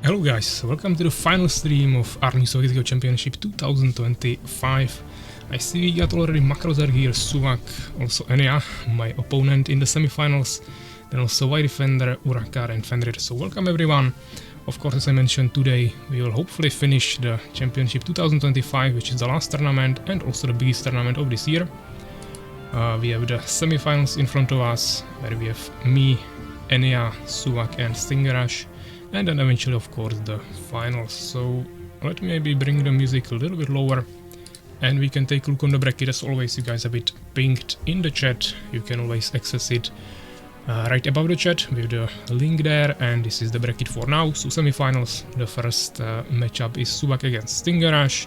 Hello guys, welcome to the final stream of Armies of Exigo Championship 2025. I see we got already Macrozer here, Suwak, also Ania, my opponent in the semifinals, then also White Defender, Urakar and Fenrir. So welcome everyone. Of course, as I mentioned, today we will hopefully finish the Championship 2025, which is the last tournament and also the biggest tournament of this year. We have the semifinals in front of us, where we have me, Ania, Suwak and StingerRush, and then eventually of course the finals. So let me maybe bring the music a little bit lower and we can take a look on the bracket. As always, you guys have it pinged in the chat, you can always access it right above the chat with the link there, and this is the bracket for now. So semifinals, the first matchup is Suwak against StingerRush,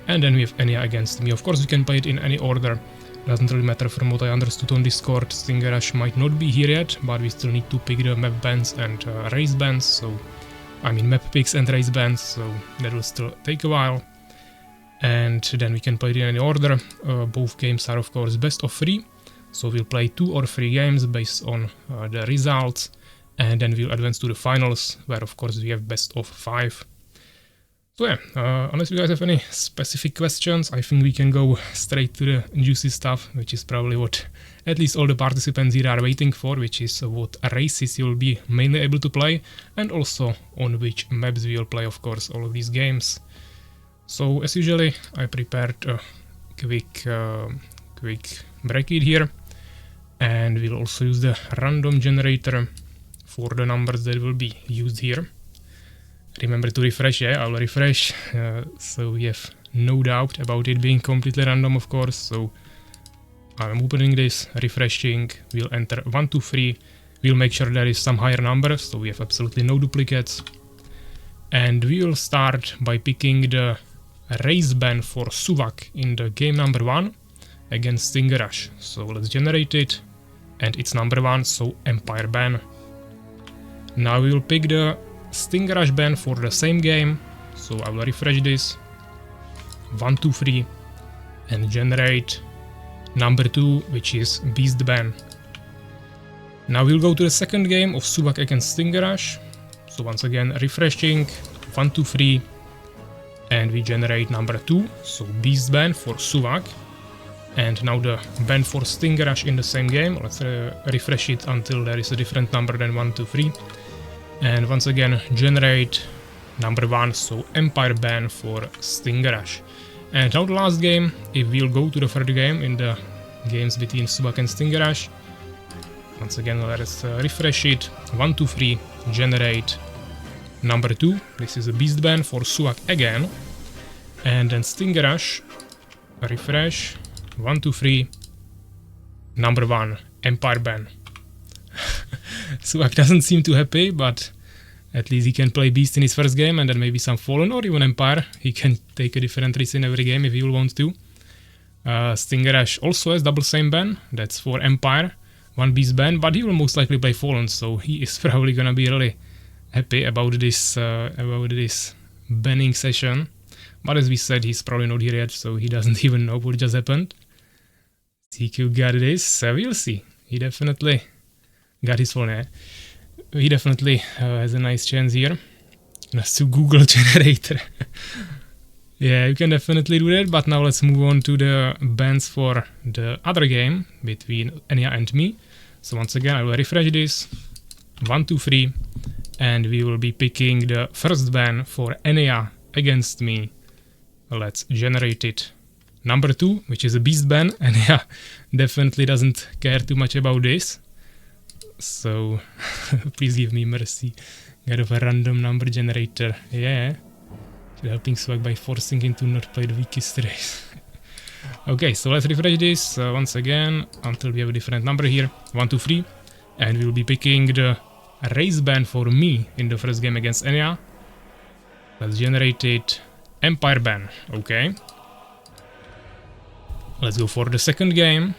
and then we have Ania against me. Of course you can play it in any order. Doesn't really matter from what I understood on Discord. StingerRush might not be here yet, but we still need to pick the map bans and race bans, so I mean map picks and race bans, so that will still take a while. And then we can play it in any order. Both games are of course best of 3, so we'll play 2 or 3 games based on the results, and then we'll advance to the finals, where of course we have best of 5. So yeah, unless you guys have any specific questions, I think we can go straight to the juicy stuff, which is probably what at least all the participants here are waiting for, which is what races you'll be mainly able to play, and also on which maps we will play, of course, all of these games. So as usually, I prepared a quick bracket here, and we'll also use the random generator for the numbers that will be used here. Remember to refresh, yeah, I'll refresh, so we have no doubt about it being completely random, of course. So I'm opening this, refreshing, we'll enter 1, 2, 3, we'll make sure there is some higher number, so we have absolutely no duplicates. And we will start by picking the race ban for Suwak in the game number 1 against StingerRush. So let's generate it, and it's number 1, so Empire ban. Now we will pick the StingerRush ban for the same game, so I will refresh this, 1, 2, 3, and generate number 2, which is Beast ban. Now we'll go to the second game of Suwak against StingerRush, so once again refreshing, 1, 2, 3, and we generate number 2, so Beast ban for Suwak. And now the ban for StingerRush in the same game, let's refresh it until there is a different number than 1, 2, 3. And once again generate number 1, so Empire ban for StingerRush. And now the last game, if we'll go to the third game in the games between Suwak and StingerRush, once again let's refresh it, 1, 2, 3, generate number 2, this is a Beast ban for Suwak again, and then StingerRush, refresh, 1, 2, 3, number 1, Empire ban. Suwak doesn't seem too happy, but at least he can play Beast in his first game and then maybe some Fallen or even Empire. He can take a different race in every game if he will want to. StingerRush also has double same ban, that's for Empire, 1 Beast ban, but he will most likely play Fallen, so he is probably gonna be really happy about this banning session. But as we said, he's probably not here yet, so he doesn't even know what just happened. TQ got this, we'll see. He definitely got his phone. He definitely has a nice chance here. Let's do Google generator. Yeah, you can definitely do that, but now let's move on to the bans for the other game between Ania and me. So once again, I will refresh this, 1, 2, 3, and we will be picking the first ban for Ania against me. Let's generate it. Number 2, which is a Beast ban, Ania definitely doesn't care too much about this. So please give me mercy. Got a random number generator. Yeah, you're helping Suwak by forcing him to not play the weakest race. Okay, so let's refresh this once again until we have a different number here, 1, 2, 3, and we'll be picking the race ban for me in the first game against Ania. Let's generate it, Empire ban. Okay, let's go for the second game.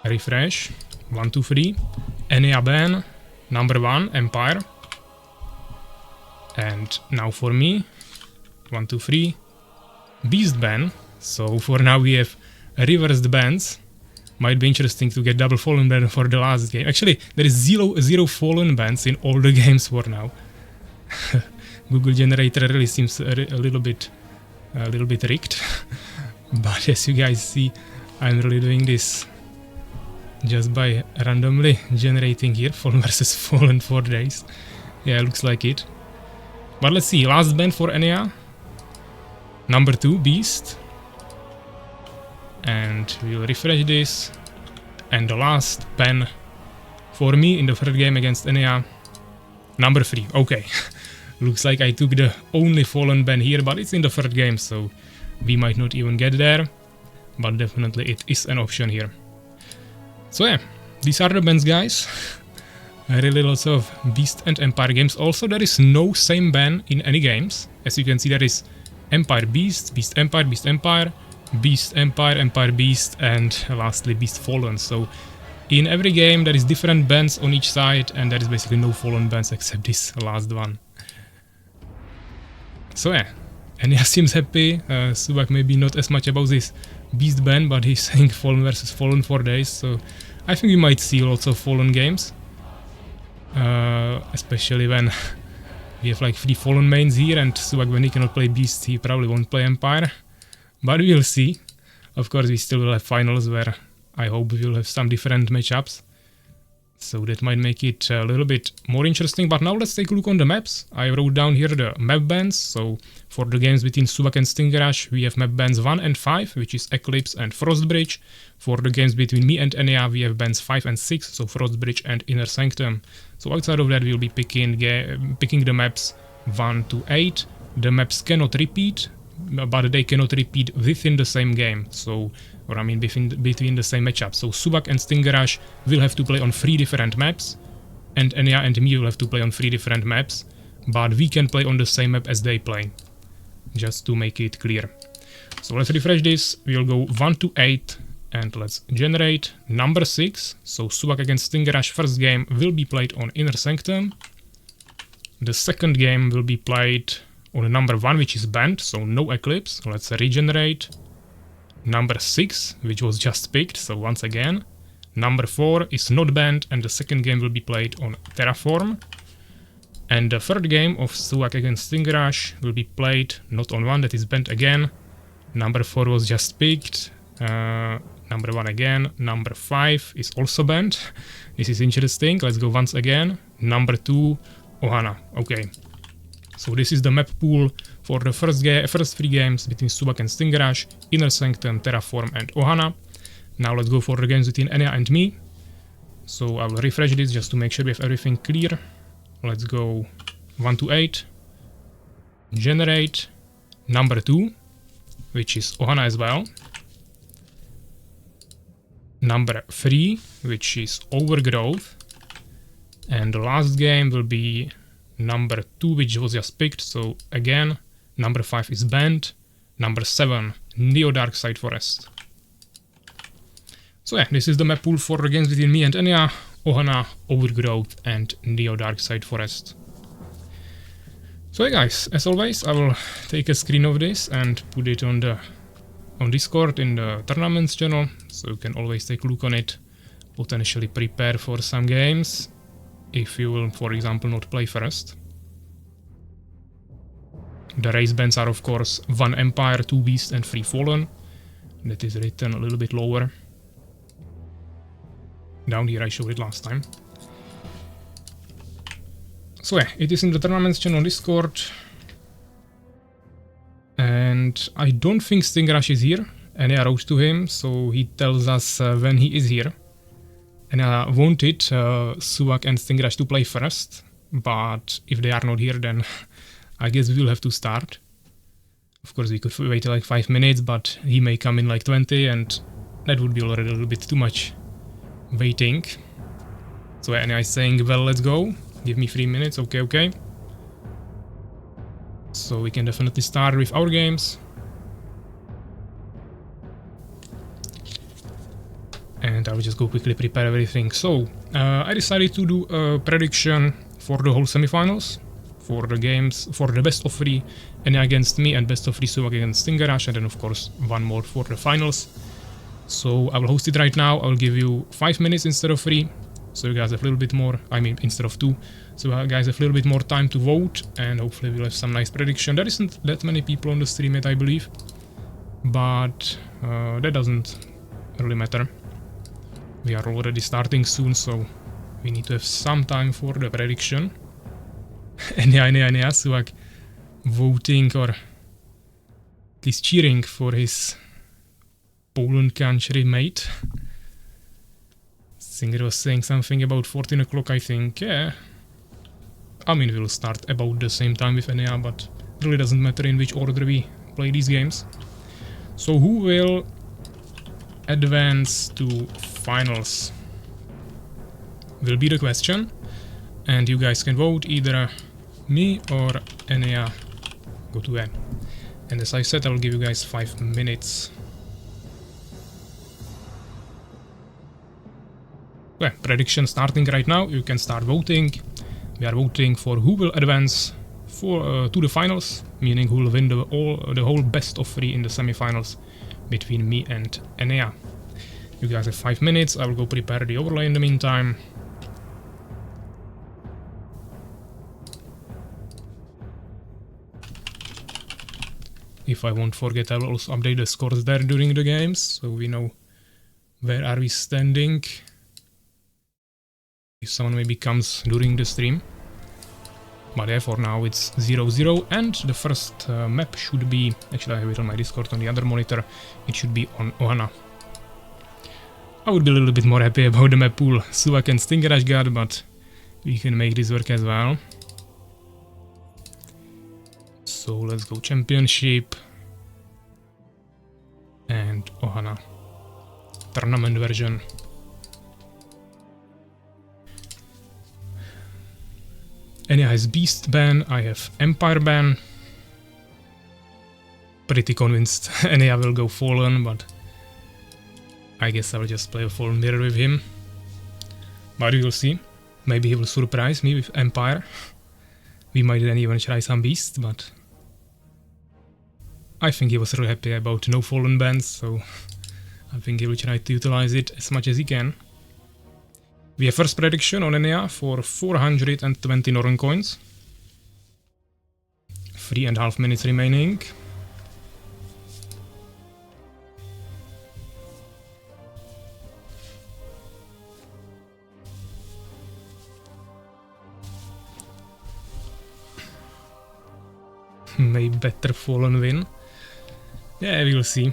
Refresh, 1, 2, 3, Ania ban, number 1, Empire. And now for me, 1, 2, 3, Beast ban. So for now we have reversed bans. Might be interesting to get double Fallen ban for the last game. Actually, there is zero Fallen bans in all the games for now. Google generator really seems a little bit rigged. But as you guys see, I'm really doing this just by randomly generating here Fallen versus Fallen 4 days. Yeah, looks like it. But let's see, last ban for Ania. Number 2, Beast. And we'll refresh this. And the last ban for me in the third game against Ania. Number 3, okay. Looks like I took the only Fallen ban here, but it's in the third game, so we might not even get there. But definitely it is an option here. So yeah, these are the bans, guys. Really lots of Beast and Empire games. Also, there is no same ban in any games. As you can see, there is Empire Beast, Beast Empire, Beast Empire, Beast Empire, Empire Beast, and lastly Beast Fallen. So in every game there is different bans on each side, and there is basically no Fallen bans except this last one. So yeah, Ania seems happy. Suwak maybe not as much about this Beast ban, but he's saying Fallen versus Fallen 4 days, so I think we might see lots of Fallen games. Especially when we have like 3 Fallen mains here, and Suwak, when he cannot play Beast, he probably won't play Empire. But we'll see. Of course, we still will have finals where I hope we will have some different matchups. So that might make it a little bit more interesting. But now let's take a look on the maps. I wrote down here the map bans. So for the games between Suwak and StingerRush, we have map bans 1 and 5, which is Eclipse and Frostbridge. For the games between me and Ania, we have bans 5 and 6, so Frostbridge and Inner Sanctum. So outside of that, we'll be picking the maps 1 to 8. The maps cannot repeat, but they cannot repeat within the same game. So, or I mean between the same matchup. So Suwak and StingerRush will have to play on 3 different maps, and Ania and me will have to play on 3 different maps, but we can play on the same map as they play, just to make it clear. So let's refresh this. We'll go 1 to 8, and let's generate number 6. So Suwak against StingerRush first game will be played on Inner Sanctum. The second game will be played on number 1, which is banned, so no Eclipse. Let's regenerate. Number 6, which was just picked, so once again. Number 4 is not banned, and the second game will be played on Terraform. And the third game of Suwak against StingerRush will be played not on 1, that is banned again. Number 4 was just picked. Number 1 again. Number 5 is also banned. This is interesting. Let's go once again. Number 2, Ohana. Okay. So this is the map pool for the first 3 games between Suwak and StingerRush, Inner Sanctum, Terraform, and Ohana. Now let's go for the games between Ania and me. So I will refresh this just to make sure we have everything clear. Let's go 1 to 8. Generate. Number 2, which is Ohana as well. Number 3, which is Overgrowth. And the last game will be number 2, which was just picked, so again, number 5 is banned. Number 7, Neo Darkside Forest. So yeah, this is the map pool for the games between me and Ania, Ohana, Overgrowth, and Neo Darkside Forest. So yeah guys, as always, I will take a screen of this and put it on Discord in the tournaments channel, so you can always take a look on it, potentially prepare for some games, if you will, for example, not play first. The race bans are of course 1 Empire, 2 Beast, and 3 Fallen. That is written a little bit lower. Down here I showed it last time. So yeah, it is in the tournaments channel on Discord. And I don't think StingerRush is here. Ania wrote to him, so he tells us when he is here. Ania wanted Suwak and StingerRush to play first, but if they are not here, then I guess we will have to start. Of course, we could wait like 5 minutes, but he may come in like 20, and that would be already a little bit too much waiting. So Ania is saying, well, let's go. Give me 3 minutes. Okay. So we can definitely start with our games. And I will just go quickly prepare everything. So I decided to do a prediction for the whole semifinals, for the games, for the best of 3 Ania against me and best of 3 Suwak against StingerRush, and then of course one more for the finals. So I will host it right now. I will give you 5 minutes instead of 3. So you guys have a little bit more, I mean instead of 2, so you guys have a little bit more time to vote, and hopefully we'll have some nice prediction. There isn't that many people on the stream yet, I believe, but that doesn't really matter. We are already starting soon, so we need to have some time for the prediction. Ania Suwak voting, or at least cheering for his Poland country mate. Stinger was saying something about 14 o'clock, I think. Yeah. I mean, we'll start about the same time with Ania, but it really doesn't matter in which order we play these games. So who will advance to finals will be the question, and you guys can vote either me or Ania go to N. And as I said, I'll give you guys 5 minutes. Okay, prediction starting right now. You can start voting. We are voting for who will advance for to the finals, meaning who will win the whole best of 3 in the semifinals between me and Ania. You guys have 5 minutes. I will go prepare the overlay in the meantime. If I won't forget, I will also update the scores there during the games, so we know where are we standing. If someone maybe comes during the stream. But yeah, for now it's 0-0, and the first map should be, actually I have it on my Discord on the other monitor, it should be on Ania. I would be a little bit more happy about the map pool Suwak and StingerRush got, but we can make this work as well. So let's go championship and Ania tournament version. Ania has Beast ban, I have Empire ban. Pretty convinced Ania will go Fallen, but I guess I will just play a Fallen Mirror with him. But we will see. Maybe he will surprise me with Empire. We might then even try some Beast, but I think he was really happy about no Fallen bans, so I think he will try to utilize it as much as he can. We have first prediction on Ania for 420 Norn coins. 3.5 minutes remaining. May better Fallen win. Yeah, we will see.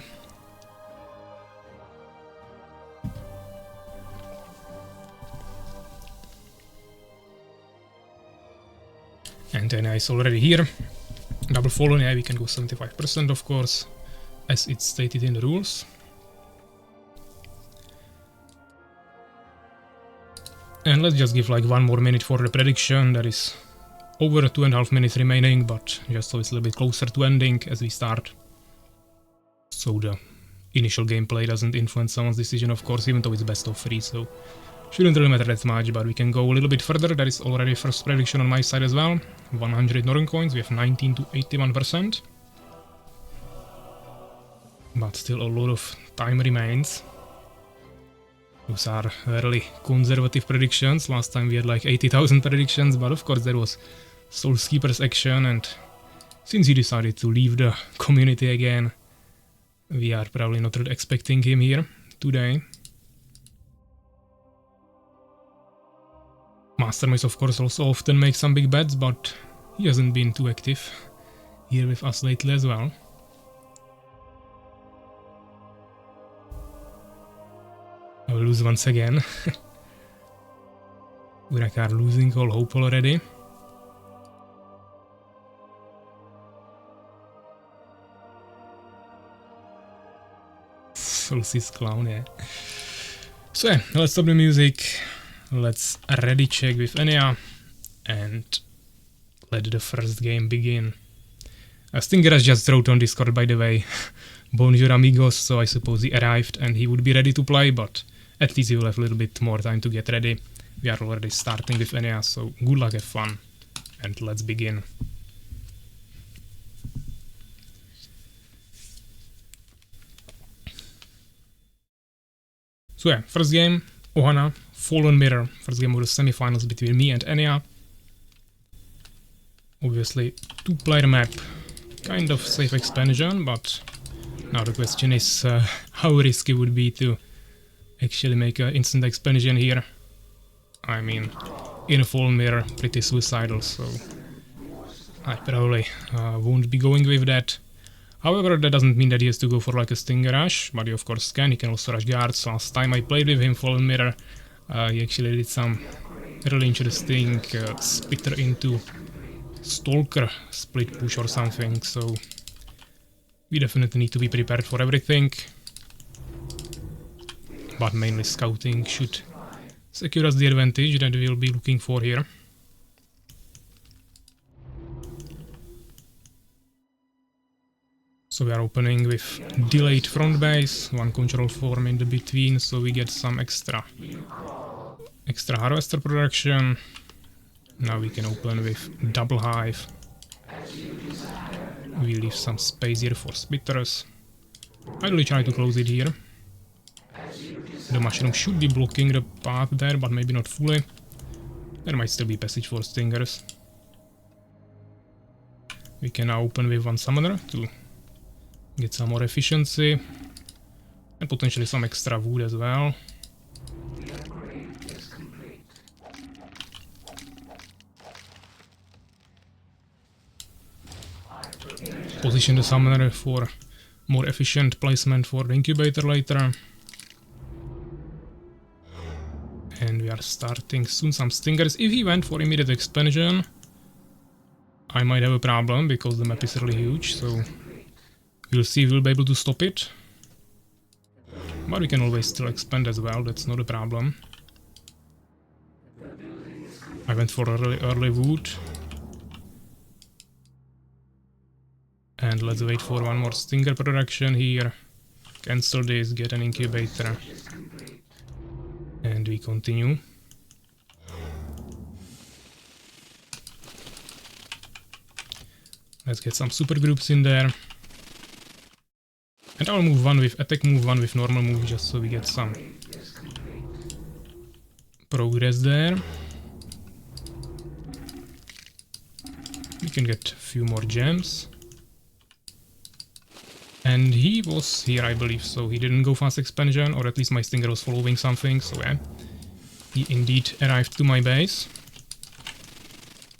And Ania is already here. Double Fallen, yeah, we can go 75% of course, as it's stated in the rules. And let's just give like 1 more minute for the prediction. There is over 2.5 minutes remaining, but just so it's a little bit closer to ending as we start. So the initial gameplay doesn't influence someone's decision, of course, even though it's best of 3, so shouldn't really matter that much, but we can go a little bit further. There is already first prediction on my side as well. 100 Norn coins, we have 19 to 81%. But still a lot of time remains. Those are really conservative predictions. Last time we had like 80,000 predictions, but of course there was Soulskeeper's action, and since he decided to leave the community again, we are probably not really expecting him here today. Masterminds of course also often make some big bets, but he hasn't been too active here with us lately as well. I will lose once again. Urakar losing all hope already. Solstice Clown, yeah. So yeah, let's stop the music. Let's ready check with Ania and let the first game begin. StingerRush just wrote on Discord, by the way. Bonjour amigos, so I suppose he arrived and he would be ready to play, but at least he will have a little bit more time to get ready. We are already starting with Ania, so good luck, have fun, and let's begin. So yeah, first game, Ohana, Fallen Mirror, first game of the semi-finals between me and Ania. Obviously, two-player map, kind of safe expansion, but now the question is how risky it would be to actually make an instant expansion here. I mean, in a Fallen Mirror, pretty suicidal, so I probably won't be going with that. However, that doesn't mean that he has to go for like a StingerRush, but he of course can. He can also rush guards. Last time I played with him, Fallen Mirror, he actually did some really interesting spitter into Stalker split push or something, so we definitely need to be prepared for everything. But mainly scouting should secure us the advantage that we'll be looking for here. So we are opening with delayed front base, one control form in the between, so we get some extra harvester production. Now we can open with double hive. We leave some space here for spitters. I really try to close it here. The mushroom should be blocking the path there, but maybe not fully. There might still be passage for stingers. We can now open with one summoner to get some more efficiency. And potentially some extra wood as well. Position the summoner for more efficient placement for the incubator later. And we are starting soon some stingers. If he went for immediate expansion, I might have a problem because the map is really huge, so we'll see if we'll be able to stop it. But we can always still expand as well, that's not a problem. I went for a really early wood. And let's wait for one more stinger production here. Cancel this, get an incubator. And we continue. Let's get some super groups in there. And I'll move one with attack, move one with normal move, just so we get some progress there. We can get a few more gems. And he was here, I believe, so he didn't go fast expansion, or at least my stinger was following something, so yeah. He indeed arrived to my base.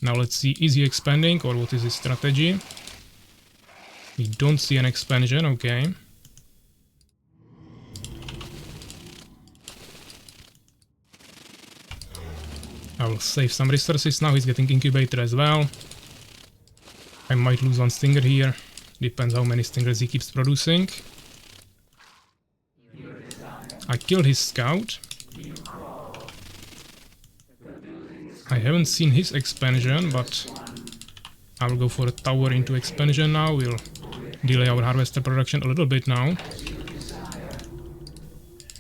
Now let's see, is he expanding, or what is his strategy? We don't see an expansion, okay. I will save some resources now, he's getting incubator as well. I might lose one stinger here. Depends how many stingers he keeps producing. I killed his scout. I haven't seen his expansion, but I will go for a tower into expansion now. We'll delay our harvester production a little bit now.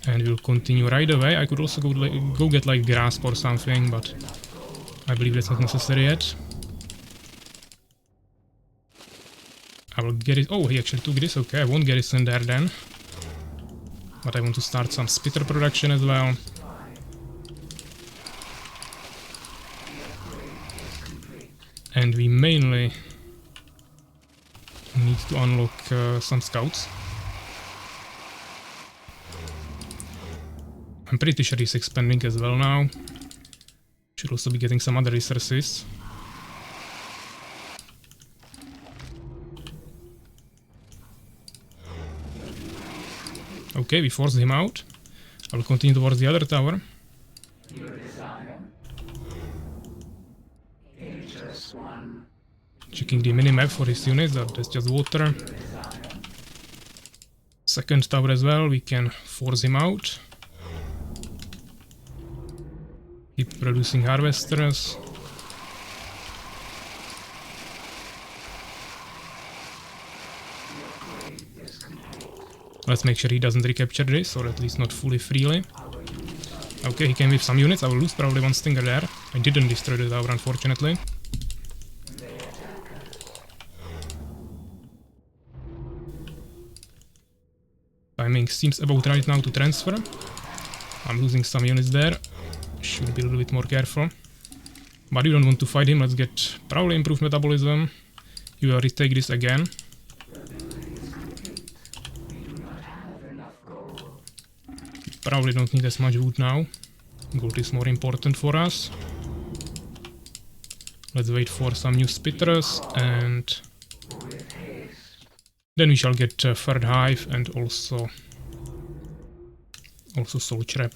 And we'll continue right away. I could also go get like grasp or something, but I believe that's not necessary yet. I will get it. Oh, he actually took this. Okay, I won't get it in there then. But I want to start some spitter production as well. And we mainly need to unlock some scouts. I'm pretty sure he's expanding as well now. Should also be getting some other resources. Okay, we forced him out. I will continue towards the other tower. Checking the minimap for his units, that's just water. Second tower as well, we can force him out. Keep producing harvesters. Let's make sure he doesn't recapture this, or at least not fully freely. Okay, he came with some units. I will lose probably one stinger there. I didn't destroy the tower, unfortunately. Timing seems about right now to transfer. I'm losing some units there. Should be a little bit more careful. But you don't want to fight him. Let's get probably improved metabolism. You will retake this again. Probably don't need as much wood now. Gold is more important for us. Let's wait for some new spitters and then we shall get third hive and also soul trap.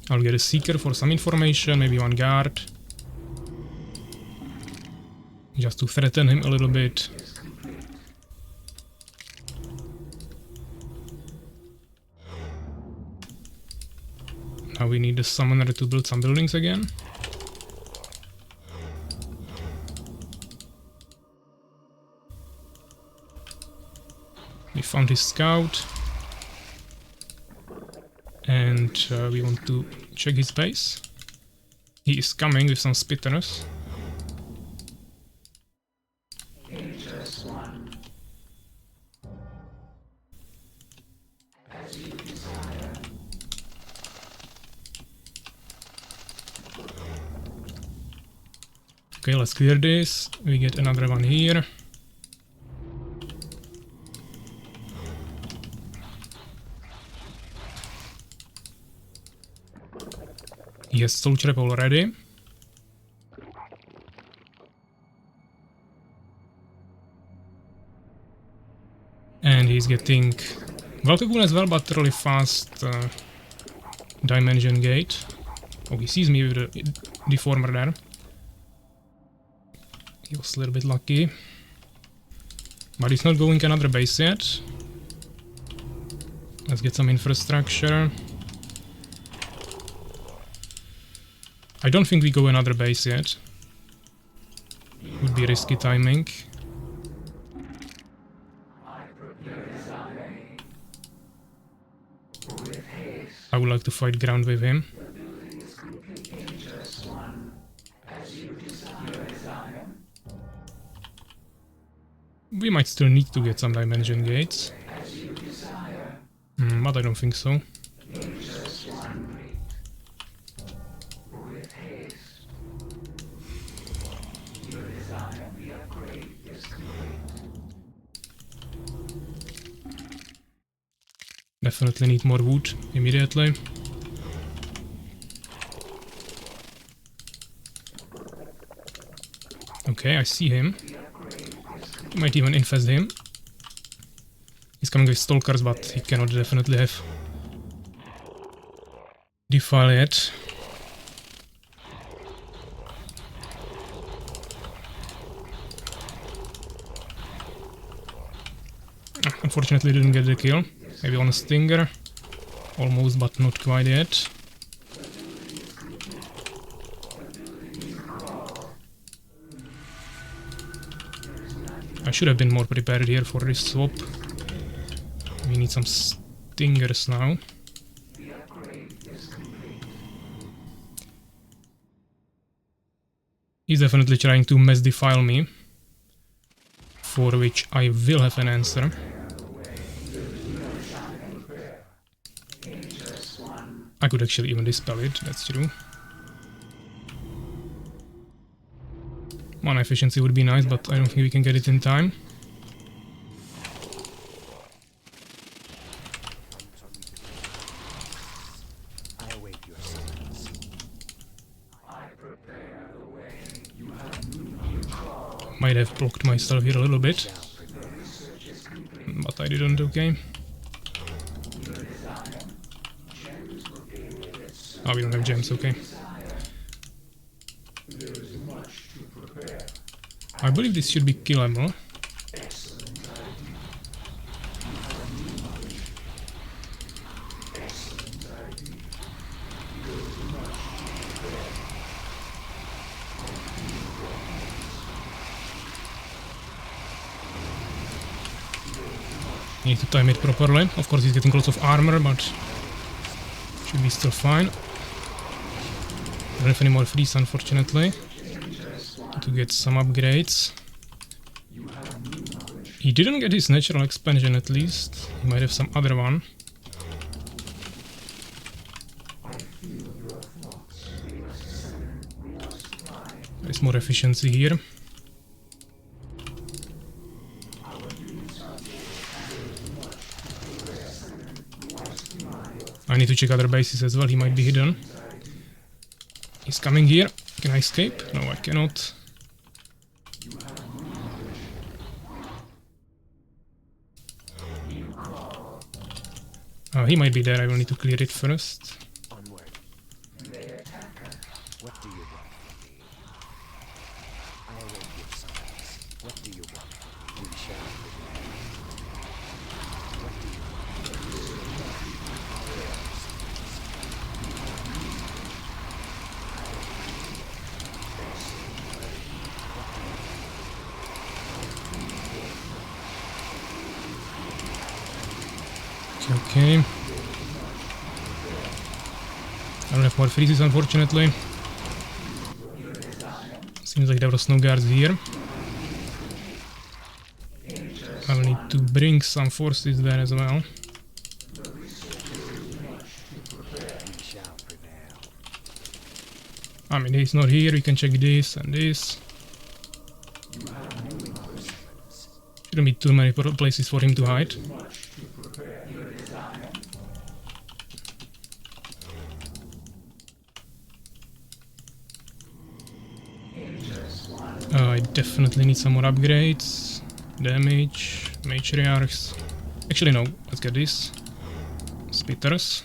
I'll get a seeker for some information, maybe one guard. Just to threaten him a little bit. Now we need the summoner to build some buildings again. We found his scout. And we want to check his base. He is coming with some spitters. Okay, let's clear this. We get another one here. He has soul trap already. And he's getting Valkakun as well, but really fast dimension gate. Oh, he sees me with the deformer there. He was a little bit lucky. But he's not going another base yet. Let's get some infrastructure. I don't think we go another base yet. Would be risky timing. I would like to fight ground with him. We might still need to get some dimension gates. But I don't think so. Definitely need more wood immediately. Okay, I see him. I might even infest him. He's coming with stalkers, but he cannot definitely have defile yet. Unfortunately didn't get the kill. Maybe on a stinger. Almost, but not quite yet. I should have been more prepared here for this swap. We need some stingers now. He's definitely trying to mass defile me, for which I will have an answer. I could actually even dispel it, that's true. Mana efficiency would be nice, but I don't think we can get it in time. Might have blocked myself here a little bit, but I didn't, okay. Oh, we don't have gems, okay. I believe this should be killable. Need to time it properly. Of course he's getting lots of armor, but should be still fine. Don't have any more freeze, unfortunately. To get some upgrades. He didn't get his natural expansion at least. He might have some other one. There's more efficiency here. I need to check other bases as well, he might be hidden. He's coming here. Can I escape? No, I cannot. He might be there, I will need to clear it first. Okay. I don't have more freezes, unfortunately. Seems like there was no guards here. I will need to bring some forces there as well. I mean, he's not here, we can check this and this. Shouldn't be too many places for him to hide. I definitely need some more upgrades. Damage, matriarchs. Actually no, let's get this. Spitters.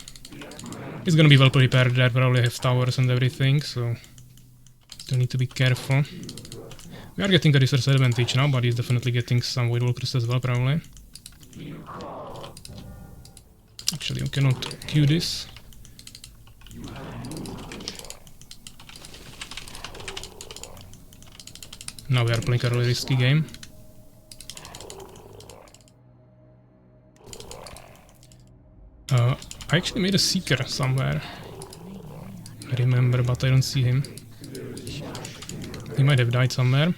It's gonna be well prepared there, probably have towers and everything, so still need to be careful. We are getting a resource advantage now, but he's definitely getting some Void Walkers as well, probably. Actually, we cannot queue this. Now we are playing a really risky game. I actually made a Seeker somewhere. I remember, but I don't see him. He might have died somewhere.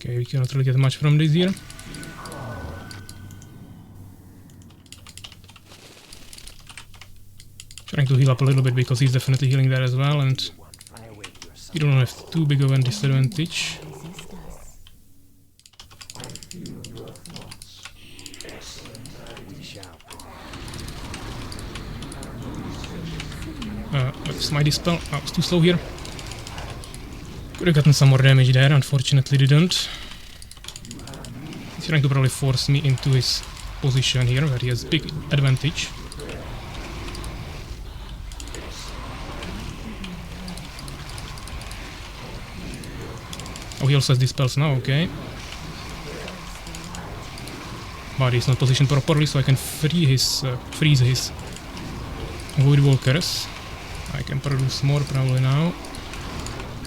Okay, we cannot really get much from this here. Trying to heal up a little bit because he's definitely healing there as well, and you don't have too big of a disadvantage. Let's mighty spell. I was too slow here. Could have gotten some more damage there, unfortunately didn't. He's trying to probably force me into his position here, where he has big advantage. Oh, he also has these spells now, okay. But he's not positioned properly, so I can freeze his Void Walkers. I can produce more probably now.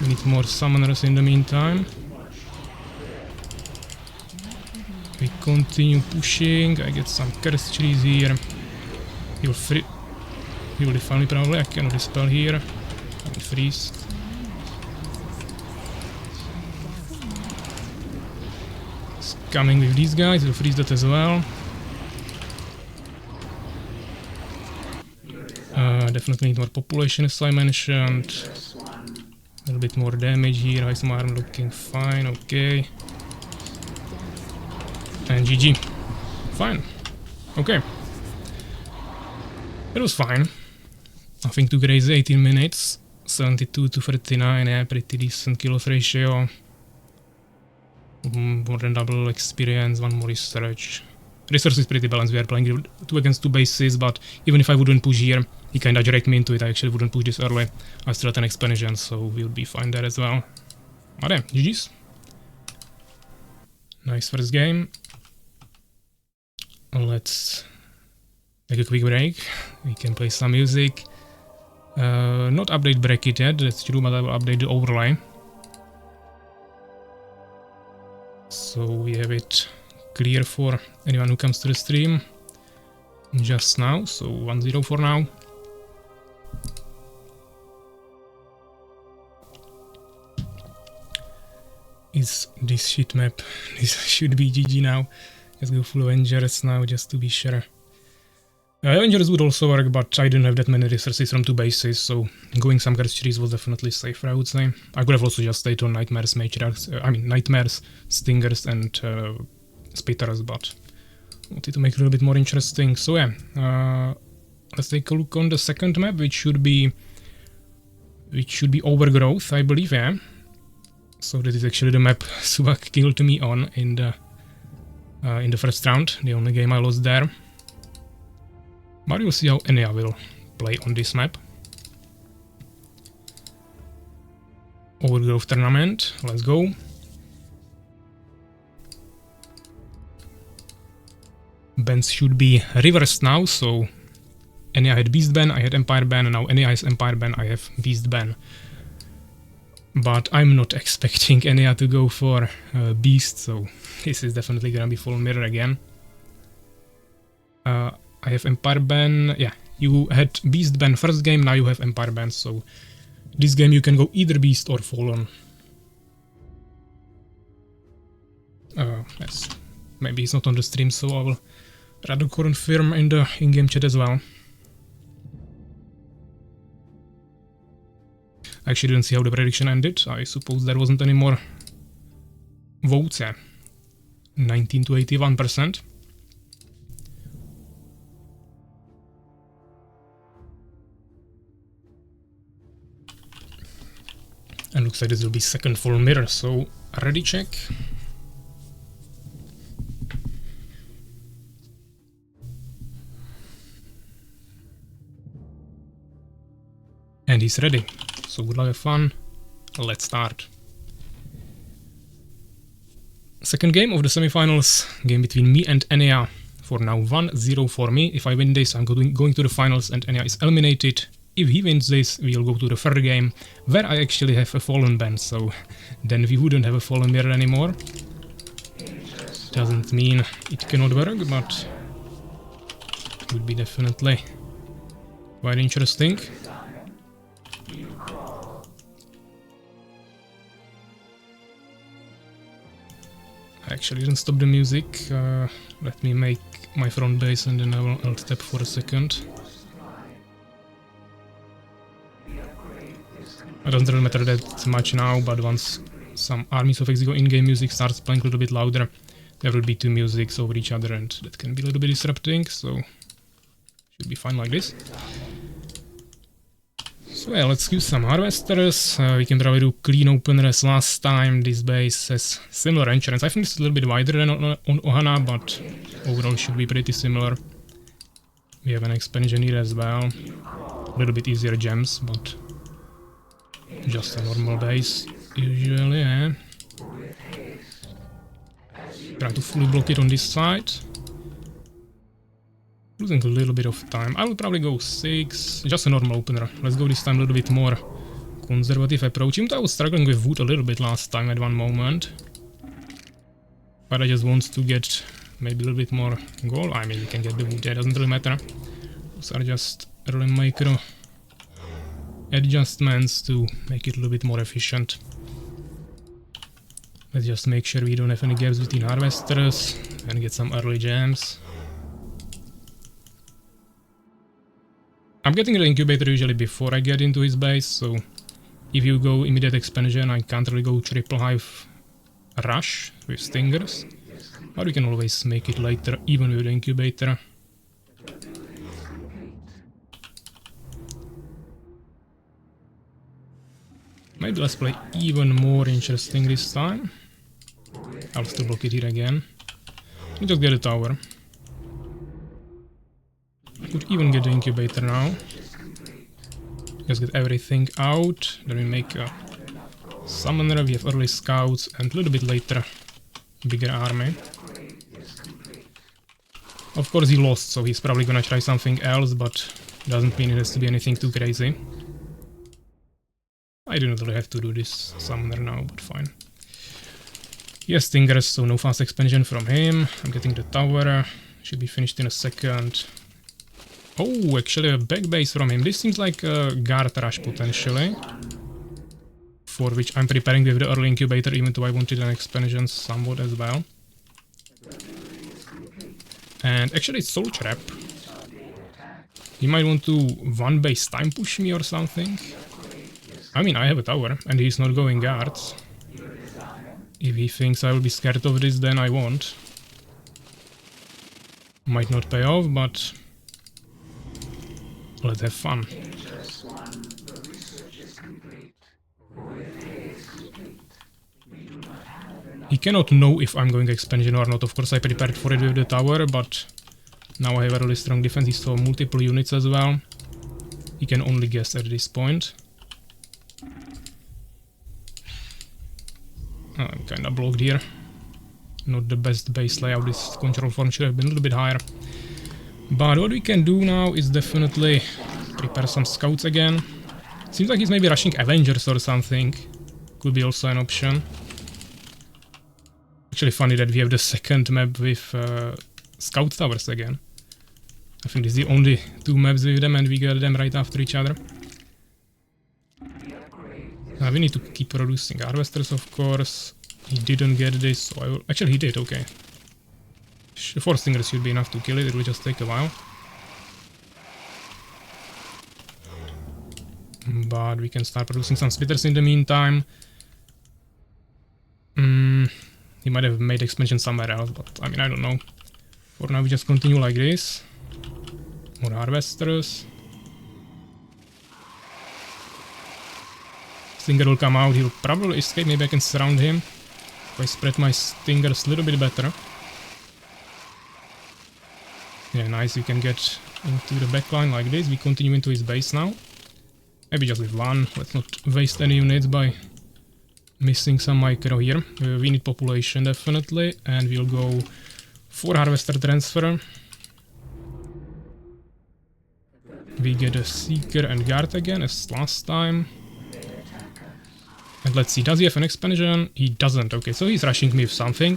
We need more summoners in the meantime. We continue pushing. I get some curse trees here. He will define me probably. I cannot dispel here. I can freeze. He's coming with these guys. He'll freeze that as well. Definitely need more population, as I mentioned. A little bit more damage here. High arm looking fine, okay. And GG. Fine. Okay. It was fine. I think to graze 18 minutes. 72 to 39, yeah, pretty decent kill off ratio. More than double experience, one more research. Research is pretty balanced. We are playing 2 against 2 bases, but even if I wouldn't push here, he kinda dragged me into it. I actually wouldn't push this early. I still had an expansion, so we'll be fine there as well. But yeah, GG's. Nice first game. Let's make a quick break. We can play some music. Not update bracket yet, that's true, but I will update the overlay. So we have it clear for anyone who comes to the stream just now, so 1-0 for now. Is this shit map? This should be GG now. Let's go full Avengers now just to be sure. Avengers would also work, but I didn't have that many resources from 2 bases, so going some curse trees was definitely safer, I would say. I could have also just stayed on Nightmares, Nightmares, Stingers and Spitters, but I wanted to make it a little bit more interesting. So yeah, let's take a look on the second map, which should be Overgrowth, I believe, yeah. So that is actually the map Suwak killed me on in the first round, the only game I lost there. But we'll see how Ania will play on this map. Overgrowth tournament, let's go. Bans should be reversed now, so Ania had Beast ban, I had Empire ban, and now Ania has Empire ban, I have Beast ban. But I'm not expecting Ania to go for Beast, so this is definitely gonna be full mirror again. I have Empire ban, yeah, you had Beast ban first game, now you have Empire ban, so this game you can go either Beast or Fallen. Yes, maybe he's not on the stream, so I will rather confirm in the in-game chat as well. I actually didn't see how the prediction ended, I suppose there wasn't any more votes, yeah, 19 to 81%. And looks like this will be second full mirror, so ready check. And he's ready, so good luck, have fun, let's start. Second game of the semifinals, game between me and Ania. For now 1-0 for me. If I win this, I'm going to the finals and Ania is eliminated. If he wins this, we'll go to the third game, where I actually have a Fallen ban, so then we wouldn't have a Fallen mirror anymore. Doesn't mean it cannot work, but it would be definitely quite interesting. I actually didn't stop the music. Let me make my front base and then I will alt tab for a second. It doesn't really matter that much now, but once some Armies of Exigo in-game music starts playing a little bit louder, there will be 2 musics over each other and that can be a little bit disrupting, so should be fine like this. So yeah, let's use some Harvesters. We can probably do clean opener as last time. This base has similar entrance. I think it's a little bit wider than on Ohana, but overall should be pretty similar. We have an expansion here as well. A little bit easier gems, but just a normal base, usually, yeah. Try to fully block it on this side. Losing a little bit of time. I will probably go 6, just a normal opener. Let's go this time a little bit more conservative approach. I was struggling with wood a little bit last time at one moment. But I just want to get maybe a little bit more gold. I mean, you can get the wood, yeah, doesn't really matter. Those are just early micro adjustments to make it a little bit more efficient. Let's just make sure we don't have any gaps between harvesters and get some early gems. I'm getting the incubator usually before I get into his base, so if you go immediate expansion, I can't really go triple hive rush with stingers, but we can always make it later even with the incubator. Maybe let's play even more interesting this time. I'll still block it here again. And just get a tower. I could even get the incubator now. Just get everything out. Then we make a summoner, we have early scouts, and a little bit later, bigger army. Of course he lost, so he's probably gonna try something else, but doesn't mean it has to be anything too crazy. I do not really have to do this summoner now, but fine. He has Stingers, so no fast expansion from him. I'm getting the tower. Should be finished in a second. Oh, actually a back base from him. This seems like a guard rush potentially. For which I'm preparing with the early incubator, even though I wanted an expansion somewhat as well. And actually it's Soul Trap. He might want to one base time push me or something. I mean, I have a tower and he's not going guards. If he thinks I will be scared of this, then I won't. Might not pay off, but let's have fun. He cannot know if I'm going expansion or not. Of course I prepared for it with the tower, but now I have a really strong defense. He saw multiple units as well. He can only guess at this point. I'm kinda blocked here. Not the best base layout. This control form should have been a little bit higher. But what we can do now is definitely prepare some scouts again. Seems like he's maybe rushing Avengers or something. Could be also an option. Actually funny that we have the second map with scout towers again. I think this is the only two maps with them and we got them right after each other. We need to keep producing harvesters, of course. He didn't get this, so I will... Actually, he did, okay. 4 stingers should be enough to kill it, it will just take a while. But we can start producing some splitters in the meantime. He might have made expansion somewhere else, but I mean, I don't know. For now, we just continue like this. More harvesters. Stinger will come out, he'll probably escape, maybe I can surround him. If I spread my stingers a little bit better. Yeah, nice, we can get into the backline like this. We continue into his base now. Maybe just with one, let's not waste any units by missing some micro here. We need population definitely, and we'll go for harvester transfer. We get a seeker and guard again as last time. And let's see, does he have an expansion? He doesn't. Okay, so he's rushing me with something.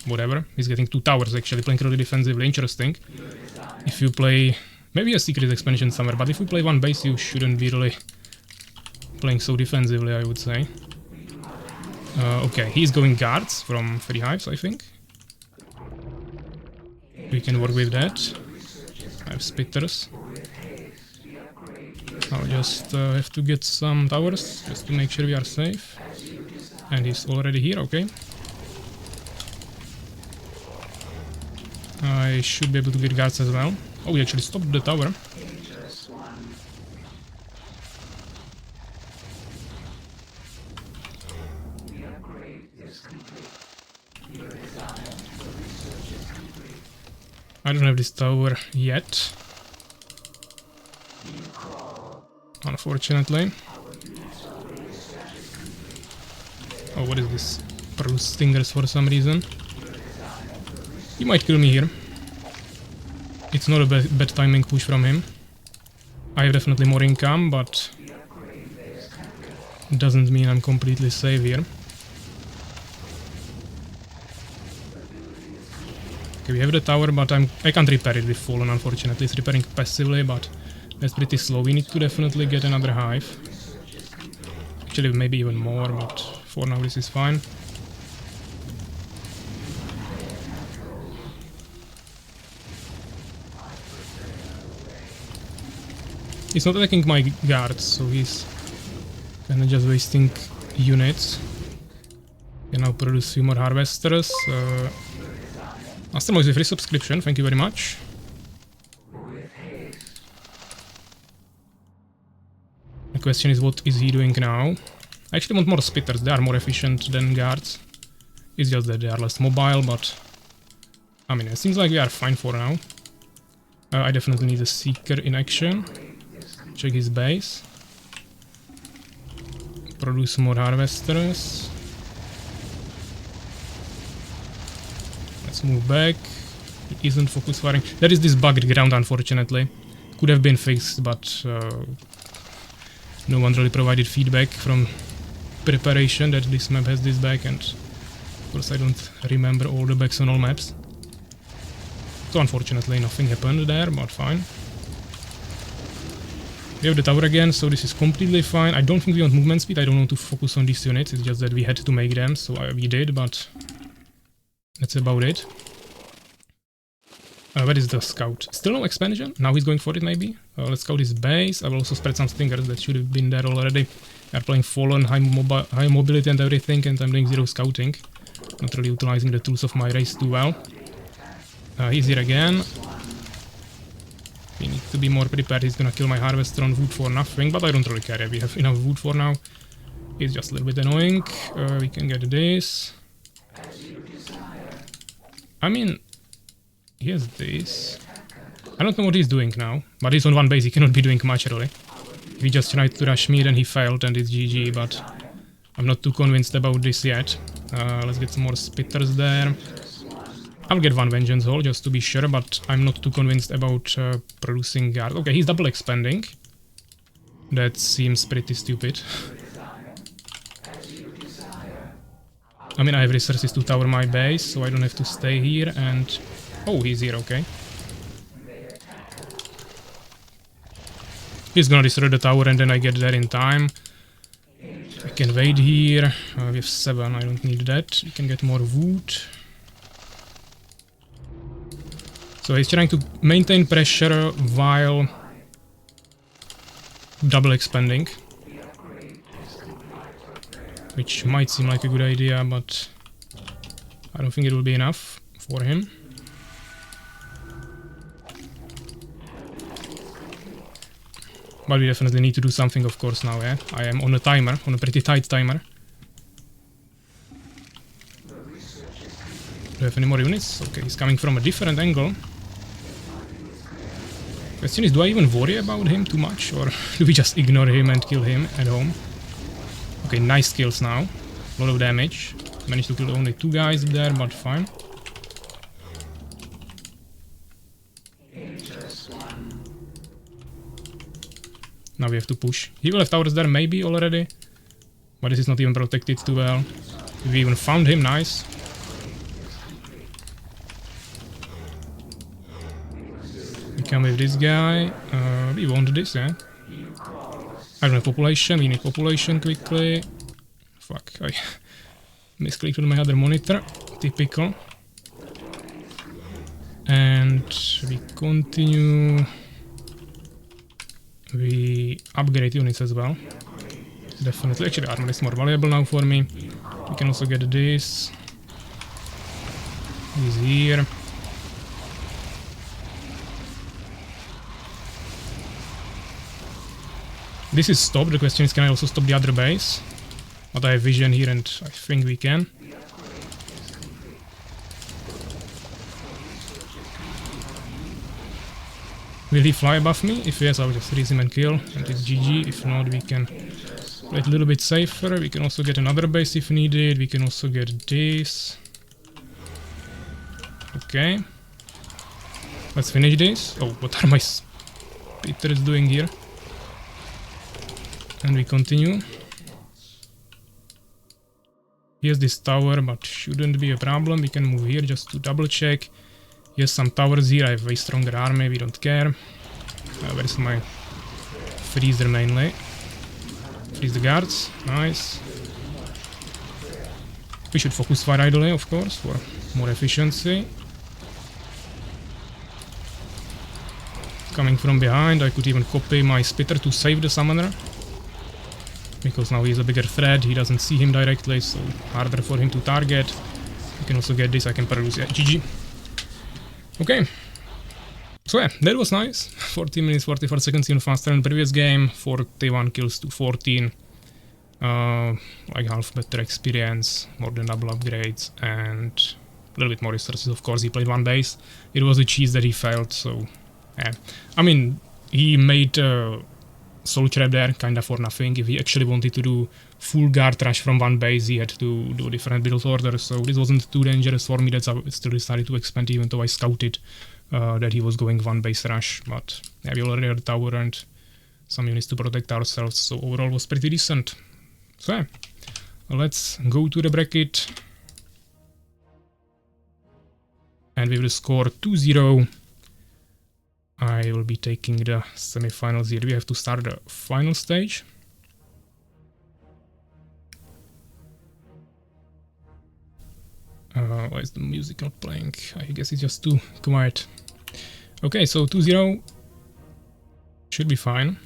Whatever. He's getting 2 towers actually, playing really defensively. Interesting. If you play... Maybe a secret expansion somewhere, but if you play one base, you shouldn't be really playing so defensively, I would say. Okay, he's going guards from 3 hives, I think. We can work with that. I have spitters. I'll just have to get some towers, just to make sure we are safe. And he's already here, okay. I should be able to get guards as well. Oh, we actually stopped the tower. I don't have this tower yet. Unfortunately. Oh, what is this? Produce stingers for some reason. He might kill me here. It's not a bad timing push from him. I have definitely more income, but doesn't mean I'm completely safe here. Okay, we have the tower, but I can't repair it with Fallen, unfortunately. It's repairing passively, but that's pretty slow. We need to definitely get another hive. Actually, maybe even more, but for now this is fine. He's not attacking my guards, so he's kinda just wasting units. Can now produce a few more harvesters. Master Moise with free subscription, thank you very much. The question is, what is he doing now? I actually want more spitters, they are more efficient than guards. It's just that they are less mobile, but I mean, it seems like we are fine for now. I definitely need a seeker in action. Check his base. Produce more harvesters. Let's move back. he isn't focus firing. There is this bugged ground, unfortunately. Could have been fixed, but no one really provided feedback from preparation that this map has this bug, and of course I don't remember all the bugs on all maps. So unfortunately nothing happened there, but fine. We have the tower again, so this is completely fine. I don't think we want movement speed, I don't want to focus on these units, it's just that we had to make them, so we did, but that's about it. Where is the scout? Still no expansion? Now he's going for it maybe? Let's scout his base. I will also spread some stingers that should have been there already. We are playing Fallen, high mobility and everything, and I'm doing zero scouting. Not really utilizing the tools of my race too well. He's here again. We need to be more prepared. He's gonna kill my harvester on wood for nothing, but I don't really care. We have enough wood for now. It's just a little bit annoying. We can get this. I mean, he has this. I don't know what he's doing now, but he's on one base. He cannot be doing much really. If he just tried to rush me, then he failed and it's GG, but I'm not too convinced about this yet. Let's get some more spitters there. I'll get one vengeance hole just to be sure, but I'm not too convinced about producing guard. Okay, he's double expanding. That seems pretty stupid. I mean, I have resources to tower my base, so I don't have to stay here and... Oh, he's here, okay. He's gonna destroy the tower and then I get there in time. I can wait here. We have 7, I don't need that. We can get more wood. So he's trying to maintain pressure while double expanding. Which might seem like a good idea, but I don't think it will be enough for him. But we definitely need to do something, of course, now, yeah? I am on a timer, on a pretty tight timer. Do we have any more units? Okay, he's coming from a different angle. Question is, do I even worry about him too much, or do we just ignore him and kill him at home? Okay, nice kills now. A lot of damage. Managed to kill only 2 guys there, but fine. Now we have to push. He will have towers there maybe already. But this is not even protected too well. We even found him, nice. We come with this guy. We want this, yeah. I don't have population, we need population quickly. Fuck, I misclicked on my other monitor. Typical. And we continue. We upgrade units as well. Definitely. Actually, armor is more valuable now for me. We can also get this. He's here. This is stopped. The question is, can I also stop the other base? But I have vision here and I think we can. Will he fly above me? If yes, I'll just freeze him and kill, and it's GG. If not, we can play it a little bit safer. We can also get another base if needed. We can also get this. Okay. Let's finish this. Oh, what are my spitters doing here? And we continue. Here's this tower, but shouldn't be a problem. We can move here just to double check. Here's some towers here. I have way stronger army. We don't care. Where's my freezer mainly? Freeze the guards. Nice. We should focus fire idly, of course, for more efficiency. Coming from behind, I could even copy my spitter to save the summoner. Because now he's a bigger threat, he doesn't see him directly, so harder for him to target. You can also get this, I can produce, yeah, GG. Okay. So yeah, that was nice. 14 minutes, 44 seconds, even faster than the previous game. 41 kills to 14. Like half better experience, more than double upgrades, and a little bit more resources, of course. He played 1 base. It was a cheese that he failed, so yeah. I mean, he made soul trap there, kinda for nothing. If he actually wanted to do full guard rush from one base, he had to do different build orders, so this wasn't too dangerous for me. That's how I still decided to expand, even though I scouted that he was going one base rush. But yeah, we already had a tower and some units to protect ourselves, so overall was pretty decent. So yeah, let's go to the bracket. And with the score 2-0, I will be taking the semifinals here. We have to start the final stage. Why is the music not playing? I guess it's just too quiet. Okay, so 2-0 should be fine.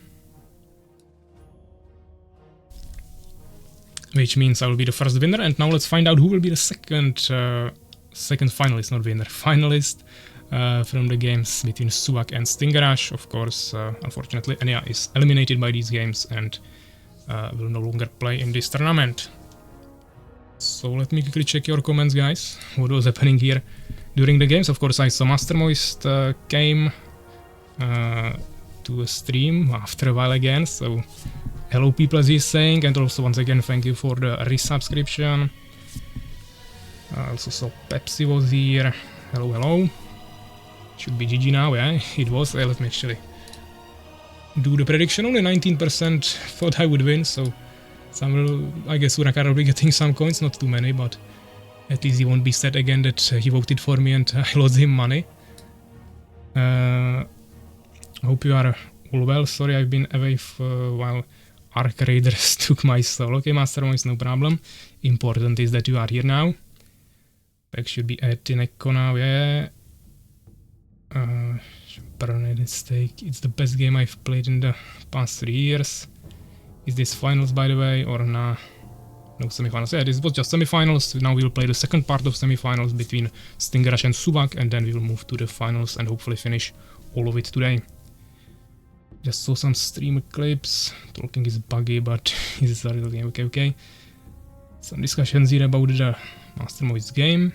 Which means I will be the first winner. And now let's find out who will be the second finalist, not winner, finalist. From the games between Suwak and StingerRush. Of course, unfortunately, Ania is eliminated by these games and will no longer play in this tournament. So let me quickly check your comments, guys. What was happening here during the games? Of course, I saw Master Moist came to a stream after a while again. So hello, people, as he's saying, and also once again, thank you for the resubscription. I also saw Pepsi was here. Hello, hello. Should be GG now, yeah, it was. Let me actually do the prediction. Only 19% thought I would win, so I guess Surakar will be getting some coins, not too many, but at least he won't be sad again that he voted for me and I lost him money. Hope you are all well. Sorry, I've been away while Arc Raiders took my soul. Okay, Master Moist, no problem. Important is that you are here now. Back should be at Echo now, yeah. Burned Stake. It's the best game I've played in the past 3 years. Is this finals, by the way, or nah? No, semifinals. Yeah, this was just semifinals. Now we'll play the second part of semifinals between StingerRush and Suwak, and then we'll move to the finals and hopefully finish all of it today. Just saw some stream clips. Talking is buggy, but it's a real game. Okay. Some discussions here about the Master Moist game.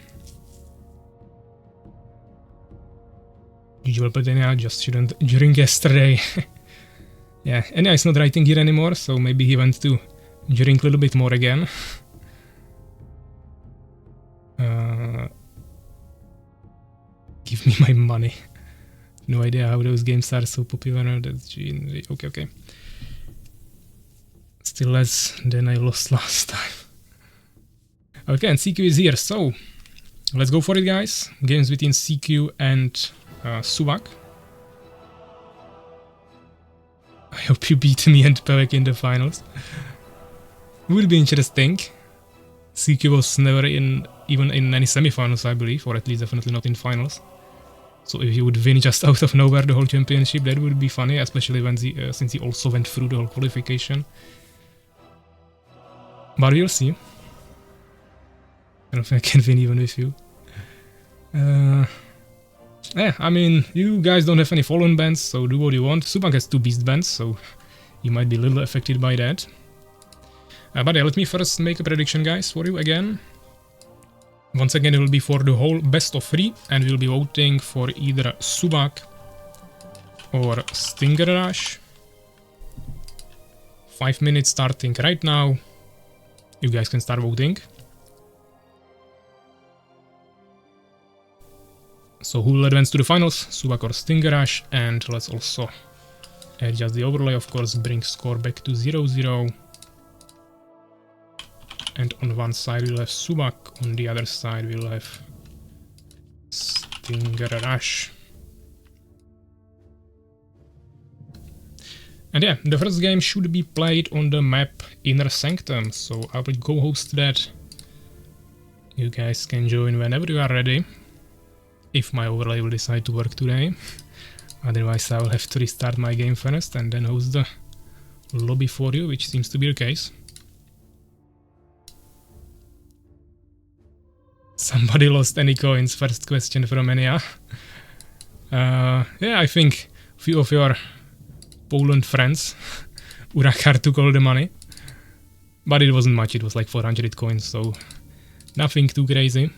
Usual but Ania just shouldn't during yesterday. Yeah, Ania is not writing here anymore, so maybe he went to drink a little bit more again. Give me my money. No idea how those games are so popular. That's okay. Still less than I lost last time. Okay, and CQ is here, so let's go for it, guys. Games between CQ and Suwak. I hope you beat me and PAVVAC in the finals. Will be interesting. CQ was never even in any semifinals, I believe, or at least definitely not in finals. So if he would win just out of nowhere the whole championship, that would be funny, especially when since he also went through the whole qualification. But we'll see. I don't think I can win even with you. Yeah, I mean, you guys don't have any fallen bands, so do what you want. Suwak has 2 beast bands, so you might be a little affected by that. But yeah, let me first make a prediction, guys, for you again. Once again, it will be for the whole best of 3, and we'll be voting for either Suwak or StingerRush. 5 minutes starting right now. You guys can start voting. So who will advance to the finals, Suwak or StingerRush? And let's also adjust the overlay, of course, bring score back to 0-0. And on one side we'll have Suwak, on the other side we'll have StingerRush. And yeah, the first game should be played on the map Inner Sanctum, so I will co-host that. You guys can join whenever you are ready. If my overlay will decide to work today. Otherwise I will have to restart my game first and then host the lobby for you, which seems to be the case. Somebody lost any coins? First question from Ania. Yeah, I think a few of your Poland friends, Urakar, took all the money. But it wasn't much, it was like 400 coins, so nothing too crazy.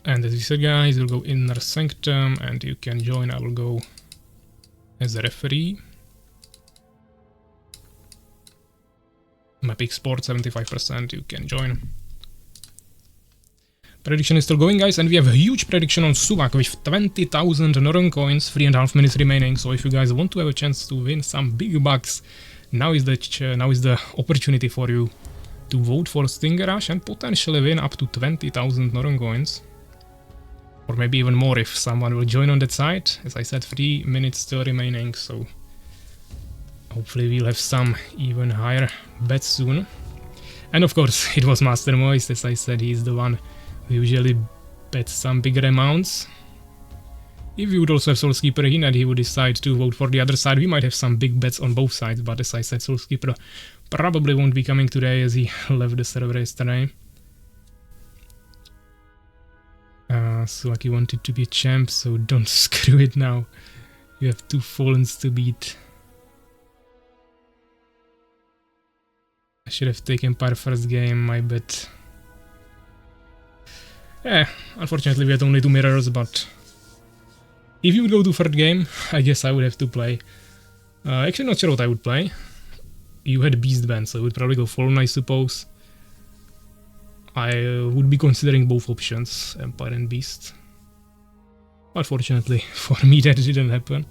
And as you said, guys, we'll go Inner Sanctum and you can join. I will go as a referee. Map export 75%, you can join. Prediction is still going, guys, and we have a huge prediction on Suwak with 20,000 Northern coins, 3.5 minutes remaining. So if you guys want to have a chance to win some big bucks, now is the opportunity for you to vote for StingerRush and potentially win up to 20,000 Northern coins. Or maybe even more if someone will join on that side. As I said, 3 minutes still remaining, so hopefully we'll have some even higher bets soon. And of course, it was Master Moist, as I said, he's the one who usually bets some bigger amounts. If we would also have Soulskeeper in and he would decide to vote for the other side, we might have some big bets on both sides, but as I said, Soulskeeper probably won't be coming today as he left the server yesterday. Suwak, you wanted to be a champ, so don't screw it now. You have 2 Fallens to beat. I should have taken Empire first game, my bet. Unfortunately we had only 2 mirrors, but if you would go to third game, I guess I would have to play. Actually not sure what I would play. You had Beast Band, so I would probably go Fallen, I suppose. I would be considering both options, Empire and Beast. But fortunately for me that didn't happen.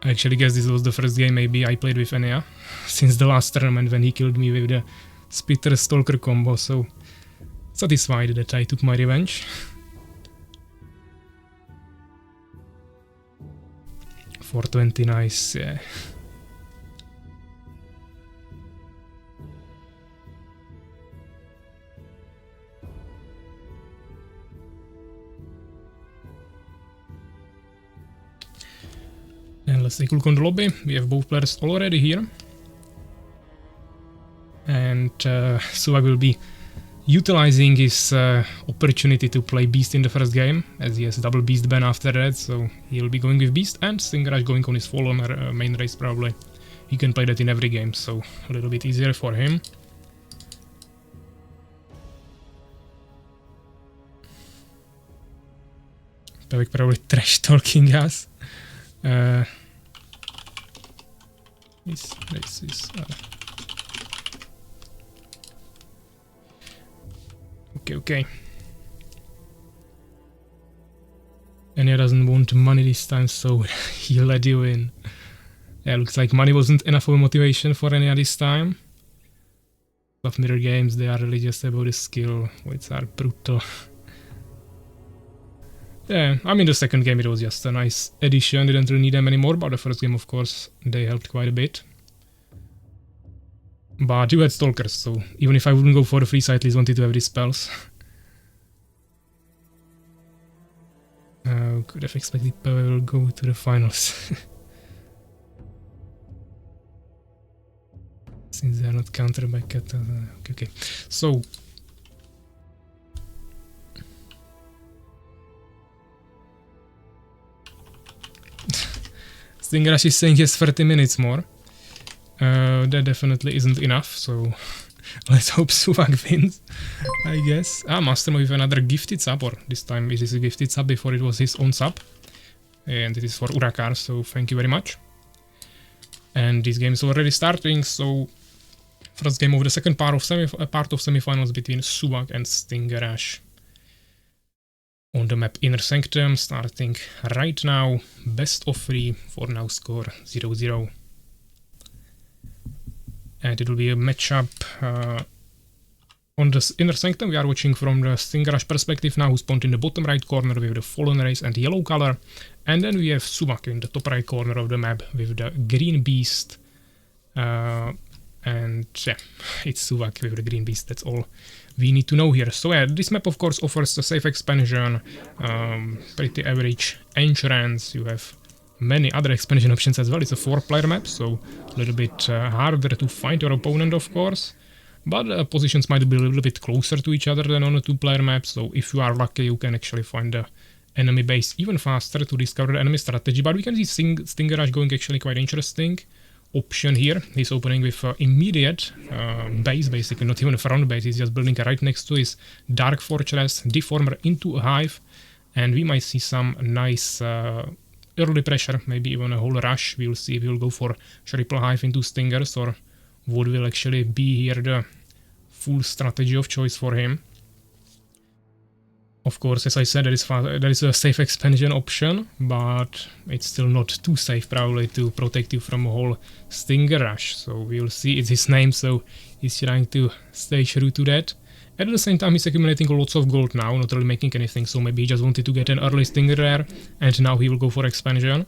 I actually guess this was the first game maybe I played with Ania since the last tournament when he killed me with the Splitter Stalker combo, so satisfied that I took my revenge. $420, nice, yeah. And let's take a look on the lobby. We have both players already here. And Suwak will be utilizing his opportunity to play Beast in the first game, as he has double Beast ban after that, so he'll be going with Beast, and StingerRush going on his Fallen main race probably. He can play that in every game, so a little bit easier for him. PAVVAC probably trash talking us. This race is okay. Ania doesn't want money this time, so he'll let you in. Yeah, looks like money wasn't enough of a motivation for Ania this time. Of mirror games, they are really just about the skill, which are brutal. Yeah, I mean the second game it was just a nice addition, didn't really need them anymore, but the first game of course they helped quite a bit. But you had Stalkers, so even if I wouldn't go for the free side, at least wanted to have these spells. Could have expected PAVVAC will go to the finals. Since they are not countered by Cat. Okay. So StingerRush is saying he has 30 minutes more. That definitely isn't enough, so let's hope Suwak wins, I guess. Master with another gifted sub, or this time it is a gifted sub before it was his own sub. And it is for Urakar, so thank you very much. And this game is already starting, so first game of the second part of semifinals between Suwak and StingerRush. On the map Inner Sanctum, starting right now, best of 3, for now score 0-0. And it will be a matchup on the Inner Sanctum. We are watching from the StingerRush perspective now, who's spawned in the bottom right corner with the Fallen race and yellow color. And then we have Suwak in the top right corner of the map with the green beast. And yeah, it's Suwak with the green beast, that's all we need to know here. So yeah, this map of course offers a safe expansion, pretty average entrance. You have many other expansion options as well. It's a 4-player map, so a little bit harder to find your opponent of course. But positions might be a little bit closer to each other than on a 2-player map, so if you are lucky you can actually find the enemy base even faster to discover the enemy strategy. But we can see StingerRush going actually quite interesting option here. He's opening with immediate base, basically not even a front base. He's just building right next to his Dark Fortress, Deformer into a Hive, And we might see some nice early pressure, maybe even a whole rush. We'll see if he'll go for triple hive into Stingers or what will actually be here the full strategy of choice for him. Of course, as I said, there is a safe expansion option, but it's still not too safe probably to protect you from a whole StingerRush. So we'll see. It's his name, so he's trying to stay true to that. At the same time, he's accumulating lots of gold now, not really making anything, so maybe he just wanted to get an early Stinger rare, and now he will go for expansion.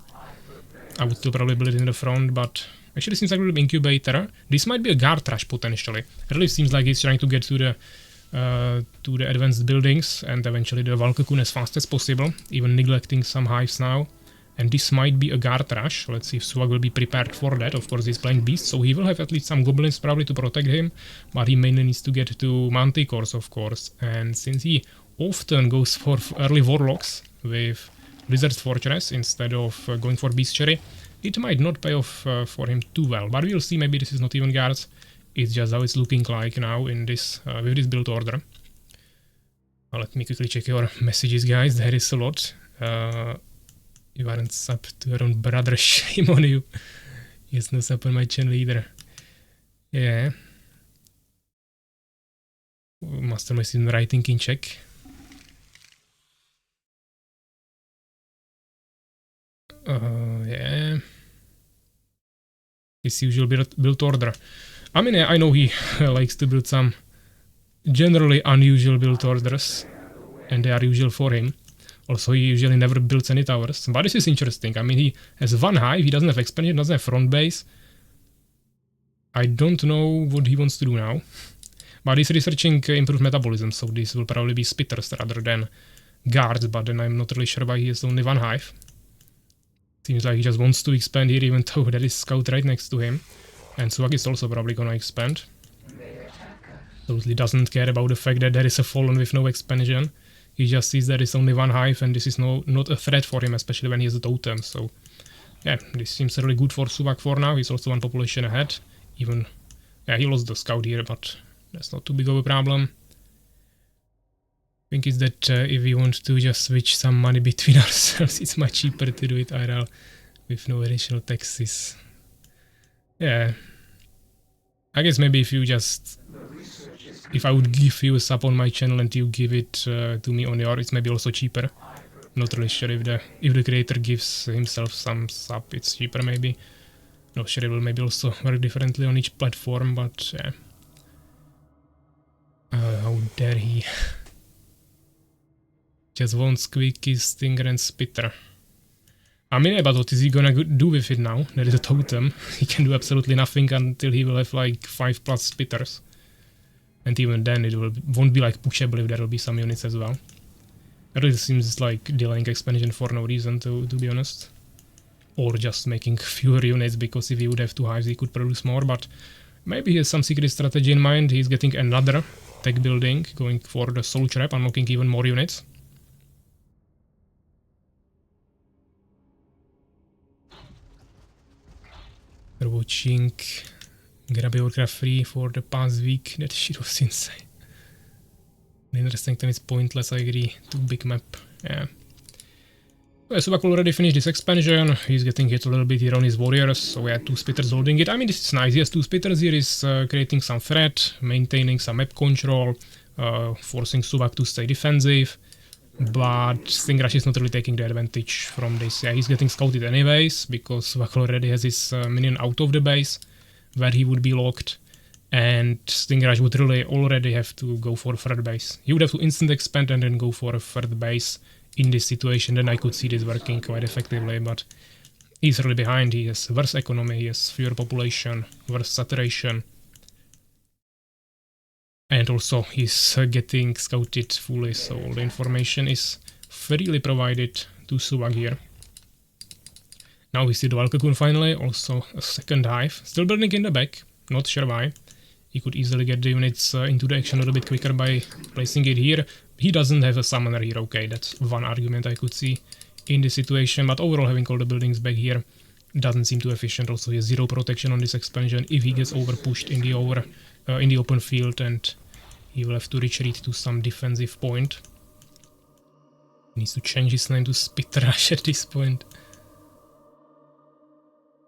I would still probably build it in the front, but actually seems like a little incubator. This might be a guard rush potentially. It really seems like he's trying to get to the advanced buildings and eventually the Valkakun as fast as possible, even neglecting some hives now. And this might be a guard rush. Let's see if Suwak will be prepared for that. Of course, he's playing Beast, so he will have at least some goblins probably to protect him, but he mainly needs to get to Manticores, of course. And since he often goes for early Warlocks with Lizard's Fortress instead of going for Beastchery, it might not pay off for him too well. But we'll see, maybe this is not even guards. It's just how it's looking like now in this with this build order. Let me quickly check your messages, guys. There is a lot. You aren't sub to your own brother, shame on you. He's no sub on my channel either. Yeah. Master my season writing in check. Yeah. His usual build order. I mean, I know he likes to build some generally unusual build orders, and they are usual for him. Also, he usually never builds any towers, but this is interesting. I mean, he has one hive, he doesn't have expansion, doesn't have front base. I don't know what he wants to do now, but he's researching improved metabolism, so this will probably be spitters rather than guards, but then I'm not really sure why he has only one hive. Seems like he just wants to expand here, even though there is scout right next to him. And Suwak is also probably gonna expand. Totally doesn't care about the fact that there is a fallen with no expansion. He just sees there is only one hive and this is not a threat for him, especially when he has a totem. So yeah, this seems really good for Suwak for now. He's also one population ahead. Even, yeah, he lost the scout here, but that's not too big of a problem. I think it's that if we want to just switch some money between ourselves, it's much cheaper to do it IRL with no additional taxes. Yeah. I guess maybe if I would give you a sub on my channel and you give it to me on your, it's maybe also cheaper. Not really sure if the creator gives himself some sub, it's cheaper maybe. Not sure it will maybe also work differently on each platform, but yeah. How dare he? Just wants Squeaky, Stinger and Spitter. I mean, but what is he gonna do with it now? There is a totem. He can do absolutely nothing until he will have like 5+ Spitters. And even then it won't be like pushable if there will be some units as well. It really seems like delaying expansion for no reason, to be honest. Or just making fewer units, because if he would have 2 hives he could produce more, but maybe he has some secret strategy in mind. He's getting another tech building, going for the soul trap, unlocking even more units. We're watching Grab Warcraft 3 for the past week. That shit was insane. The interesting thing is pointless, I agree. Too big map. Yeah. Well, Suwak already finished this expansion. He's getting hit a little bit here on his warriors, so we had 2 spitters holding it. I mean, this is nice. He has 2 spitters here. He's creating some threat, maintaining some map control, forcing Suwak to stay defensive. But StingerRush is not really taking the advantage from this. Yeah, he's getting scouted anyways, because Suwak already has his minion out of the base, where he would be locked. And StingerRush would really already have to go for a third base. He would have to instant expand and then go for a third base in this situation. Then I could see this working quite effectively, but he's really behind. He has worse economy, he has fewer population, worse saturation. And also he's getting scouted fully, so all the information is freely provided to Suwak here. Now we see the Valkakun finally, also a second hive. Still building in the back, not sure why. He could easily get the units into the action a little bit quicker by placing it here. He doesn't have a summoner here, okay, that's one argument I could see in this situation, but overall having all the buildings back here doesn't seem too efficient. Also he has 0 protection on this expansion if he gets over pushed in the open field, and he will have to retreat to some defensive point. He needs to change his name to StingerRush at this point.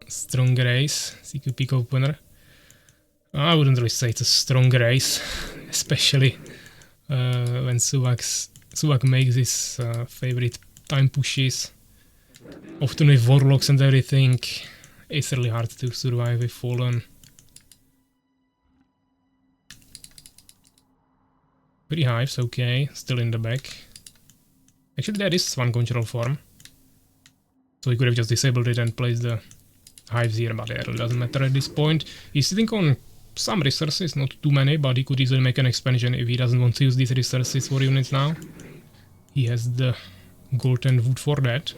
Strong race, CQ peak opener. I wouldn't really say it's a strong race, especially when Suwak makes his favorite time pushes. Often with warlocks and everything, it's really hard to survive with Fallen. Pretty hives, okay, still in the back. Actually there is one control farm. So he could have just disabled it and placed the hives here, but it really doesn't matter at this point. He's sitting on some resources, not too many, but he could easily make an expansion if he doesn't want to use these resources for units now. He has the gold and wood for that.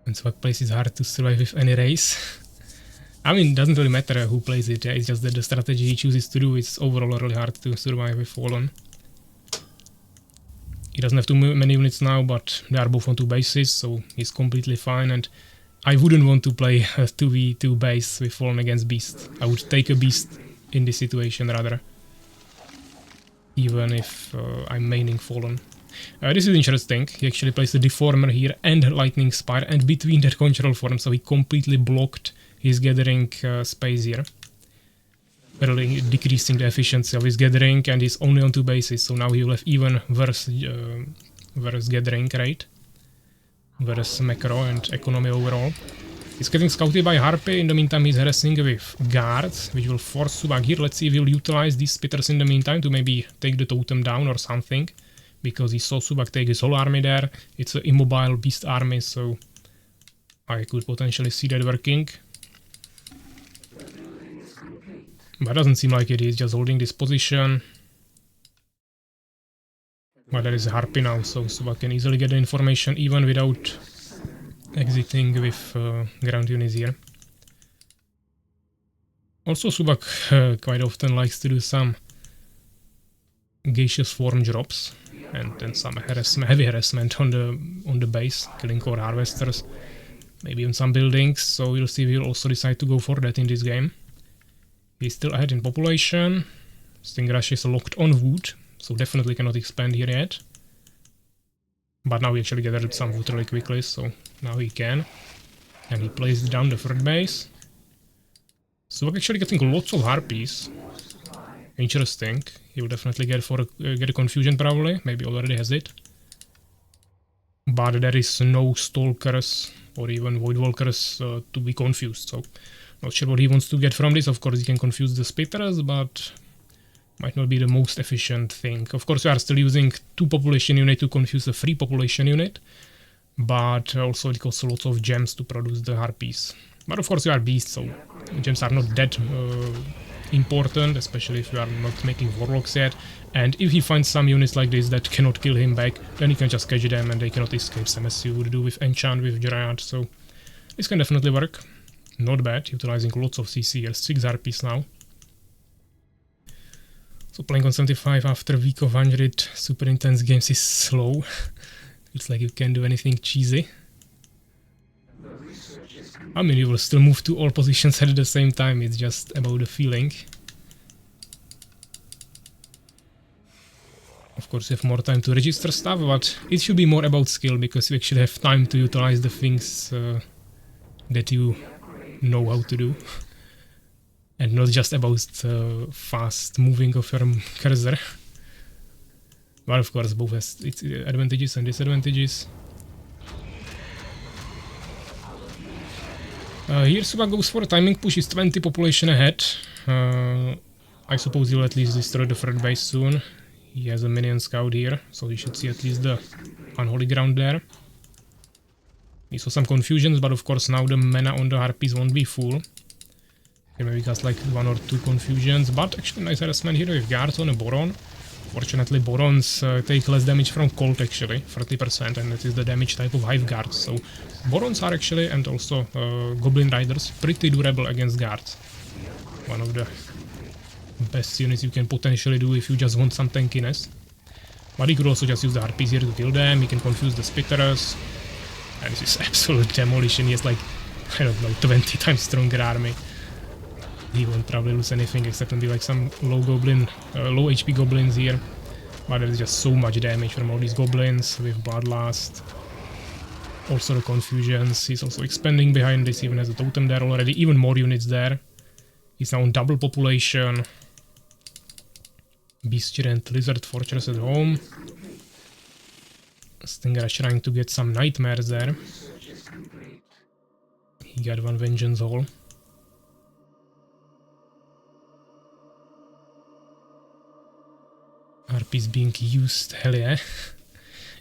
And Suwak plays is hard to survive with any race. I mean, it doesn't really matter who plays it, it's just that the strategy he chooses to do is overall really hard to survive with Fallen. He doesn't have too many units now, but they are both on 2 bases, so he's completely fine, and I wouldn't want to play a 2v2 base with Fallen against Beast. I would take a Beast in this situation rather, even if I'm maining Fallen. This is interesting. He actually placed the Deformer here and Lightning Spire, and between that control form, so he completely blocked his gathering space here, really decreasing the efficiency of his gathering, and he's only on 2 bases, so now he will have even worse gathering rate, worse macro and economy overall. He's getting scouted by Harpy. In the meantime he's harassing with guards, which will force Suwak here. Let's see if he'll utilize these spitters in the meantime to maybe take the totem down or something, because he saw Suwak take his whole army there. It's an immobile beast army, so I could potentially see that working. But it doesn't seem like it is, just holding this position. But there is a Harpy now, so Suwak can easily get the information even without exiting with ground units here. Also Suwak quite often likes to do some gaseous form drops and then some heavy harassment on the base, killing core harvesters, maybe even some buildings, so we'll see if he'll also decide to go for that in this game. He's still ahead in population. StingerRush is locked on wood, so definitely cannot expand here yet. But now he actually gathered some wood really quickly, so now he can. And he placed down the third base. So we're actually getting lots of harpies. Interesting. He will definitely get a confusion probably, maybe already has it. But there is no stalkers or even voidwalkers to be confused, so not sure what he wants to get from this. Of course he can confuse the spitters, but might not be the most efficient thing. Of course we are still using 2 population units to confuse a 3 population unit, but also it costs lots of gems to produce the harpies. But of course we are beasts, so gems are not that important, especially if you are not making warlocks yet. And if he finds some units like this that cannot kill him back, then he can just catch them and they cannot escape, same as you would do with Enchant with Dryad, so this can definitely work. Not bad, utilizing lots of CC here, 6 harpies now. So playing on 75 after a week of 100 super intense games is slow. Feels like you can't do anything cheesy. I mean, you will still move to all positions at the same time, it's just about the feeling. Of course you have more time to register stuff, but it should be more about skill, because you actually have time to utilize the things that you know how to do. And not just about fast moving of your cursor. But of course both has its advantages and disadvantages. Here Suwak goes for a timing push, he's 20 population ahead. I suppose he'll at least destroy the third base soon. He has a minion scout here, so he should see at least the unholy ground there. He saw some confusions, but of course now the mana on the harpies won't be full. Okay, maybe just like 1 or 2 confusions, but actually nice harassment here with guards on a Boron. Fortunately Borons take less damage from Colt actually, 30%, and that is the damage type of Hive Guards. So Borons are actually, and also Goblin Riders, pretty durable against guards. One of the best units you can potentially do if you just want some tankiness. But he could also just use the harpies here to kill them, he can confuse the spitters. And this is absolute demolition, he has like, I don't know, 20 times stronger army. He won't probably lose anything except maybe like some low HP goblins here. But there's just so much damage from all these goblins with Bloodlust. Also the confusions. He's also expanding behind this, even has a totem there already, even more units there. He's now on double population. Beast Giant Lizard Fortress at home. StingerRush trying to get some nightmares there. He got one Vengeance Hall. Harpies being used, hell yeah.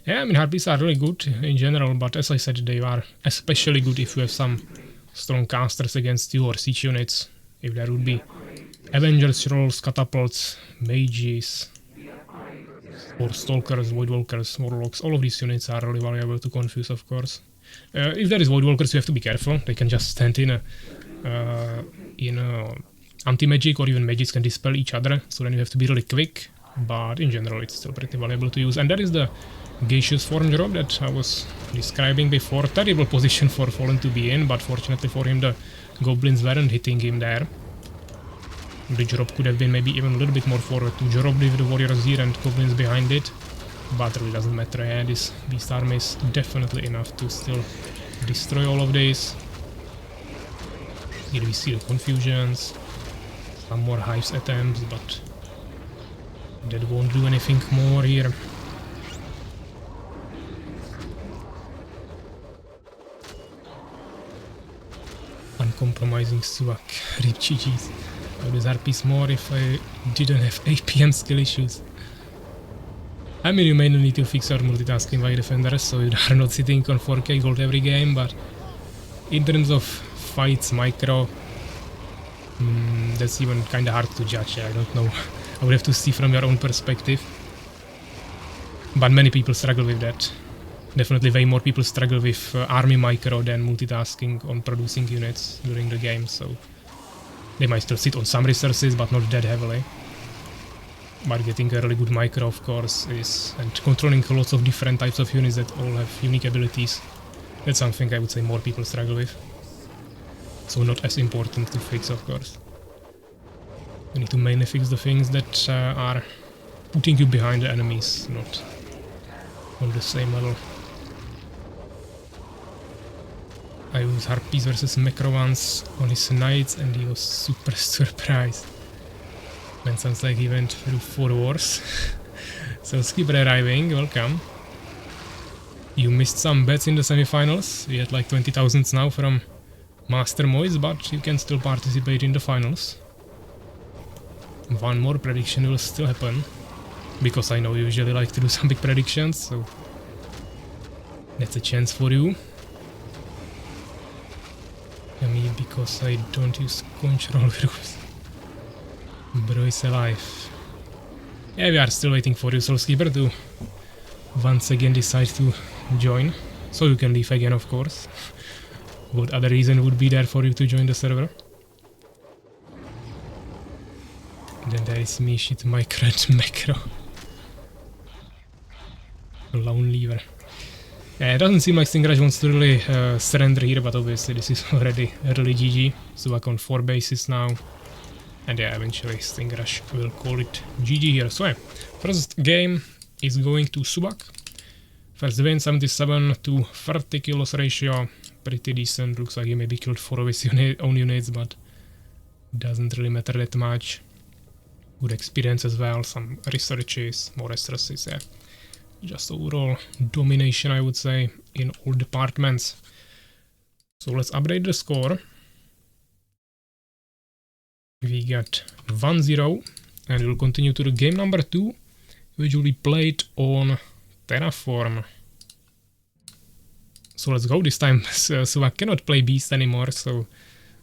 Yeah, I mean Harpies are really good in general, but as I said, they are especially good if you have some strong casters against you or siege units. If there would be Avengers, Trolls, Catapults, Mages, or Stalkers, Voidwalkers, Warlocks, all of these units are really valuable to confuse, of course. If there is Voidwalkers, you have to be careful. They can just stand in a anti-magic, or even magics can dispel each other, so then you have to be really quick. But in general, it's still pretty valuable to use. And that is the Gaseous Form drop that I was describing before. Terrible position for Fallen to be in, but fortunately for him, the goblins weren't hitting him there. The drop could have been maybe even a little bit more forward to drop with the warriors here and goblins behind it. But it really doesn't matter. Yeah, this beast army is definitely enough to still destroy all of this. Here we see the confusions. Some more hives attempts, but that won't do anything more here. Uncompromising Suwak. Rip GG's. I would use RPs more if I didn't have APM skill issues. I mean, you may need to fix your multitasking by defenders, so you are not sitting on 4k gold every game, but in terms of fights, micro, that's even kinda hard to judge. I don't know. I would have to see from your own perspective. But many people struggle with that. Definitely way more people struggle with army micro than multitasking on producing units during the game, so they might still sit on some resources, but not that heavily. But getting a really good micro, of course, and controlling lots of different types of units that all have unique abilities, that's something I would say more people struggle with. So not as important to fix, of course. You need to mainly fix the things that are putting you behind the enemies, not on the same level. I used Harpies versus Macro once on his knights and he was super surprised. Man, sounds like he went through 4 wars. So Skipper arriving, welcome. You missed some bets in the semifinals. We had like 20,000 now from Master Moise, but you can still participate in the finals. One more prediction will still happen, because I know you usually like to do some big predictions, so that's a chance for you. I mean, because I don't use control groups. Bro is alive. Yeah, we are still waiting for you, Soulskeeper, to once again decide to join. So you can leave again, of course. What other reason would be there for you to join the server? Then there is me, shit, micro and macro. Lone lever. Yeah, it doesn't seem like StingerRush wants to really surrender here, but obviously this is already early GG. Suwak on 4 bases now. And yeah, eventually StingerRush will call it GG here. So yeah, first game is going to Suwak. First win, 77 to 30 kills ratio. Pretty decent. Looks like he maybe killed 4 of his own units, but doesn't really matter that much. Good experience as well, some researches, more resources, yeah. Just overall domination, I would say, in all departments. So let's update the score. We got 1-0, and we'll continue to the game number 2, which will be played on Terraform. So let's go. This time Suwak cannot play Beast anymore, so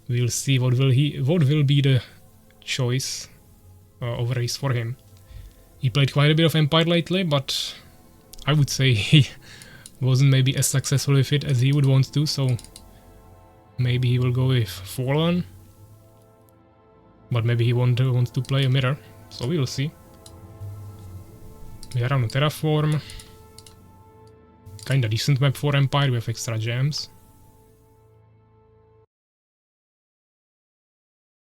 we'll see what will be the choice of race for him. He played quite a bit of Empire lately, but I would say he wasn't maybe as successful with it as he would want to, so maybe he will go with Fallen. But maybe he wants to play a mirror, so we will see. We are on Terraform. Kinda decent map for Empire with extra gems.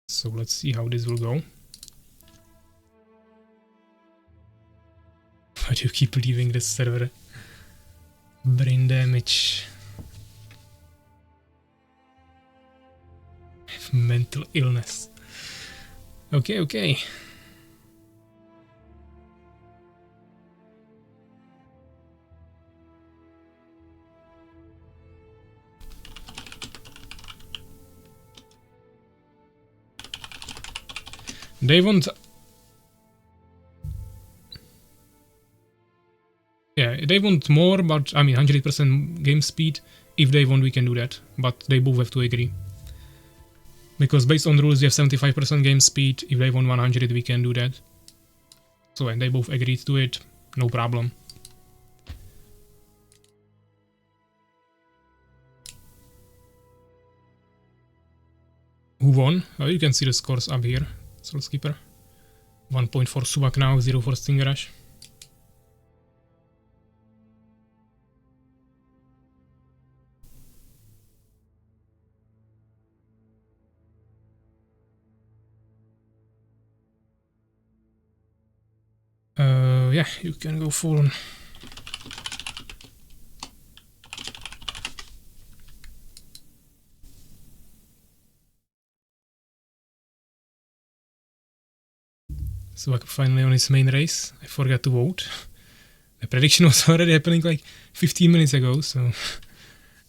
So so let's see how this will go. Why do you keep leaving this server? Brain damage. I have mental illness. Okay, okay. They want... Yeah, they want more, but I mean 100% game speed. If they want, we can do that, but they both have to agree. Because based on the rules, we have 75% game speed. If they want 100, we can do that. So, and they both agreed to it, no problem. Who won? Oh, you can see the scores up here. Soul Skipper. 1 point for Suwak now, 0 for StingerRush. Yeah, you can go full on. Suwak finally on his main race. I forgot to vote. The prediction was already happening like 15 minutes ago, so...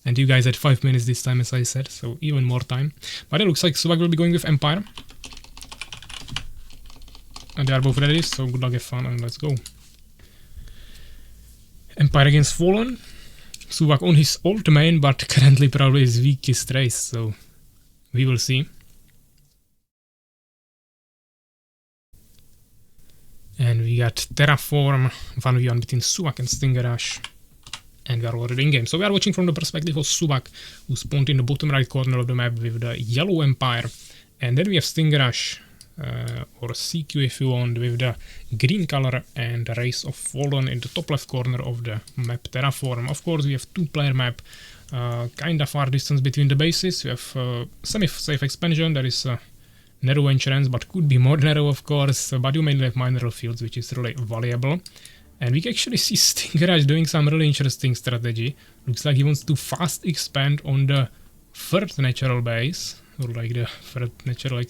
And you guys had 5 minutes this time, as I said, so even more time. But it looks like Suwak will be going with Empire. And they are both ready, so good luck, have fun, and let's go. Empire against Fallen. Suwak on his old main, but currently probably his weakest race, so we will see. And we got Terraform, 1v1 between Suwak and StingerRush. And we are already in game. So we are watching from the perspective of Suwak, who spawned in the bottom right corner of the map with the yellow Empire. And then we have StingerRush, or CQ if you want, with the green color and the Race of Fallen in the top left corner of the map Terraform. Of course, we have two-player map, kinda far distance between the bases. We have semi-safe expansion, there is narrow entrance, but could be more narrow of course, but you mainly have mineral fields, which is really valuable. And we can actually see StingerRush doing some really interesting strategy. Looks like he wants to fast expand on the third natural base, or like the third natural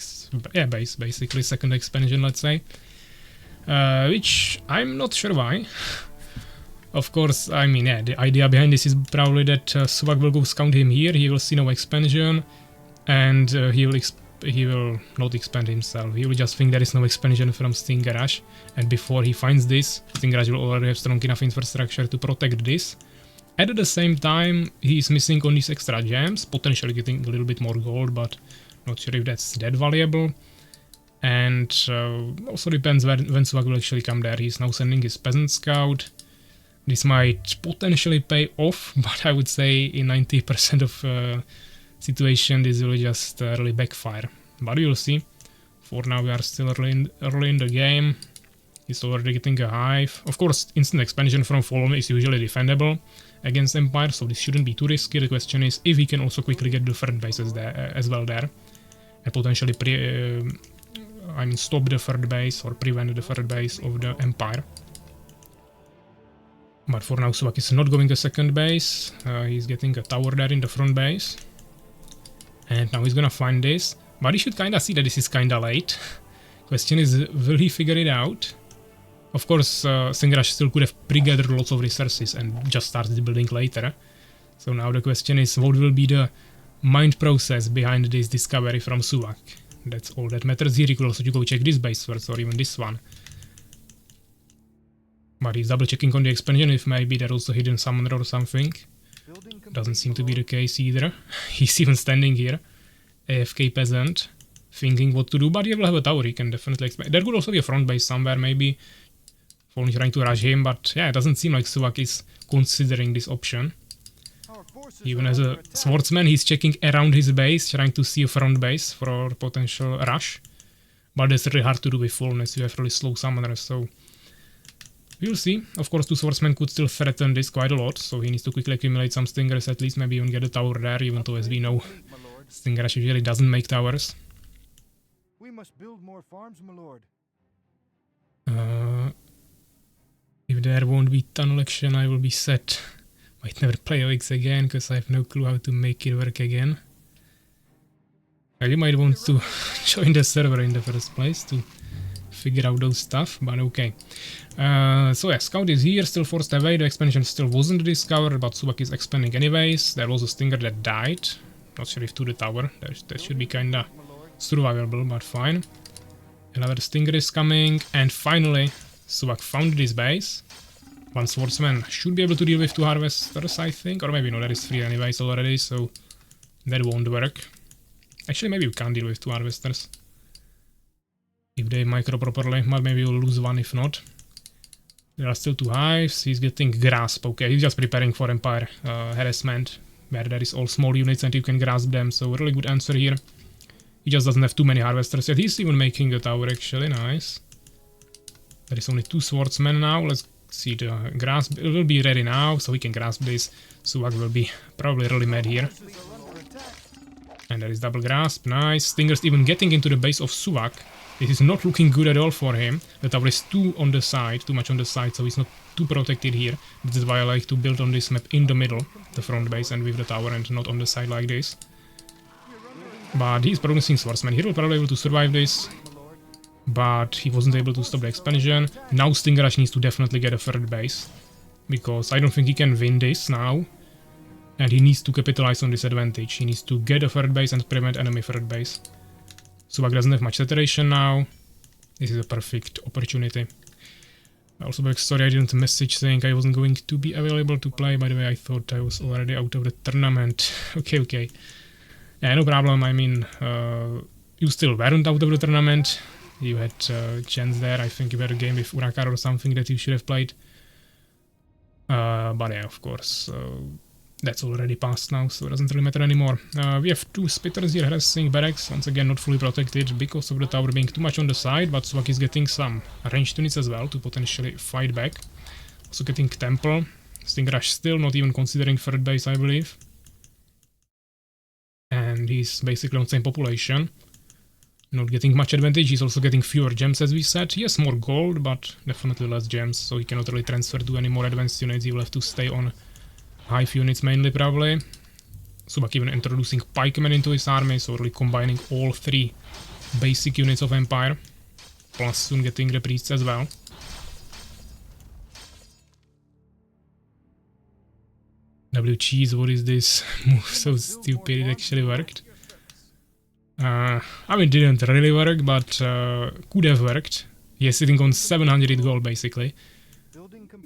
base, basically second expansion, let's say. Which I'm not sure why. Of course, I mean, yeah, the idea behind this is probably that Suwak will go scout him here, he will see no expansion, and he will not expand himself. He will just think there is no expansion from StingerRush, and before he finds this, StingerRush will already have strong enough infrastructure to protect this. At the same time, he is missing on these extra gems, potentially getting a little bit more gold, but not sure if that's that valuable. And also depends when Suwak will actually come there. He's now sending his peasant scout. This might potentially pay off, but I would say in 90% of situation this will just really backfire. But you'll see. For now we are still early in the game. He's already getting a hive. Of course, instant expansion from Fallen is usually defendable against Empire, so this shouldn't be too risky. The question is if he can also quickly get the third bases there as well there, and potentially stop the third base or prevent the third base of the Empire. But for now, Suwak is not going to second base. He's getting a tower there in the front base. And now he's gonna find this. But he should kinda see that this is kinda late. Question is, will he figure it out? Of course, StingerRush still could have pre-gathered lots of resources and just started building later. So now the question is, what will be the mind process behind this discovery from Suwak? That's all that matters here. He could also go check this base first, or even this one. But he's double checking on the expansion if maybe there's also hidden summoner or something. Doesn't seem to be the case either. He's even standing here, AFK peasant, thinking what to do, but he will have a tower, he can definitely expand. There could also be a front base somewhere maybe, only trying to rush him, but yeah, it doesn't seem like Suwak is considering this option. Even as a swordsman, he's checking around his base, trying to see a front base for a potential rush. But that's really hard to do with fullness, you have really slow summoners, so... We'll see. Of course, two swordsmen could still threaten this quite a lot, so he needs to quickly accumulate some stingers, at least maybe even get a tower there, even though as we know, StingerRush usually doesn't make towers. must build more farms, my lord. If there won't be tunnel action, I will be set. Might never play OX again, because I have no clue how to make it work again. You might want to join the server in the first place to figure out those stuff, but okay. So yeah, Scout is here, still forced away. The expansion still wasn't discovered, but Suwak is expanding anyways. There was a Stinger that died. Not sure if to the tower. That should be kinda survivable, but fine. Another Stinger is coming, and finally Suwak found this base. One swordsman should be able to deal with 2 harvesters, I think, or maybe no, that is free anyways already, so that won't work. Actually, maybe we can't deal with 2 harvesters. If they micro properly, but maybe we'll lose one if not. There are still 2 hives, he's getting grasp, okay, he's just preparing for Empire harassment, where there is all small units and you can grasp them, so really good answer here. He just doesn't have too many harvesters yet, he's even making a tower actually, nice. There is only 2 swordsmen now, let's see the grasp, it will be ready now, so we can grasp this. Suwak will be probably really mad here. And there is double grasp, nice. Stinger's even getting into the base of Suwak. This is not looking good at all for him. The tower is too on the side, too much on the side, so he's not too protected here. This is why I like to build on this map in the middle, the front base, and with the tower, and not on the side like this. But he's producing swordsman. He will probably be able to survive this. But he wasn't able to stop the expansion. Now StingerRush needs to definitely get a third base. Because I don't think he can win this now. And he needs to capitalize on this advantage. He needs to get a third base and prevent enemy third base. Suwak doesn't have much saturation now. This is a perfect opportunity. Also, sorry I didn't message saying I wasn't going to be available to play. By the way, I thought I was already out of the tournament. Okay. Yeah, no problem. I mean, you still weren't out of the tournament. You had a chance there. I think you had a game with Urakar or something that you should have played. But yeah, of course, that's already passed now, so it doesn't really matter anymore. We have 2 spitters here harassing barracks, once again not fully protected because of the tower being too much on the side, but Suwak is getting some ranged units as well to potentially fight back. Also getting temple. StingerRush still not even considering third base, I believe. And he's basically on the same population. Not getting much advantage, he's also getting fewer gems as we said. He has more gold, but definitely less gems, so he cannot really transfer to any more advanced units. He will have to stay on hive units mainly probably. Suwak even introducing pikemen into his army, so really combining all 3 basic units of Empire. Plus soon getting the priests as well. Cheese, what is this move? So stupid, it actually worked. I mean, it didn't really work, but could have worked. He is sitting on 700 gold basically.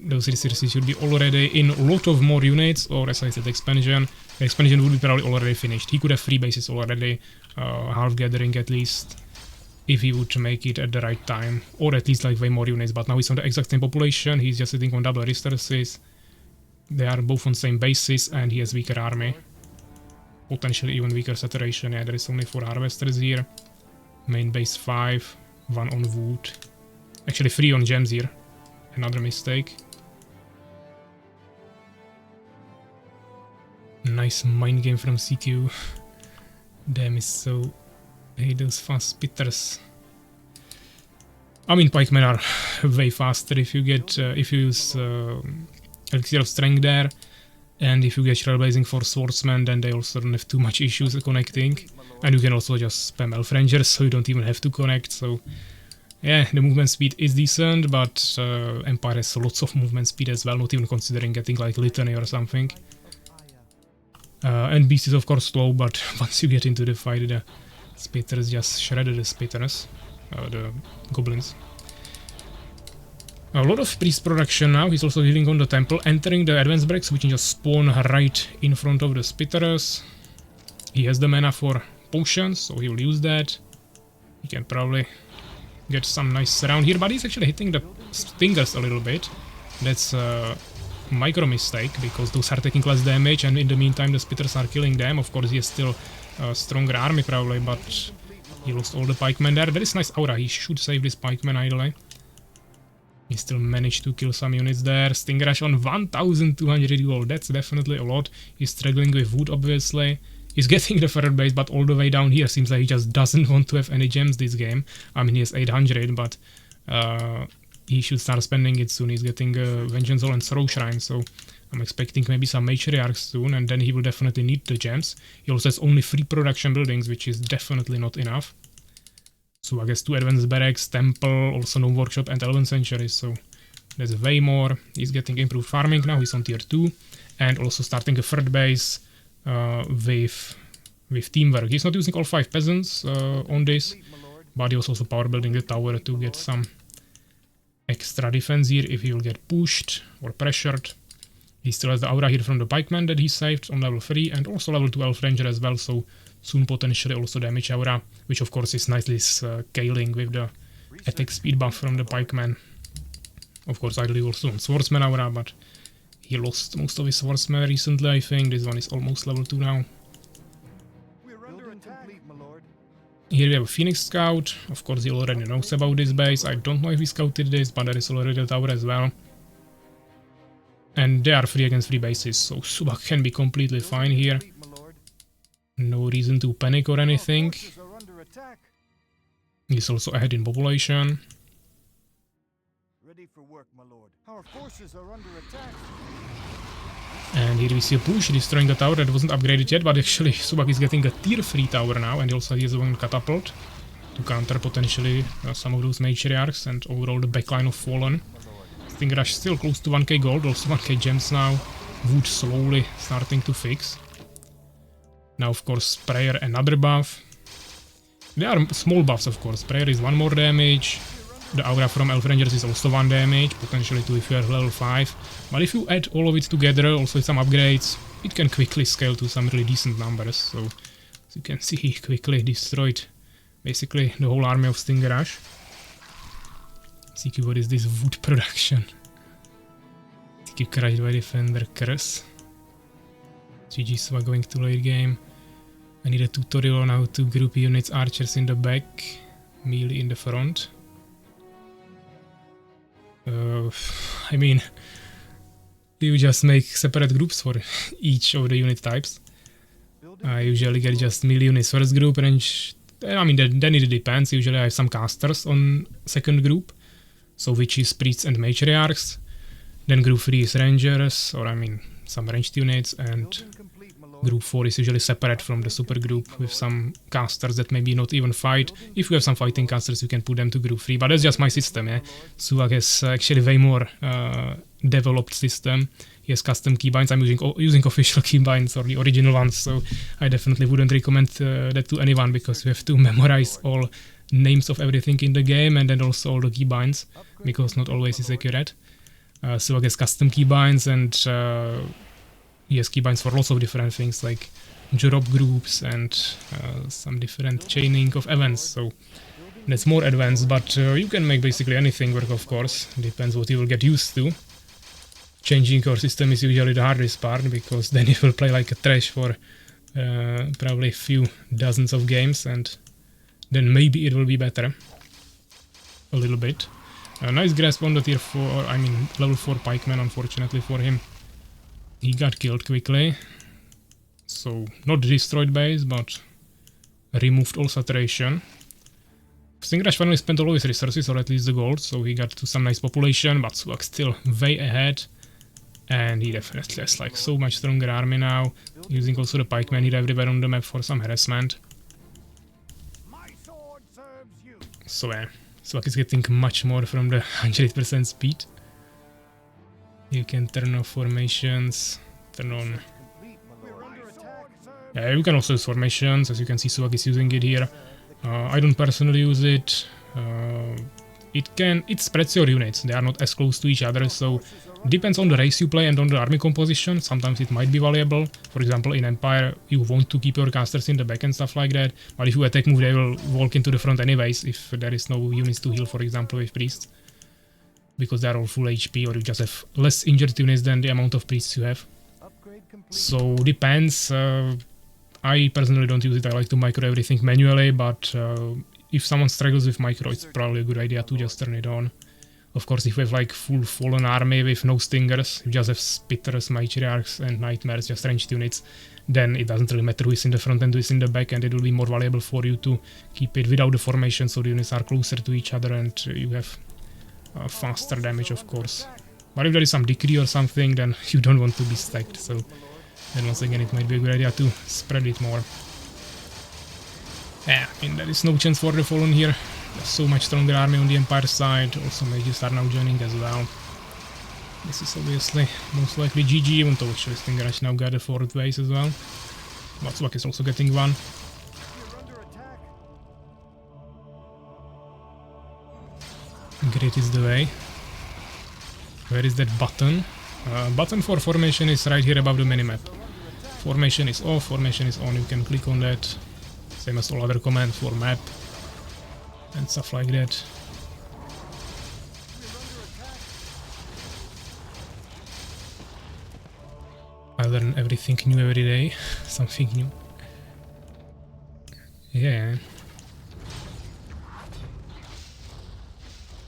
Those resources should be already in a lot of more units, or as I said, expansion. The expansion would be probably already finished. He could have 3 bases already, half gathering at least, if he would make it at the right time, or at least like way more units, but now he's on the exact same population, he's just sitting on double resources. They are both on same bases, and he has weaker army. Potentially even weaker saturation. Yeah, there is only 4 harvesters here. Main base 5, 1 on wood. Actually 3 on gems here. Another mistake. Nice mind game from CQ. Damn, is so... I hate those fast spitters. I mean, pikemen are way faster if you get... if you use Elixir of Strength there. And if you get Trailblazing for Swordsman, then they also don't have too much issues connecting. And you can also just spam Elf Rangers, so you don't even have to connect, so... Yeah, the movement speed is decent, but Empire has lots of movement speed as well, not even considering getting like Litany or something. And Beast is of course slow, but once you get into the fight, the spitters just shredded the spitters, the goblins. A lot of priest production now. He's also healing on the temple, entering the advanced breaks, which can just spawn right in front of the spitters. He has the mana for potions, so he will use that. He can probably get some nice surround here, but he's actually hitting the stingers a little bit. That's a micro mistake, because those are taking less damage, and in the meantime the spitters are killing them. Of course he has still a stronger army probably, but he lost all the pikemen there. That is nice aura, he should save this pikeman ideally. He still managed to kill some units there. StingerRush on 1200 gold, that's definitely a lot. He's struggling with wood obviously. He's getting the third base, but all the way down here seems like he just doesn't want to have any gems this game. I mean, he has 800, but he should start spending it soon. He's getting Vengeance Hall and Throw Shrine, so I'm expecting maybe some matriarchs soon, and then he will definitely need the gems. He also has only 3 production buildings, which is definitely not enough. So I guess 2 advanced barracks, temple, also no workshop, and 11 centuries, so there's way more. He's getting improved farming now, he's on tier 2, and also starting a third base with teamwork. He's not using all 5 peasants on this, but he was also power building the tower to get some extra defense here if he will get pushed or pressured. He still has the aura here from the pikeman that he saved on level 3, and also level 2 elf ranger as well, so soon potentially also damage aura, which of course is nicely scaling with the attack speed buff from the pikeman. Of course ideally also on swordsman aura, but he lost most of his swordsman recently, I think. This one is almost level 2 now. Here we have a Phoenix Scout. Of course he already knows about this base. I don't know if he scouted this, but there is already a tower as well. And they are 3 against 3 bases, so Suwak can be completely fine here. No reason to panic or anything. He's also ahead in population. And here we see a push destroying the tower that wasn't upgraded yet, but actually Suwak is getting a tier 3 tower now, and he also has one catapult to counter potentially some of those matriarchs and overall the backline of Fallen. StingerRush still close to 1k gold, also 1k gems now. Wood slowly starting to fix. Now of course Prayer another buff. They are small buffs of course. Prayer is 1 more damage. The aura from Elf Rangers is also 1 damage, potentially 2 if you are level 5. But if you add all of it together, also with some upgrades, it can quickly scale to some really decent numbers. So as you can see, he quickly destroyed basically the whole army of StingerRush. CQ, what is this wood production? CQ crushed by defender curse. GG Suwak going to late game. I need a tutorial on how to group units, archers in the back, melee in the front. I mean, you just make separate groups for each of the unit types. I usually get just melee units first group, and I mean then it depends. Usually I have some casters on second group, so which is priests and matriarchs. Then group 3 is rangers, or I mean some ranged units, and group 4 is usually separate from the super group with some casters that maybe not even fight. If you have some fighting casters, you can put them to group 3, but that's just my system, eh? Suwak has actually way more developed system. He has custom keybinds. I'm using official keybinds or the original ones, so I definitely wouldn't recommend that to anyone, because you have to memorize all names of everything in the game and then also all the keybinds, because not always is accurate. Suwak has custom keybinds, and he has keybinds for lots of different things like job groups and some different chaining of events, so that's more advanced, but you can make basically anything work, of course. Depends what you will get used to. Changing your system is usually the hardest part, because then you will play like a trash for probably a few dozens of games, and then maybe it will be better. A little bit. A nice grasp on the tier 4, I mean level 4 pikeman, unfortunately for him. He got killed quickly, so not destroyed base, but removed all saturation. StingerRush finally spent all of his resources, or at least the gold, so he got to some nice population, but Suwak still way ahead. And he definitely has like so much stronger army now, using also the pikemen here everywhere on the map for some harassment. So yeah, Suwak is getting much more from the 100% speed. You can turn off formations, turn on... Yeah, you can also use formations, as you can see Suwak is using it here. I don't personally use it. It spreads your units, they are not as close to each other, so depends on the race you play and on the army composition. Sometimes it might be valuable. For example, in Empire you want to keep your casters in the back and stuff like that, but if you attack move they will walk into the front anyways if there is no units to heal, for example with priests, because they are all full HP, or you just have less injured units than the amount of priests you have. So depends. I personally don't use it. I like to micro everything manually, but if someone struggles with micro, it's probably a good idea to just turn it on. Of course, if you have like full fallen army with no stingers, you just have spitters, matriarchs and nightmares, just ranged units, then it doesn't really matter who is in the front and who is in the back, and it will be more valuable for you to keep it without the formation, so the units are closer to each other and you have faster damage, of course. But if there is some decree or something, then you don't want to be stacked, so then once again it might be a good idea to spread it more. Yeah, I mean, there is no chance for the Fallen here. There's so much stronger army on the Empire side, also mages are now joining as well. This is obviously most likely GG, even though actually StingerRush now got a 4th base as well. But Suwak is also getting one. Grid is the way. Where is that button? Button for formation is right here above the minimap. Formation is off, formation is on, you can click on that. Same as all other commands for map and stuff like that. I learn everything new every day. Something new. Yeah.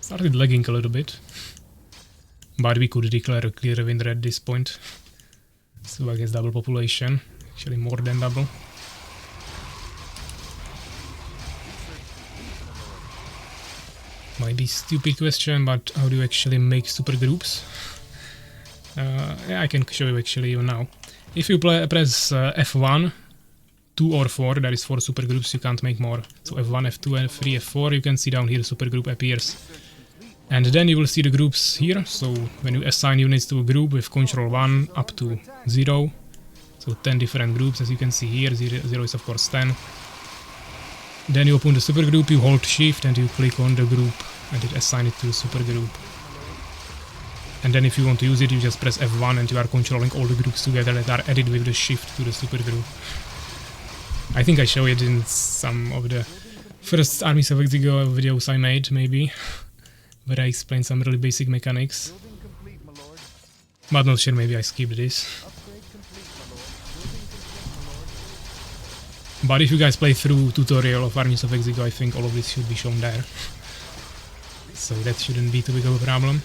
Started lagging a little bit. But we could declare a clear winner at this point. So I guess double population. Actually more than double. Might be stupid question, but how do you actually make super groups? Yeah, I can show you actually even now. If you press F1, 2 or 4, there is 4 super groups, you can't make more. So F1, F2, F3, F4, you can see down here super group appears. And then you will see the groups here, so when you assign units to a group with control 1 up to 0, so 10 different groups as you can see here, 0 is of course 10. Then you open the super group, you hold shift and you click on the group and it assigns it to the super group. And then if you want to use it, you just press F1 and you are controlling all the groups together that are added with the shift to the super group. I think I showed it in some of the first Armies of Exigo videos I made, maybe, where I explained some really basic mechanics. But not sure, maybe I skipped this. But if you guys play through tutorial of Armies of Exigo, I think all of this should be shown there. So that shouldn't be too big of a problem.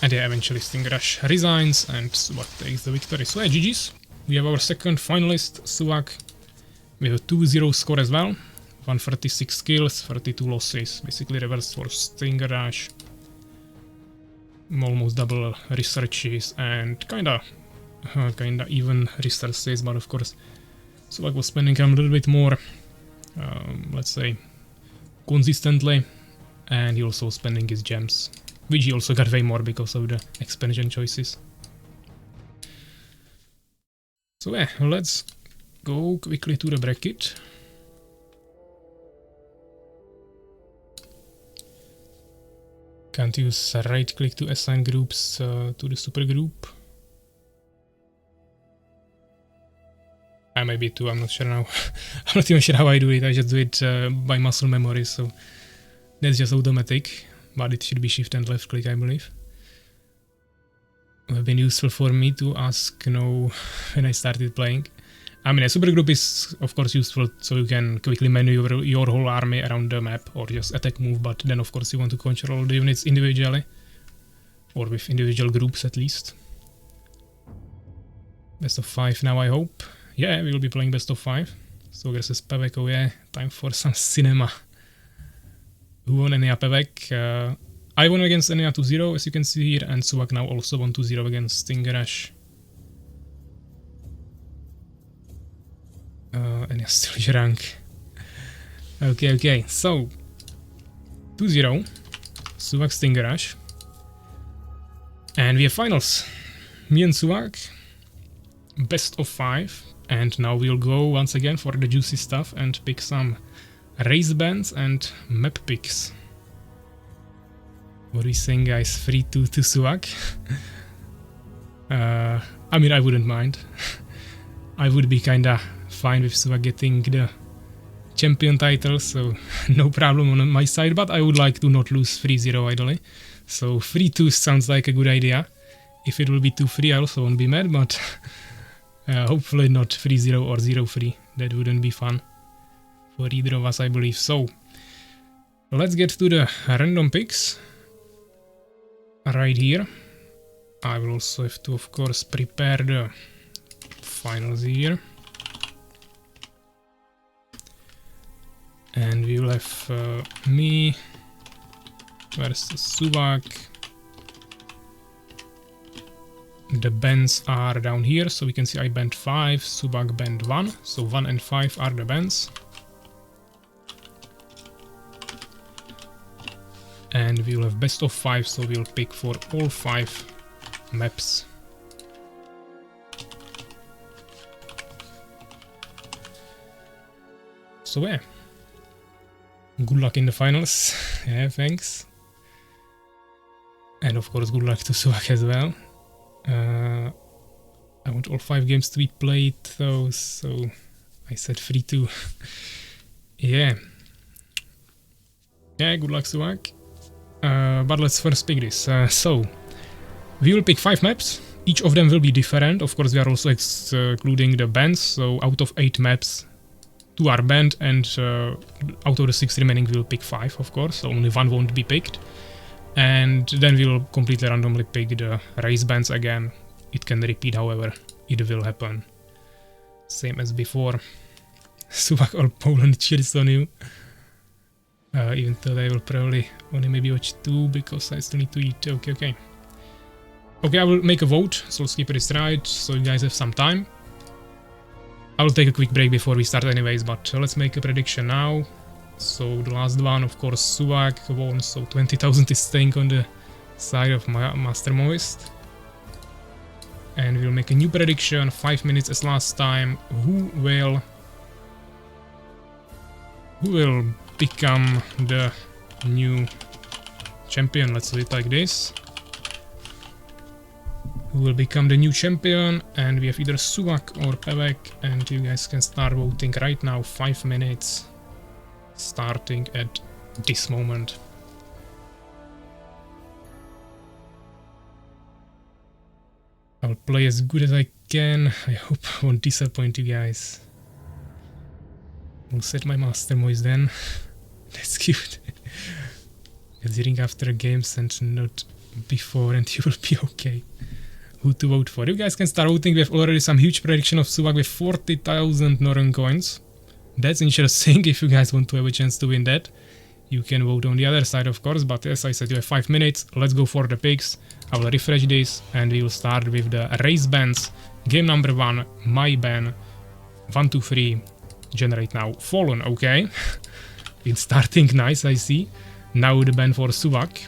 And yeah, eventually StingerRush resigns and Suwak takes the victory. So yeah, GG's. We have our second finalist, Suwak, with a 2-0 score as well. 136 kills, 32 losses. Basically reversed for StingerRush. Almost double researches and kinda even resources, but of course Suwak was spending a little bit more, let's say, consistently, and he also spending his gems, which he also got way more because of the expansion choices. So yeah, let's go quickly to the bracket. Can't use right click to assign groups to the super group. I maybe too, I'm not sure now. I'm not even sure how I do it, I just do it by muscle memory, so that's just automatic, but it should be shift and left click, I believe. It would have been useful for me to ask no when I started playing. I mean, a super group is of course useful so you can quickly maneuver your whole army around the map or just attack move, but then of course you want to control the units individually, or with individual groups at least. Best of 5 now, I hope. Yeah, we will be playing best of 5. So versus PAVVAC, oh yeah, time for some cinema. Who won Ania PAVVAC? I won against Ania 2-0 as you can see here, and Suwak now also won 2-0 against StingerRush. And yeah, still rank. Okay, so 2-0, Suwak StingerRush, and we have finals. Me and Suwak, best of 5, and now we'll go once again for the juicy stuff and pick some race bands and map picks. What are we saying, guys? 3-2 to Suwak. I mean, I wouldn't mind. I would be kinda fine with Suwak getting the champion title, so no problem on my side, but I would like to not lose 3-0 ideally. So 3-2 sounds like a good idea. If it will be 2-3 I also won't be mad, but hopefully not 3-0 or 0-3, that wouldn't be fun. for either of us, I believe. So let's get to the random picks right here. I will also have to, of course, prepare the finals here. And we will have me versus Suwak. The bands are down here, so we can see I banned 5, Suwak banned 1, so 1 and 5 are the bands. And we will have best of 5, so we'll pick for all 5 maps. So yeah, good luck in the finals. Yeah, thanks. And of course good luck to Suwak as well. I want all 5 games to be played though, so I said 3-2. Yeah. Yeah, good luck Suwak. But let's first pick this. So, we will pick 5 maps. Each of them will be different. Of course, we are also excluding the bans. So, out of 8 maps, 2 are banned, and out of the 6 remaining, we will pick 5, of course. So, only 1 won't be picked. And then we will completely randomly pick the race bans again. It can repeat, however, it will happen. Same as before. Suwak or Poland cheers on you. Even though I will probably only maybe watch 2 because I still need to eat. Okay. Okay, I will make a vote, so let's keep it right, so you guys have some time. I will take a quick break before we start anyways, but let's make a prediction now. So the last one, of course, Suwak won, so 20,000 is staying on the side of my Master Moist. And we'll make a new prediction, 5 minutes as last time. Who will become the new champion? Let's do it like this. Who will become the new champion? And we have either Suwak or PAVVAC, and you guys can start voting right now. 5 minutes starting at this moment. I'll play as good as I can. I hope I won't disappoint you guys. I'll set my Master Moist then. That's cute. Considering after games and not before, and you will be okay. Who to vote for? You guys can start voting. We have already some huge prediction of Suwak with 40,000 Northern coins. That's interesting. If you guys want to have a chance to win that, you can vote on the other side, of course. But as I said, you have 5 minutes. Let's go for the picks. I will refresh this and we will start with the race bans. Game number 1, my ban. 1, 2, 3. Generate now. Fallen, okay. It's starting nice, I see. Now the ban for Suwak.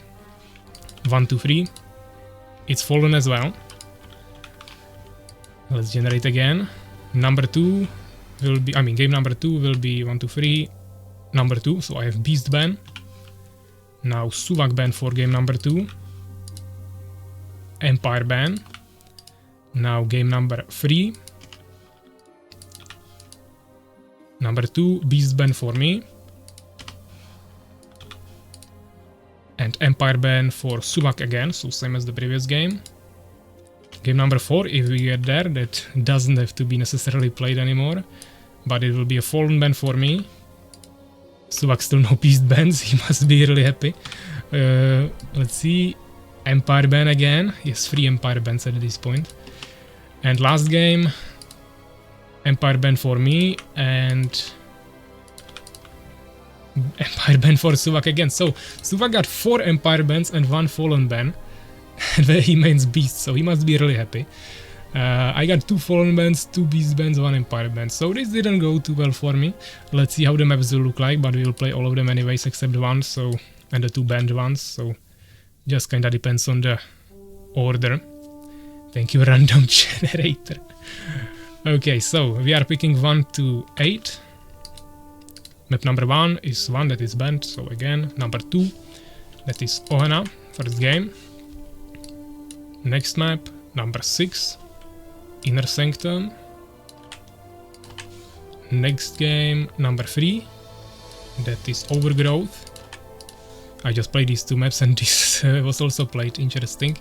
1, 2, 3. It's fallen as well. Let's generate again. Number 2 will be, game number 2 will be 1, 2, 3. Number 2, so I have Beast ban. Now Suwak ban for game number 2. Empire ban. Now game number 3. Number 2, Beast ban for me. And Empire ban for Suwak again, so same as the previous game. Game number 4, if we get there, that doesn't have to be necessarily played anymore. But it will be a Fallen ban for me. Suwak still no Beast bans, he must be really happy. Let's see. Empire ban again. Yes, 3 Empire bans at this point. And last game, Empire ban for me and Empire ban for Suwak again. So Suwak got 4 Empire bans and 1 Fallen ban. And he mains Beast, so he must be really happy. I got 2 Fallen bans, 2 Beast bans, 1 Empire ban. So this didn't go too well for me. Let's see how the maps will look like, but we will play all of them anyways except 1, so, and the 2 banned ones, so just kinda depends on the order. Thank you, random generator. Okay, so we are picking 1 to 8. Map number 1 is 1 that is banned, so again, number 2, that is Ohana, first game. Next map, number 6, Inner Sanctum. Next game, number 3, that is Overgrowth. I just played these 2 maps and this was also played, interesting.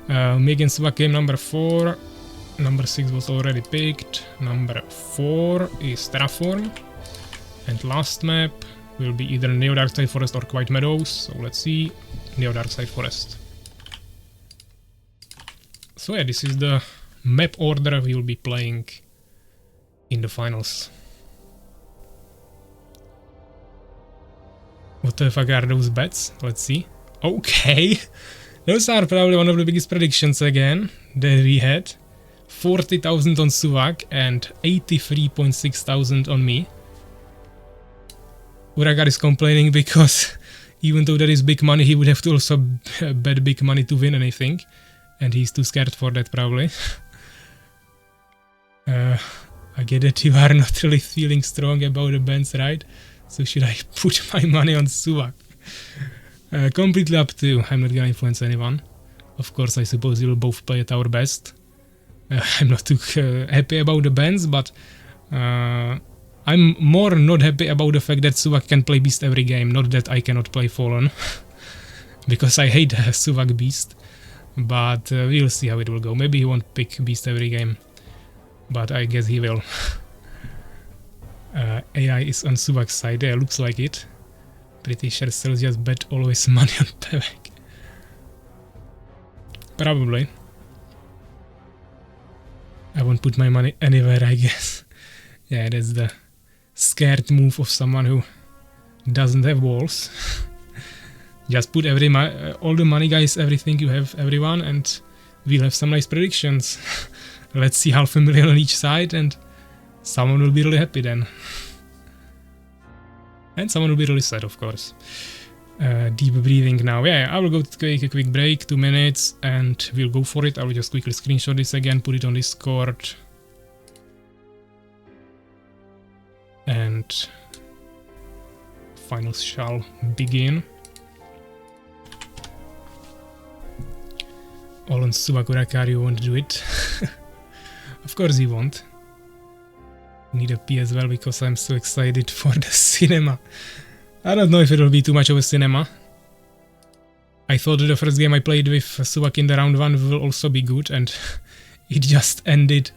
Megan Suwak game number 4, number 6 was already picked, number 4 is Terraform. And last map will be either Neo Darkside Forest or Quiet Meadows. So let's see. Neo Darkside Forest. So yeah, this is the map order we will be playing in the finals. What the fuck are those bets? Let's see. Okay. Those are probably one of the biggest predictions again that we had. 40,000 on Suwak and 83,600 on me. Uragar is complaining because even though there is big money, he would have to also bet big money to win anything. And he's too scared for that probably. I get that you are not really feeling strong about the bands, right? So should I put my money on Suwak? Completely up to you. I'm not gonna influence anyone. Of course, I suppose we will both play at our best. I'm not too happy about the bans, but I'm more not happy about the fact that Suwak can play Beast every game, not that I cannot play Fallen. Because I hate Suwak Beast. But we'll see how it will go. Maybe he won't pick Beast every game. But I guess he will. AI is on Suwak's side. Yeah, looks like it. Pretty sure still just bet always money on PAVVAC. Probably. I won't put my money anywhere, I guess. Yeah, that's the scared move of someone who doesn't have balls. Just put all the money, guys, everything you have, everyone, and we'll have some nice predictions. Let's see 500,000 on each side, and someone will be really happy then. And someone will be really sad, of course. Deep breathing now. Yeah, I will go take a quick break, 2 minutes, and we'll go for it. I will just quickly screenshot this again, put it on Discord. And finals shall begin. All on Suwak Urakar, you won't do it. Of course he won't. Need a P as well because I'm so excited for the cinema. I don't know if it will be too much of a cinema. I thought the first game I played with Suwak in the round 1 will also be good, and it just ended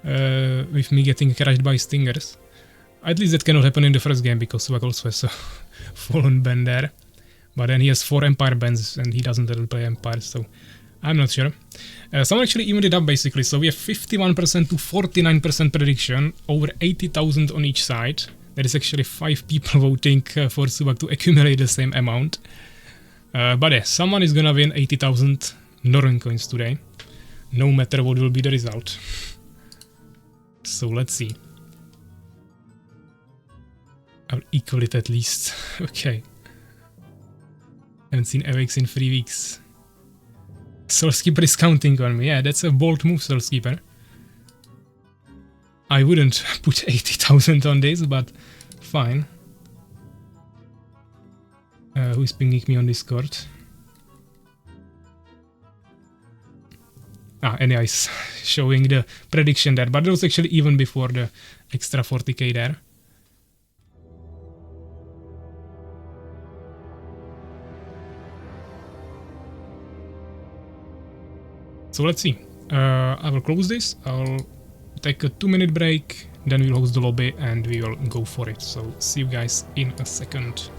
with me getting crushed by Stingers. At least that cannot happen in the first game because Suwak also has a Fallen ban there. But then he has 4 Empire bans and he doesn't really play Empire, so I'm not sure. Someone actually evened it up basically, so we have 51% to 49% prediction, over 80,000 on each side. There is actually 5 people voting for Suwak to accumulate the same amount. But yeah, someone is gonna win 80,000 Northern coins today, no matter what will be the result. So let's see. I'll equal it at least. Okay. Haven't seen AVX in 3 weeks. Soulskeeper is counting on me. Yeah, that's a bold move, Soulskeeper. I wouldn't put 80,000 on this, but fine. Who's pinging me on Discord? Ania is showing the prediction there, but it was actually even before the extra 40k there. So let's see. I will close this. I'll take a 2-minute break, then we'll host the lobby and we will go for it. So see you guys in a second.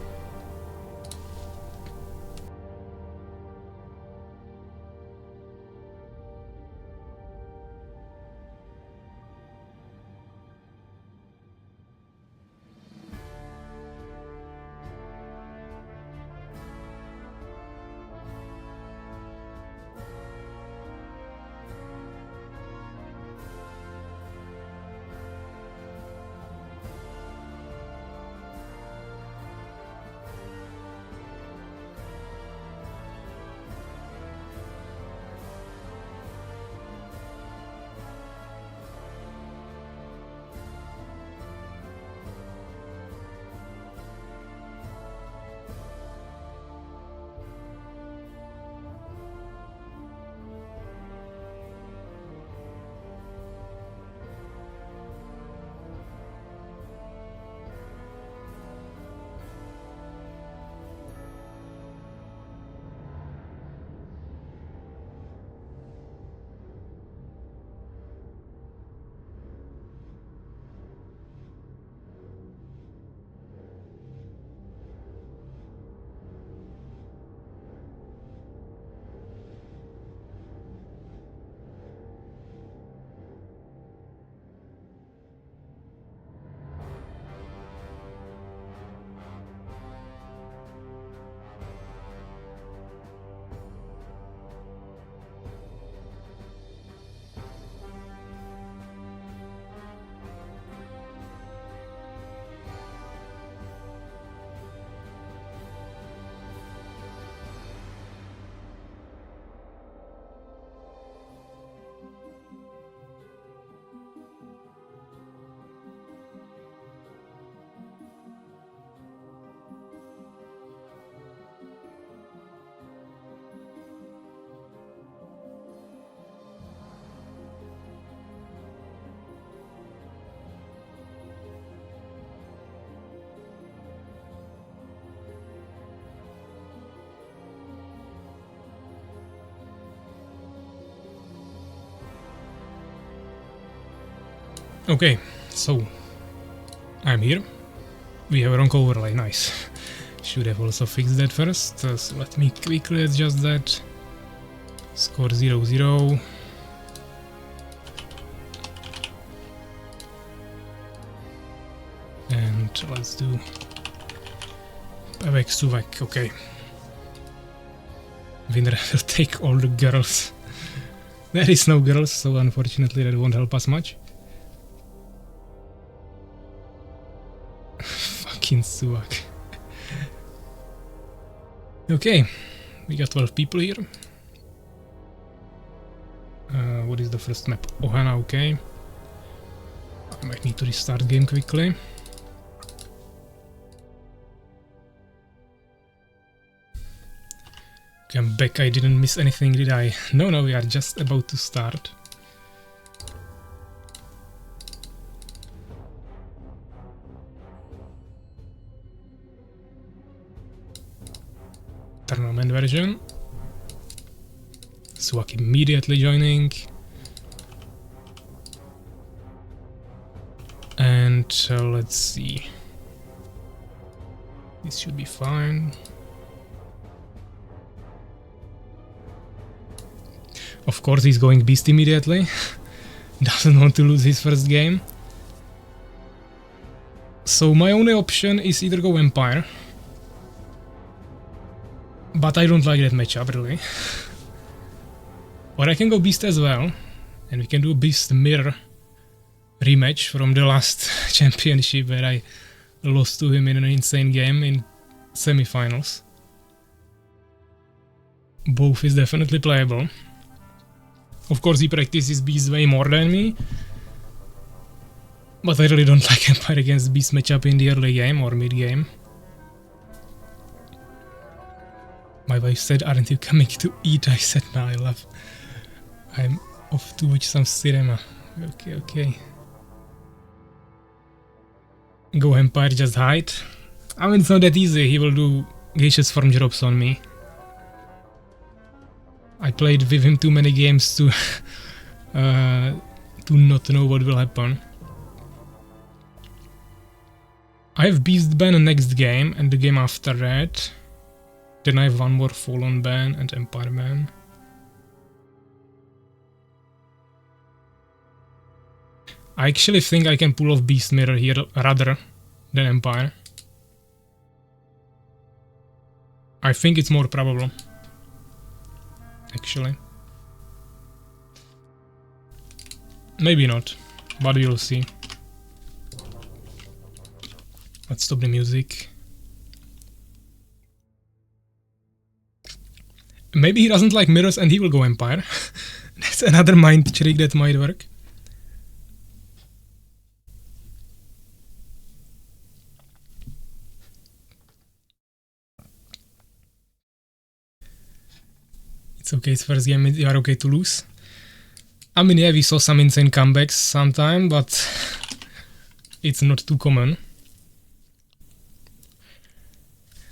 Okay, so I'm here. We have a wrong overlay, nice. Should have also fixed that first, so let me quickly adjust that. Score 0-0. And let's do PAVVAC Suwak, okay. Winner will take all the girls. There is no girls, so unfortunately that won't help us much. Fucking Suwak. Okay, we got 12 people here. What is the first map? Ohana, okay. I might need to restart game quickly. Okay, I'm back. I didn't miss anything, did I? No, we are just about to start. Tournament version. Suwak immediately joining. And let's see. This should be fine. Of course he's going beast immediately. Doesn't want to lose his first game. So my only option is either go Empire. But I don't like that matchup really. Or I can go beast as well. And we can do a beast mirror rematch from the last championship where I lost to him in an insane game in semifinals. Both is definitely playable. Of course he practices beast way more than me. But I really don't like Empire against beast matchup in the early game or mid game. My wife said, "Aren't you coming to eat?" I said, "No, I'm off to watch some cinema." Okay. Go Empire, just hide. I mean, it's not that easy. He will do Geisha's form drops on me. I played with him too many games to not know what will happen. I have Beast ban next game and the game after that. Then I have one more Fallen ban and Empire ban. I actually think I can pull off Beast Mirror here rather than Empire. I think it's more probable. Actually. Maybe not, but we'll see. Let's stop the music. Maybe he doesn't like mirrors and he will go Empire. That's another mind trick that might work. It's okay, it's first game, you are okay to lose. I mean, yeah, we saw some insane comebacks sometime, but it's not too common.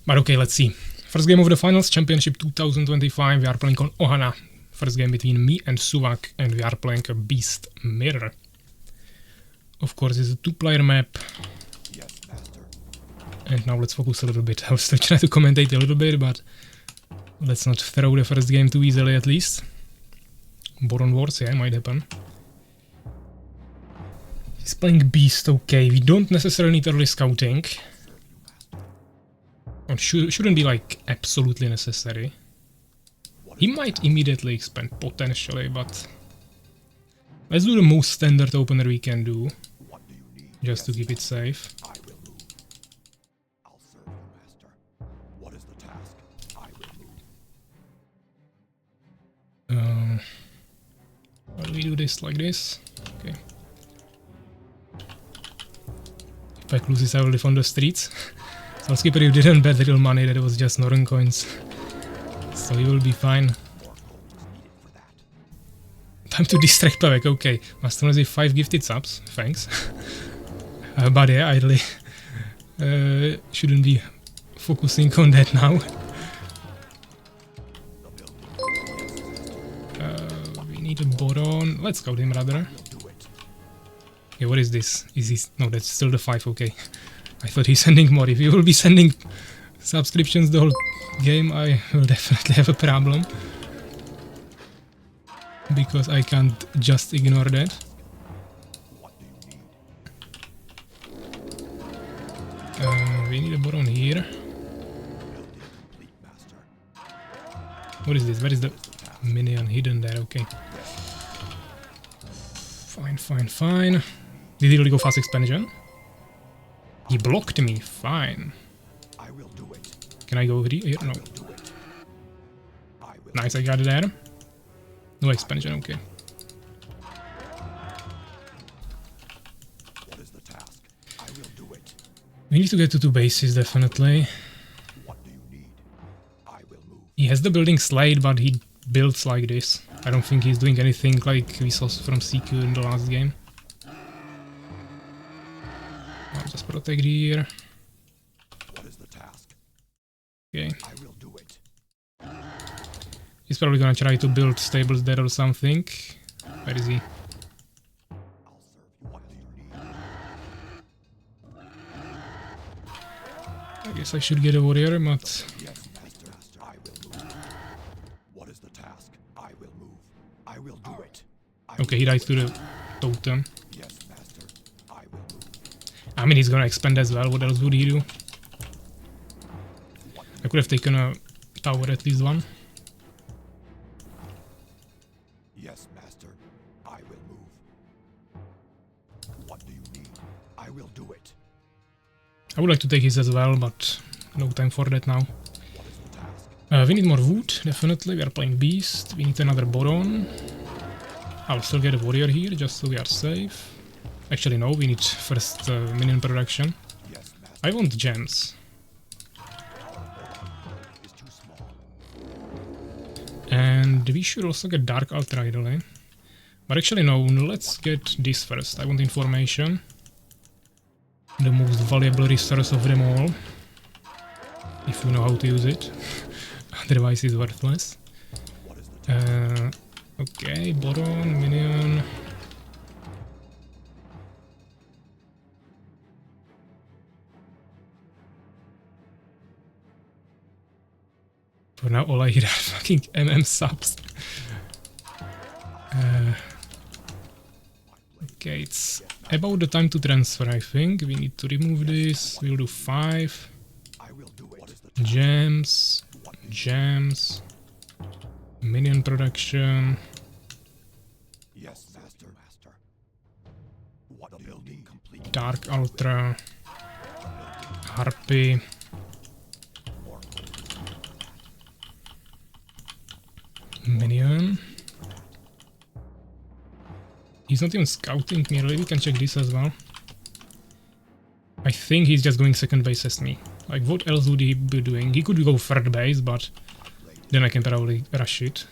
But okay, let's see. First game of the finals, Championship 2025, we are playing on Ohana. First game between me and Suwak, and we are playing a Beast Mirror. Of course, it's a two-player map. Yes, master. And now let's focus a little bit. I was still trying to commentate a little bit, but let's not throw the first game too easily at least. Boron Wars, yeah, might happen. He's playing Beast, okay. We don't necessarily need early scouting. Or shouldn't be like absolutely necessary. He might immediately expand potentially, but let's do the most standard opener we can do. Just to keep it safe. Well, we do this like this. Okay. If I lose this, I will live on the streets. Skipper, you didn't bet real money, that was just Northern coins. So you will be fine. Time to distract PAVVAC, okay. Master has 5 gifted subs, thanks. But yeah, I really shouldn't be focusing on that now. We need a Boron. Let's scout him rather. Okay, what is this? Is this... No, that's still the 5, okay. I thought he's sending more. If he will be sending subscriptions the whole game, I will definitely have a problem. Because I can't just ignore that. We need a boron here. What is this? Where is the minion hidden there? Okay. Fine, fine, fine. Did he really go fast expansion? He blocked me. Fine. Can I go over here? No. Nice, I got it there. No expansion, okay. We need to get to 2 bases, definitely. He has the building slide, but he builds like this. I don't think he's doing anything like we saw from CQ in the last game. I'll just protect here. Okay. He's probably gonna try to build stables there or something. Where is he? I guess I should get a warrior, but... Okay, he died to the totem. I mean, he's gonna expand as well. What else would he do? I could have taken a tower, at least one. Yes, master. I will move. What do you need? I will do it. I would like to take his as well, but no time for that now. We need more wood, definitely. We are playing beast. We need another boron. I'll still get a warrior here, just so we are safe. Actually, no, we need first minion production. I want gems. And we should also get Dark Ultra ideally. But actually no, let's get this first. I want information. The most valuable resource of them all. If you know how to use it. Otherwise it's worthless. Okay, boron, minion. For now, all I hear are fucking MM subs. Okay, it's about the time to transfer, I think. We need to remove this. We'll do 5. Gems. Gems. Minion production. Dark Ultra. Harpy. Minion. He's not even scouting me, really. We can check this as well. I think he's just going second base as me. Like, what else would he be doing? He could go third base, but then I can probably rush it.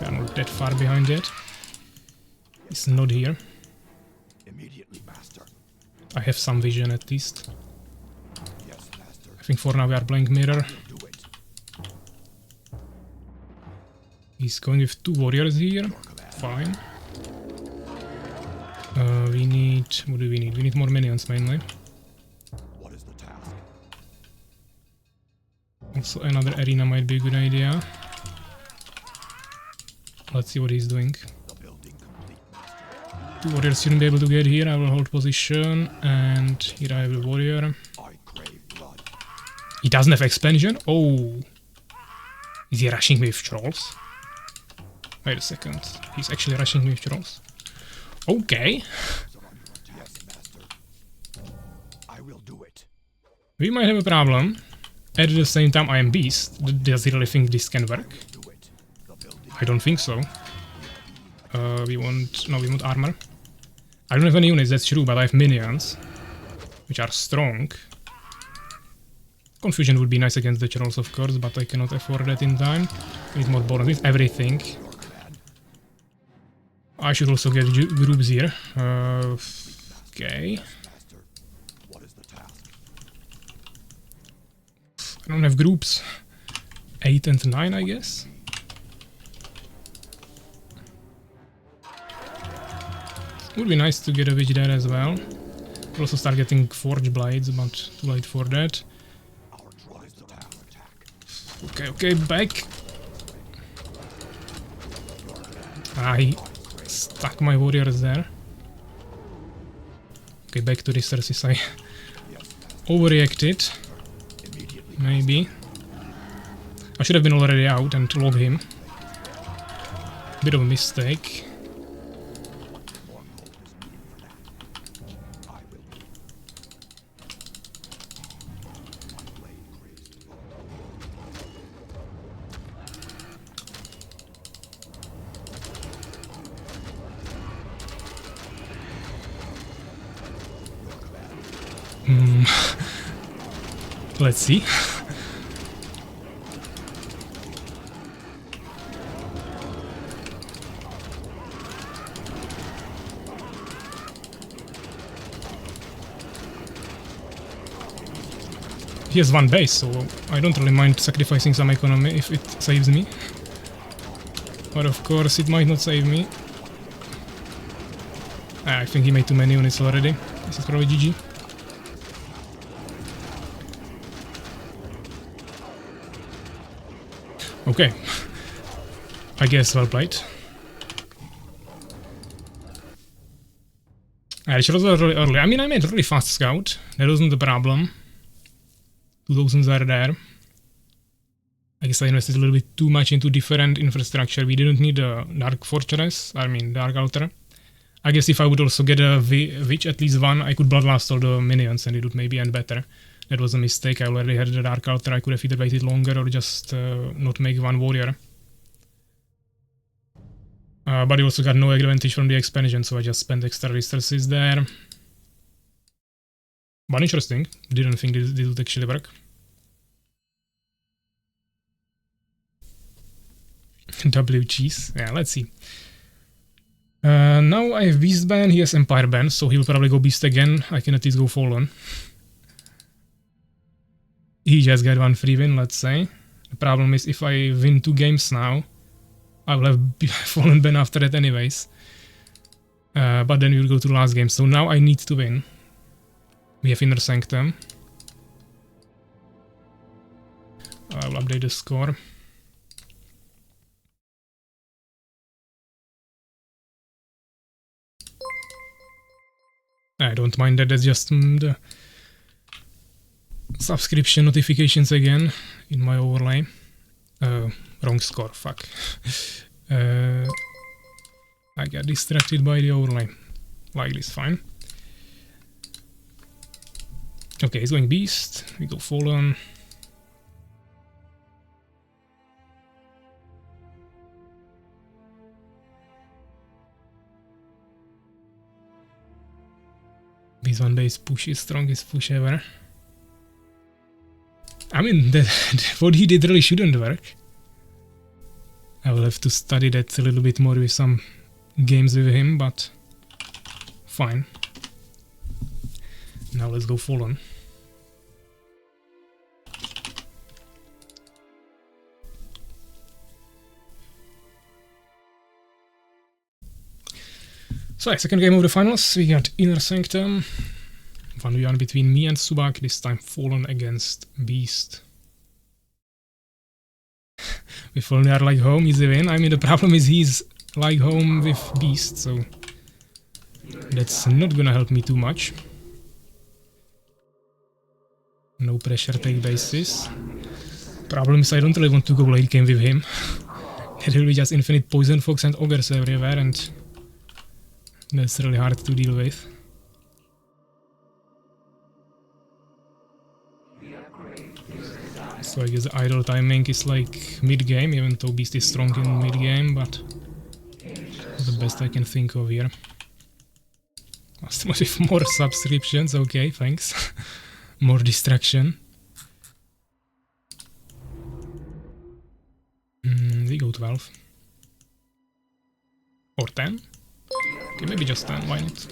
We are not that far behind yet. He's not here. I have some vision at least. I think for now we are playing mirror. He's going with 2 warriors here. Fine. We need... What do we need? We need more minions mainly. Also another arena might be a good idea. Let's see what he's doing. 2 warriors shouldn't be able to get here. I will hold position. And here I have a warrior. He doesn't have expansion? Oh! Is he rushing me with trolls? Wait a second. He's actually rushing me with trolls. Okay. We might have a problem. At the same time, I am beast. Does he really think this can work? I don't think so. We want... No, we want armor. I don't have any units, that's true, but I have minions. Which are strong. Confusion would be nice against the trolls, of course, but I cannot afford that in time. We need more bonus with everything. I should also get groups here. Okay. I don't have groups. 8 and 9, I guess. Would be nice to get a witch there as well. Could also start getting forge blades, but too late for that. Okay, okay, back. I stuck my warriors there. Okay, back to resources. I overreacted. Maybe. I should have been already out and log him. Bit of a mistake. Let's see. He has one base, so I don't really mind sacrificing some economy if it saves me. But of course it might not save me. I think he made too many units already. This is probably GG. Okay. I guess well played. I chose really early. I mean, I made a really fast scout. That wasn't the problem. 2000s are there. I guess I invested a little bit too much into different infrastructure. We didn't need a Dark Fortress, I mean Dark Altar. I guess if I would also get a Witch, at least one, I could Bloodlust all the minions and it would maybe end better. That was a mistake. I already had the Dark Altar. I could have either waited longer or just not make one warrior. But it also got no advantage from the expansion, so I just spent extra resources there. But interesting. Didn't think this would actually work. W cheese. Yeah, let's see. Now I have Beast Ban, he has Empire Ban, so he'll probably go Beast again. I can at least go Fallen. He just got one free win, let's say. The problem is if I win 2 games now, I will have Fallen Ban after that anyways. But then we'll go to the last game, so now I need to win. We have Inner Sanctum. I will update the score. I don't mind that, that's just the subscription notifications again in my overlay. Wrong score, fuck. I got distracted by the overlay. Like this, fine. Okay, he's going Beast. We go Fallen. This one base push is strongest push ever. I mean, what he did really shouldn't work. I will have to study that a little bit more with some games with him, but fine. Now let's go Fallen. So, second game of the finals, we got Inner Sanctum. 1v1 between me and Suwak, this time Fallen against Beast. If only are like home, easy win. I mean, the problem is he's like home with Beast, so that's not gonna help me too much. No pressure, take bases. Problem is I don't really want to go late game with him. There will be just infinite Poison Fox and Ogres everywhere, and that's really hard to deal with. So I guess the idle timing is like mid-game, even though Beast is strong in mid-game, but the best I can think of here. Customers with more subscriptions, okay, thanks. More distraction. We go 12. Or 10? Okay, maybe just 10, why not?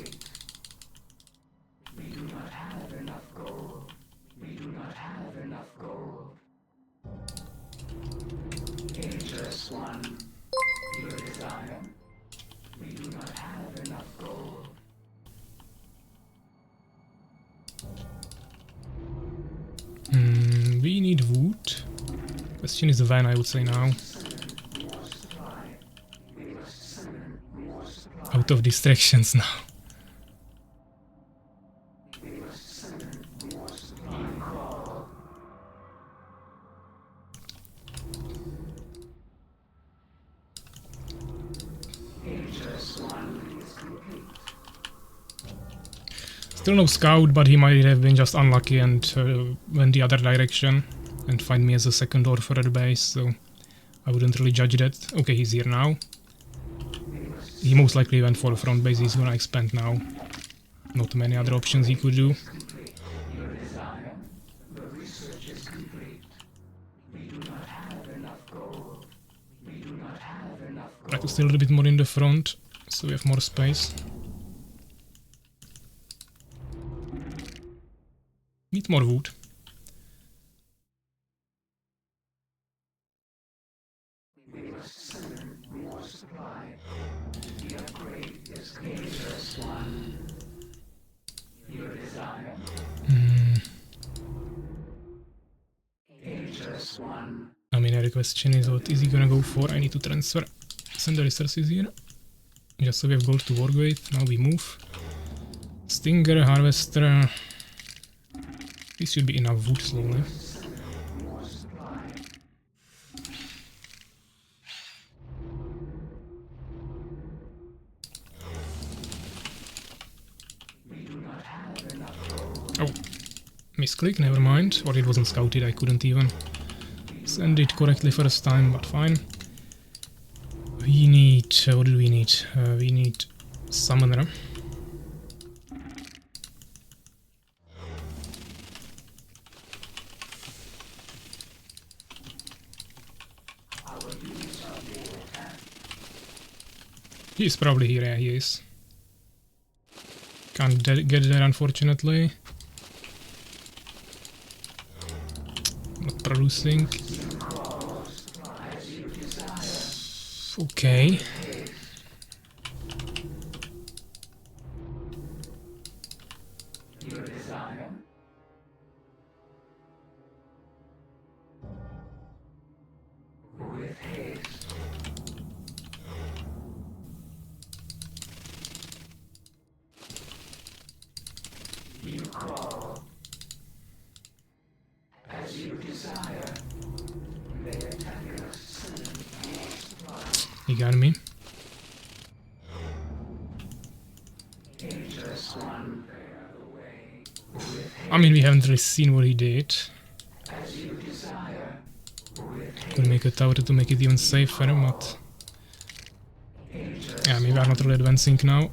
We do not have enough gold. We do not have enough gold. Interest one. Your desire. We do not have enough gold. need wood. Question is when, I would say now. Out of distractions now. Still no scout, but he might have been just unlucky and went the other direction and find me as a second or third base, so I wouldn't really judge that. Okay, he's here now. He most likely went for the front base, he's gonna expand now. Not many other options he could do. Try to stay a little bit more in the front, so we have more space. Need more wood. I mean, the question is, what is he gonna go for? I need to transfer. Send the resources here. Just so we have gold to work with. Now we move. Stinger, harvester. This should be enough wood slowly. Oh, misclick, never mind. Or it wasn't scouted, I couldn't even send it correctly first time, but fine. We need, what do we need? We need summoner. He's probably here, yeah, he is. Can't get there, unfortunately. Not producing. Okay. He got me. I mean, we haven't really seen what he did. Could make a tower to make it even safer, but... yeah, maybe I'm not really advancing now.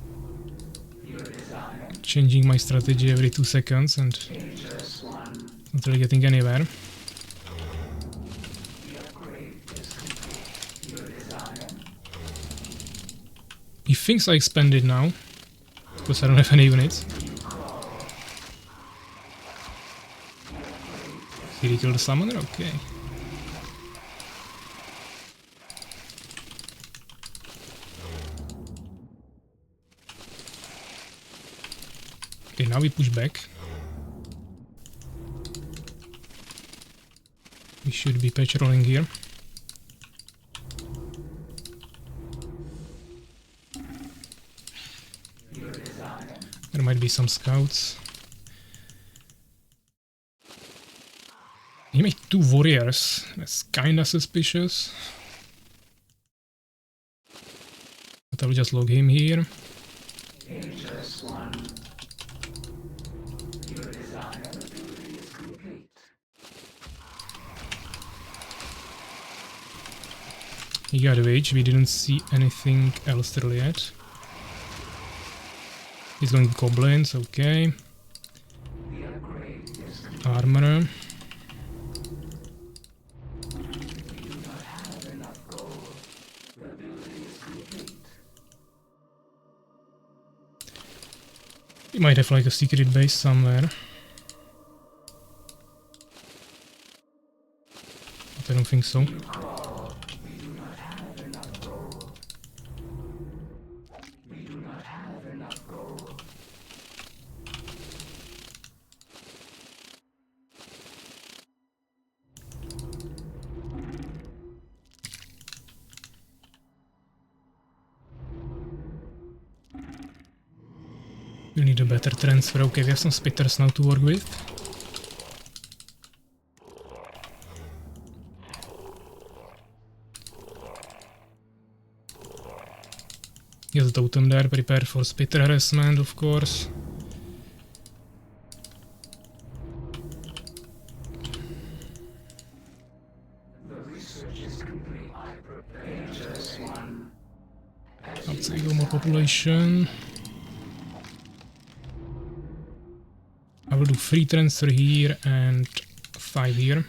Changing my strategy every 2 seconds and not really getting anywhere. He thinks I expanded now, because I don't have any units. Did he kill the summoner? Okay. Okay, now we push back. We should be patrolling here. There might be some scouts. He made 2 warriors. That's kinda suspicious. But I'll just log him here. He got a wage. We didn't see anything else really yet. He's going goblins, okay. Armorer. He might have like a secret base somewhere. But I don't think so. We need a better transfer. Okay, we have some spitters now to work with. He has a totem there, prepared for spitter harassment, of course. Let's go more population. I will do 3 transfer here and 5 here.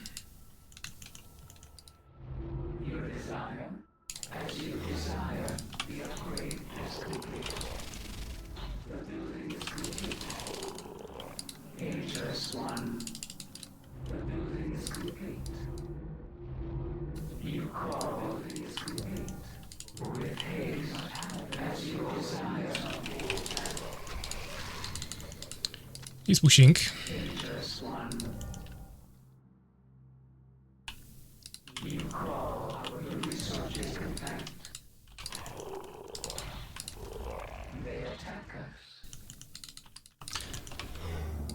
He's pushing.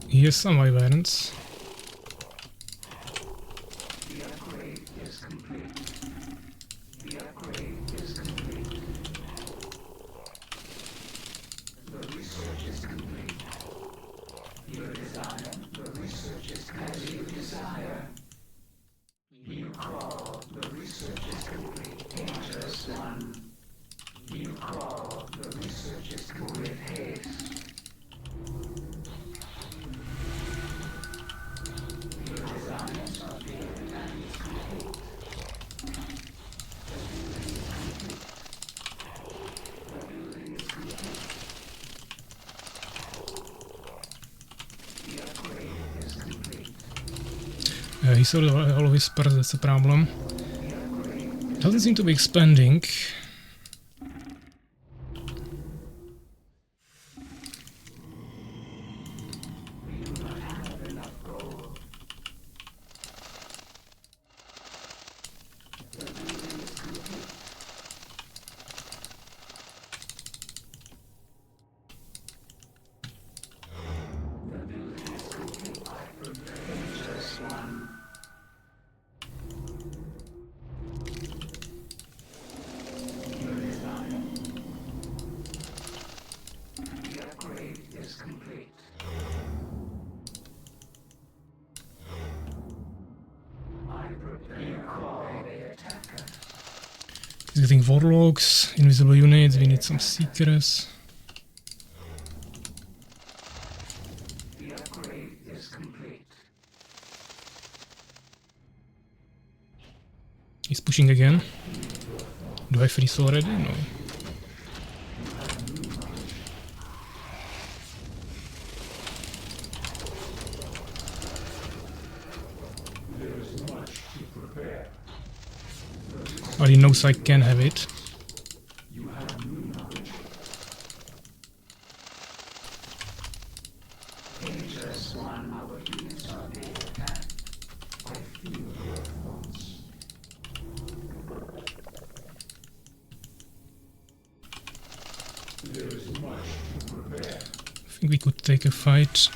He has some wyverns. He sold all of his spurs, that's a problem. Doesn't seem to be expanding. He's getting warlocks, invisible units, we need some seekers. He's pushing again. Do I freeze already? No. But he knows I can have it. I think we could take a fight.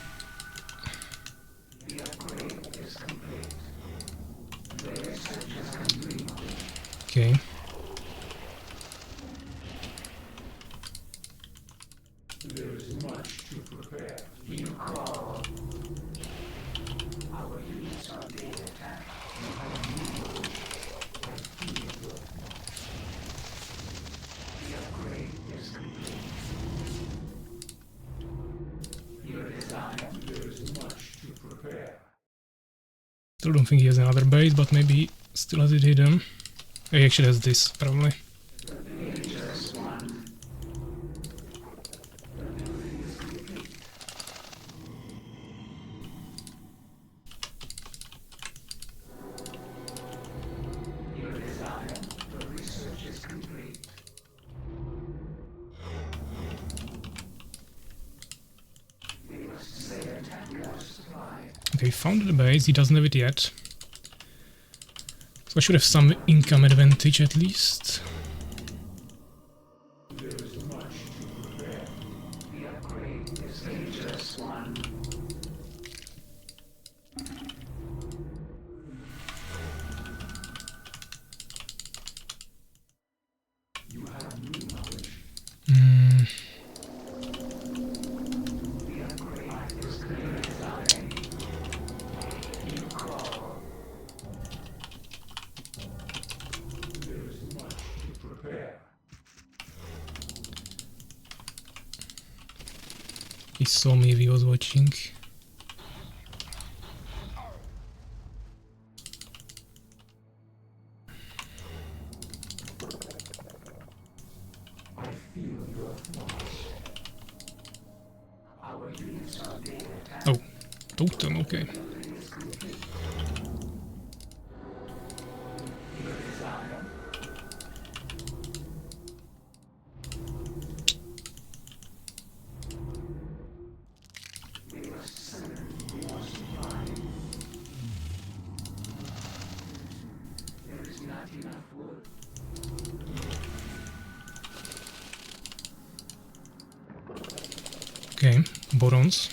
Okay. There is much to prepare. You call. Our units are being attacked. The upgrade is complete. Your design. There is much to prepare. Still don't think he has another base, but maybe he still has it hidden. He actually has this, probably. Okay, found the base, he doesn't have it yet. So I should have some income advantage at least. There is much to prepare. The upgrade is He saw me if he was watching. Oh, totem, okay. Okay, Borons.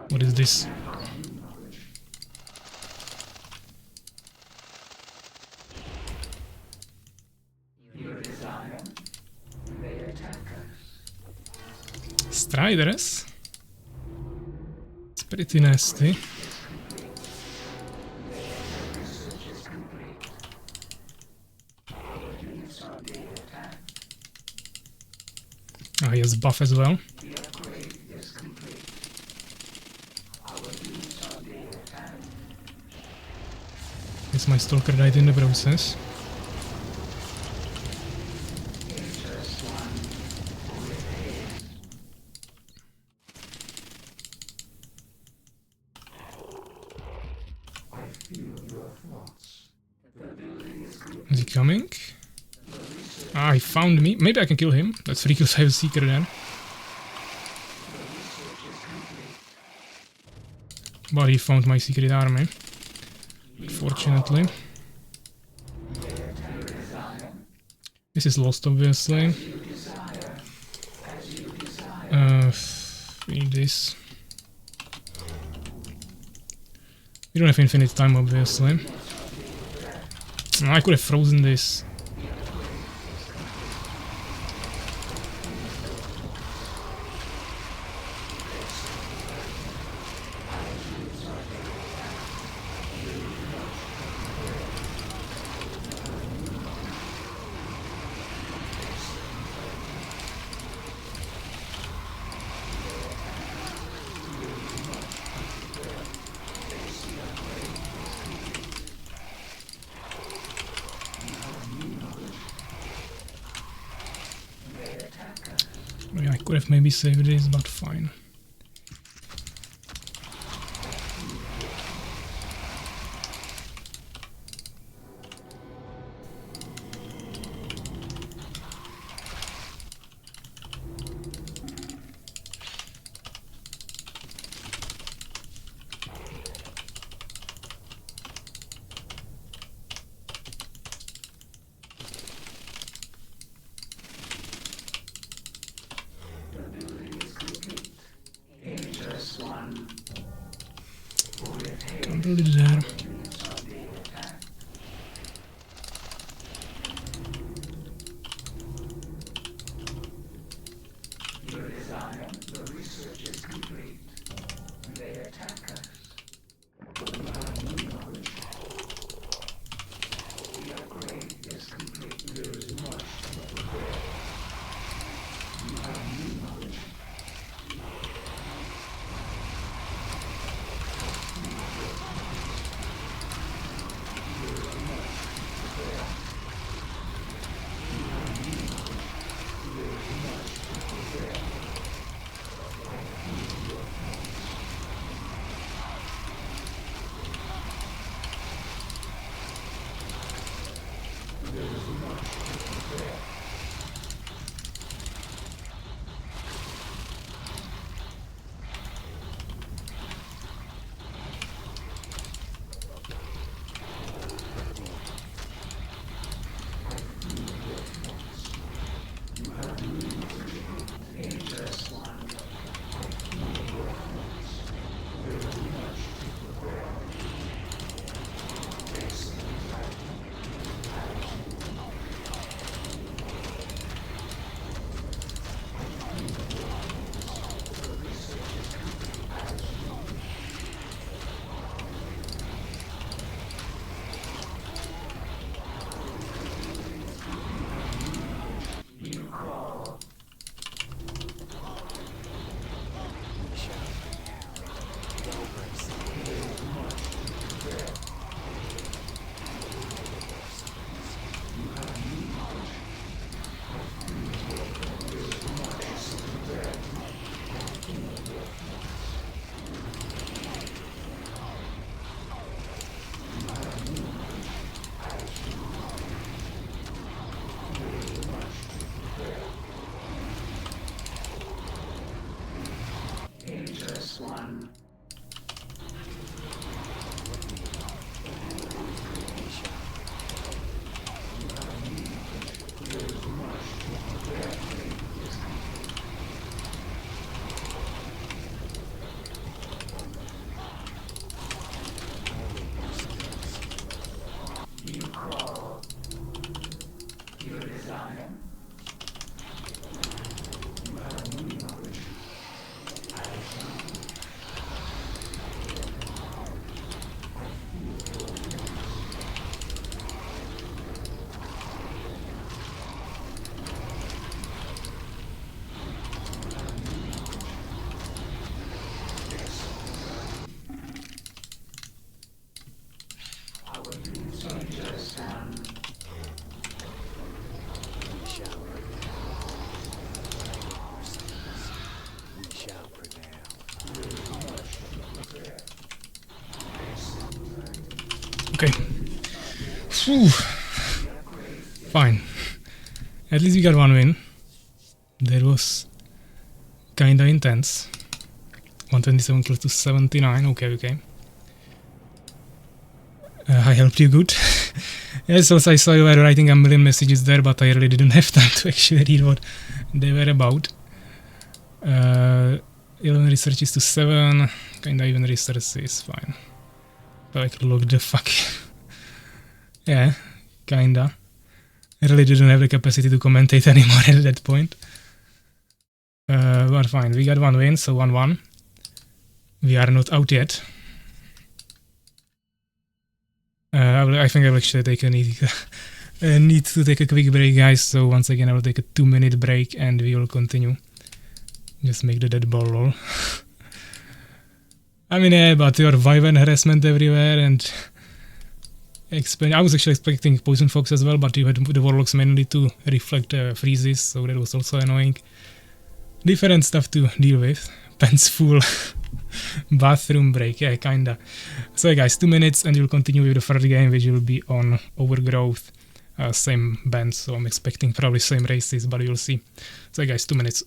What is this? Striders? It's pretty nasty. Ah, he has buff as well. Guess my stalker died in the process. Is he coming? Ah, he found me. Maybe I can kill him. That's free because I have a seeker there. But he found my secret army. Fortunately. This is lost, obviously. We need this. We don't have infinite time, obviously. I could have frozen this. Yeah, I could have maybe saved this, but fine. Can't build it there. one. You call. Your desire. You have a new knowledge. Our dreams are just one. We shall prevail. Okay. Phew. Fine. At least we got one win. That was kinda intense. 127 close to 79. Okay. I helped you good. Yes, also I saw you were writing a million messages there, but I really didn't have time to actually read what they were about. 11 researches to 7. Kinda even researches, fine. Like, look the fuck. Yeah, kinda. I really didn't have the capacity to commentate anymore at that point. But fine, we got one win, so 1-1. We are not out yet. I think I will actually take need to take a quick break, guys. So once again, I will take a 2-minute break and we will continue. Just make the dead ball roll. I mean, yeah, but your vibe and harassment everywhere and I was actually expecting poison fox as well, but you had the warlocks mainly to reflect freezes, so that was also annoying. Different stuff to deal with. Pants full. Bathroom break, yeah, kinda. So yeah, guys, 2 minutes and we'll continue with the third game, which will be on Overgrowth. Same band, so I'm expecting probably same races, but we'll see. So yeah, guys, 2 minutes.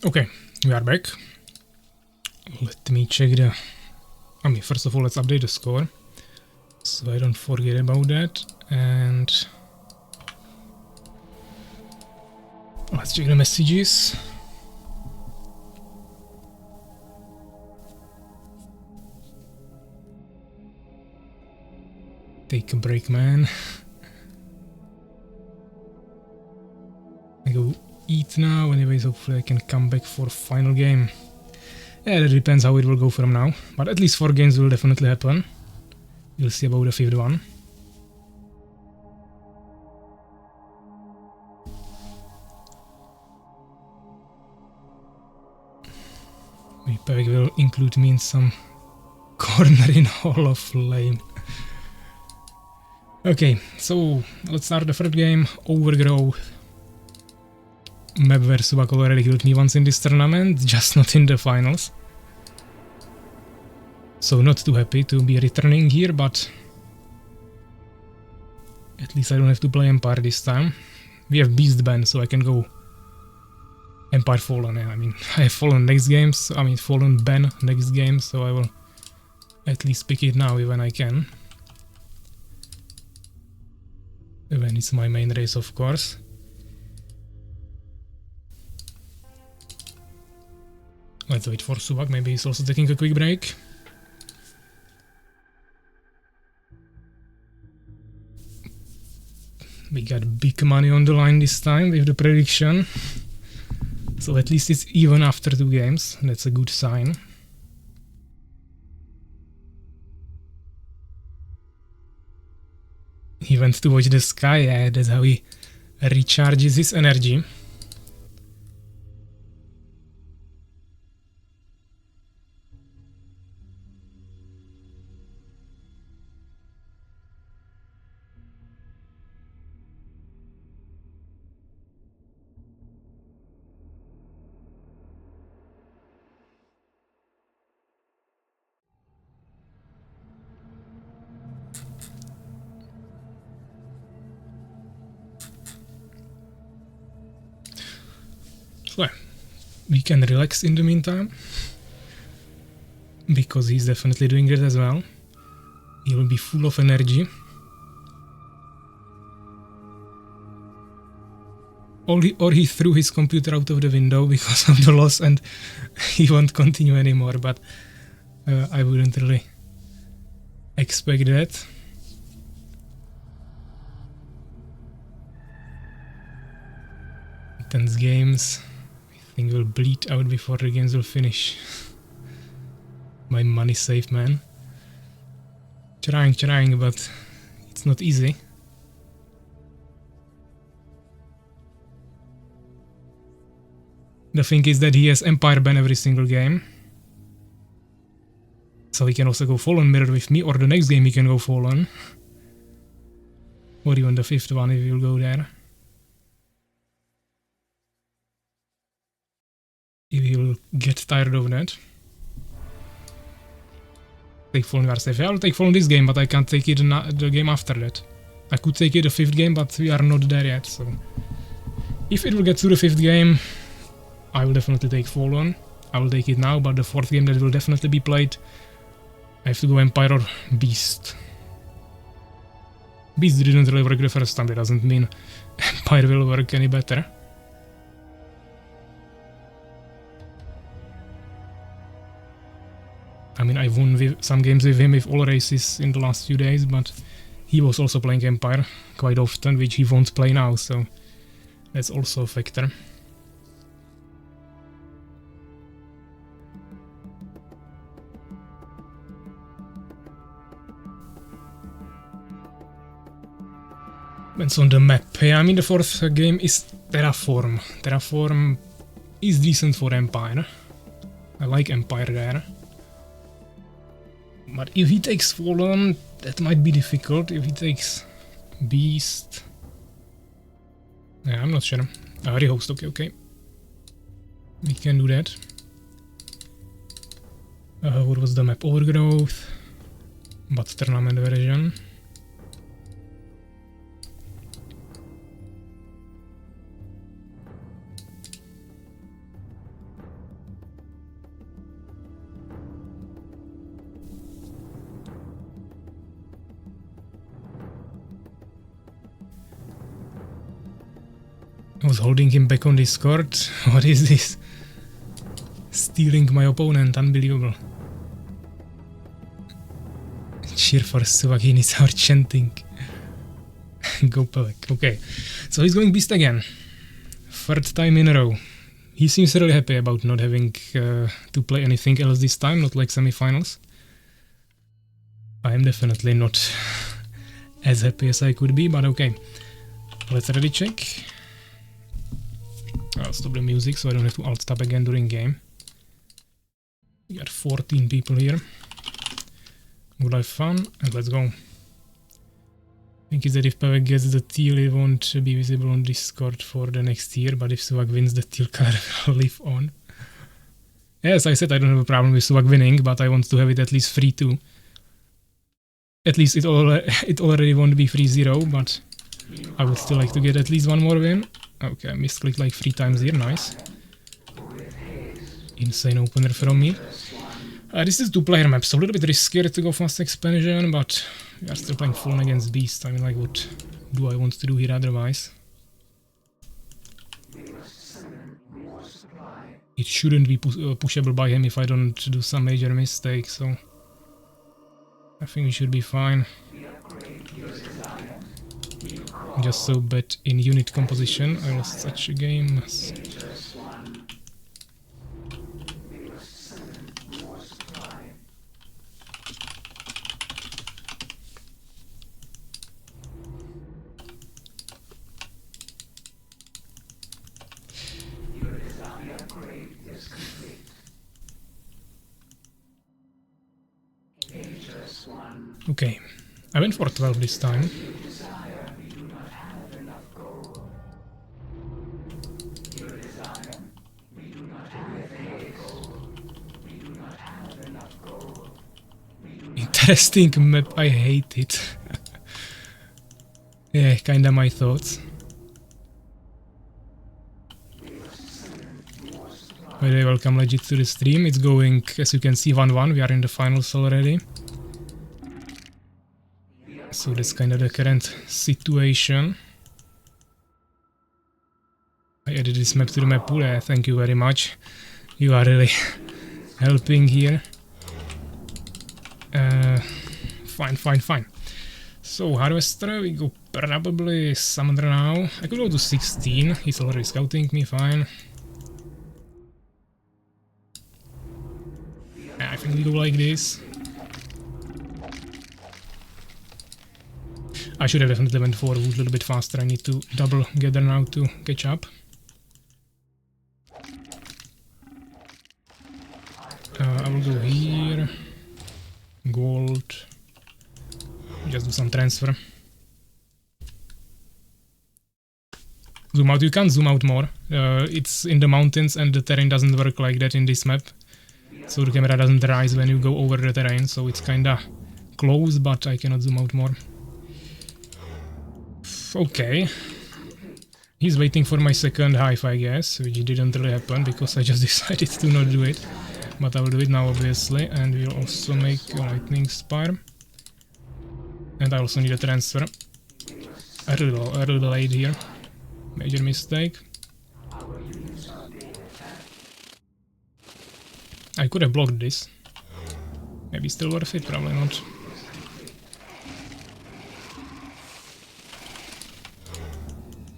Okay, we are back. Let me check the... I mean, first of all, let's update the score, so I don't forget about that, and... let's check the messages. Take a break, man. I go eat now, anyways, hopefully I can come back for final game. Yeah, that depends how it will go from now, but at least 4 games will definitely happen. We'll see about the 5th one. Maybe PAVVAC will include me in some corner in Hall of Flame. Okay, so let's start the 3rd game, Overgrowth. Map where Suwak already killed me once in this tournament, just not in the finals. So not too happy to be returning here, but at least I don't have to play Empire this time. We have Beast Ban, so I can go Empire Fallen. I mean, I have Fallen next game, so, I mean Fallen Ban next game, so I will at least pick it now when I can. When it's my main race, of course. Let's wait for Suwak, maybe he's also taking a quick break. We got big money on the line this time with the prediction. So at least it's even after 2 games. That's a good sign. He went to watch the sky. Yeah, that's how he recharges his energy. So we can relax in the meantime, because he's definitely doing it as well. He will be full of energy. Or he threw his computer out of the window because of the loss and he won't continue anymore, but I wouldn't really expect that. Intense games. I think will bleed out before the games will finish. My money safe, man. Trying, but it's not easy. The thing is that he has Empire ban every single game. So he can also go Fallen Mirror with me, or the next game he can go Fallen. Or even the 5th one if he'll go there. If he'll get tired of that. Take Fallen Mirror safe. I'll take Fallen this game, but I can't take it the game after that. I could take it the 5th game, but we are not there yet, so... If it will get to the 5th game, I will definitely take Fallen. I will take it now, but the 4th game that will definitely be played, I have to go Empire or Beast. Beast didn't really work the first time, that doesn't mean Empire will work any better. I mean, I won with some games with him with all races in the last few days, but he was also playing Empire quite often, which he won't play now, so that's also a factor. Depends on the map. Yeah, I mean, the 4th game is Terraform. Terraform is decent for Empire. I like Empire there. But if he takes Fallen, that might be difficult. If he takes Beast... Yeah, I'm not sure. Rehost, okay. We can do that. What was the map? Overgrowth. But tournament version. I was holding him back on Discord. What is this? Stealing my opponent, unbelievable. Cheer for Suwak, he needs our chanting. Go PAVVAC. Okay, so he's going Beast again. 3rd time in a row. He seems really happy about not having to play anything else this time, not like semifinals. I am definitely not as happy as I could be, but okay. Let's ready check. I'll stop the music so I don't have to alt tab again during game. We got 14 people here. We'll have fun and let's go. Thing is that if PAVVAC gets the teal, it won't be visible on Discord for the next year, but if Suwak wins, the teal color will live on. Yes, I said I don't have a problem with Suwak winning, but I want to have it at least 3-2. At least it already won't be 3-0, but I would still like to get at least one more win. Okay, I misclicked like 3 times here, nice. Insane opener from me. This is 2-player map, so a little bit riskier to go fast expansion, but we are still playing full against Beast. I mean, like, what do I want to do here otherwise? It shouldn't be pushable by him if I don't do some major mistake, so I think we should be fine. Just so bad in unit composition, I lost such a game. Okay, I went for 12 this time. Interesting map, I hate it. Yeah, kinda my thoughts. By the way, welcome legit to the stream. It's going, as you can see, 1-1. We are in the finals already. So that's kind of the current situation. I added this map to the map pool. Thank you very much. You are really helping here. Fine. So Harvester, we go probably Summoner now. I could go to 16. He's already scouting me, fine. I think we go like this. I should have definitely went forward a little bit faster. I need to double gather now to catch up. I will go here. Gold. Just do some transfer. Zoom out. You can't zoom out more. It's in the mountains and the terrain doesn't work like that in this map. So the camera doesn't rise when you go over the terrain. So it's kinda close, but I cannot zoom out more. Okay. He's waiting for my second hive, I guess, which didn't really happen because I just decided to not do it. But I will do it now, obviously, and we'll also make a lightning spire. And I also need a transfer. A little late here. Major mistake. I could have blocked this. Maybe still worth it, probably not.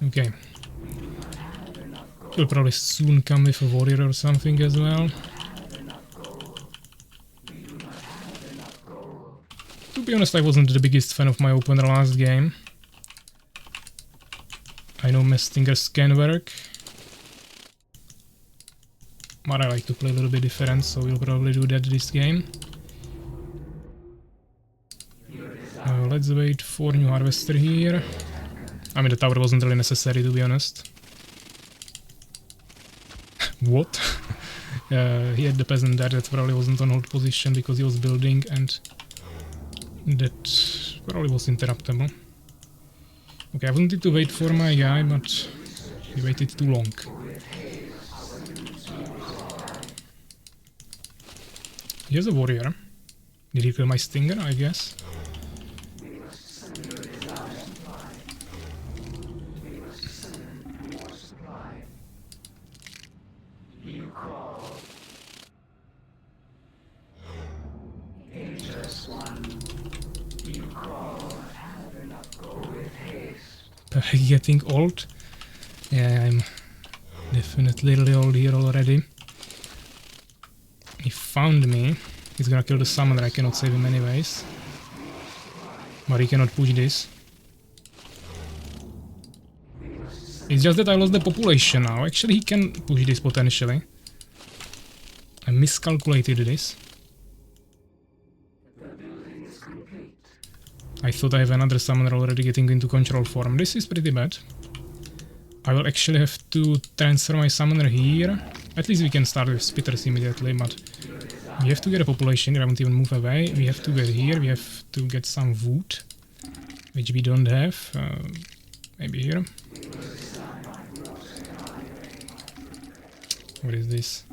Okay. He'll probably soon come with a warrior or something as well. To be honest, I wasn't the biggest fan of my opener last game. I know my stingers can work. But I like to play a little bit different, so we'll probably do that this game. Let's wait for new harvester here. I mean, the tower wasn't really necessary, to be honest. What? He had the peasant there that probably wasn't on hold position because he was building, and that probably was interruptible. Okay, I wanted to wait for my guy, but he waited too long. He has a warrior. Did he kill my stinger, I guess? Getting old. Yeah, I'm definitely really old here already. He found me. He's gonna kill the summoner. I cannot save him anyways. But he cannot push this. It's just that I lost the population now. Actually, he can push this potentially. I miscalculated this. I thought I have another summoner already getting into control form. This is pretty bad. I will actually have to transfer my summoner here. At least we can start with spitters immediately, but we have to get a population. I won't even move away. We have to get here. We have to get some wood, which we don't have. Maybe here. What is this?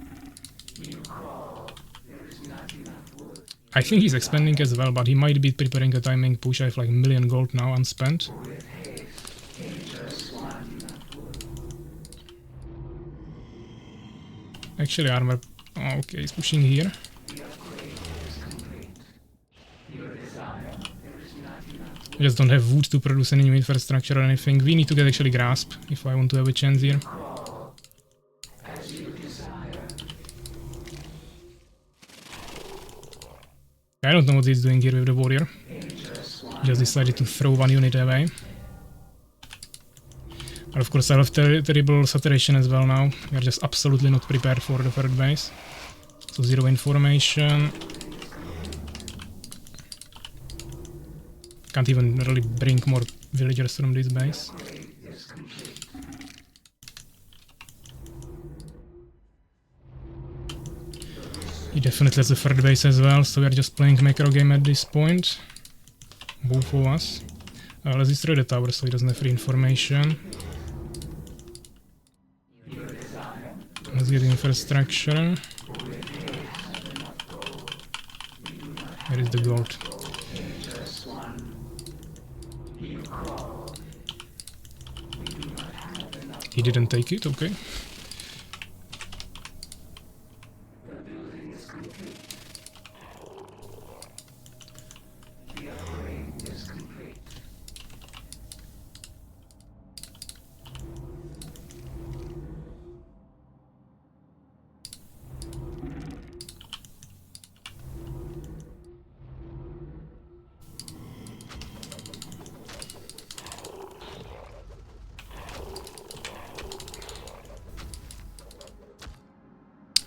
I think he's expanding as well, but he might be preparing a timing push. I have like 1 million gold now unspent. Actually, armor. Oh, okay, he's pushing here. I just don't have wood to produce any new infrastructure or anything. We need to get actually grasp if I want to have a chance here. I don't know what he's doing here with the warrior. He just decided to throw one unit away. And of course I have terrible saturation as well now. We are just absolutely not prepared for the third base. So 0 information. Can't even really bring more villagers from this base. He definitely has a third base as well, so we are just playing macro game at this point. Both of us. Let's destroy the tower so he doesn't have reinformation. Let's get infrastructure. Where is the gold? He didn't take it, okay.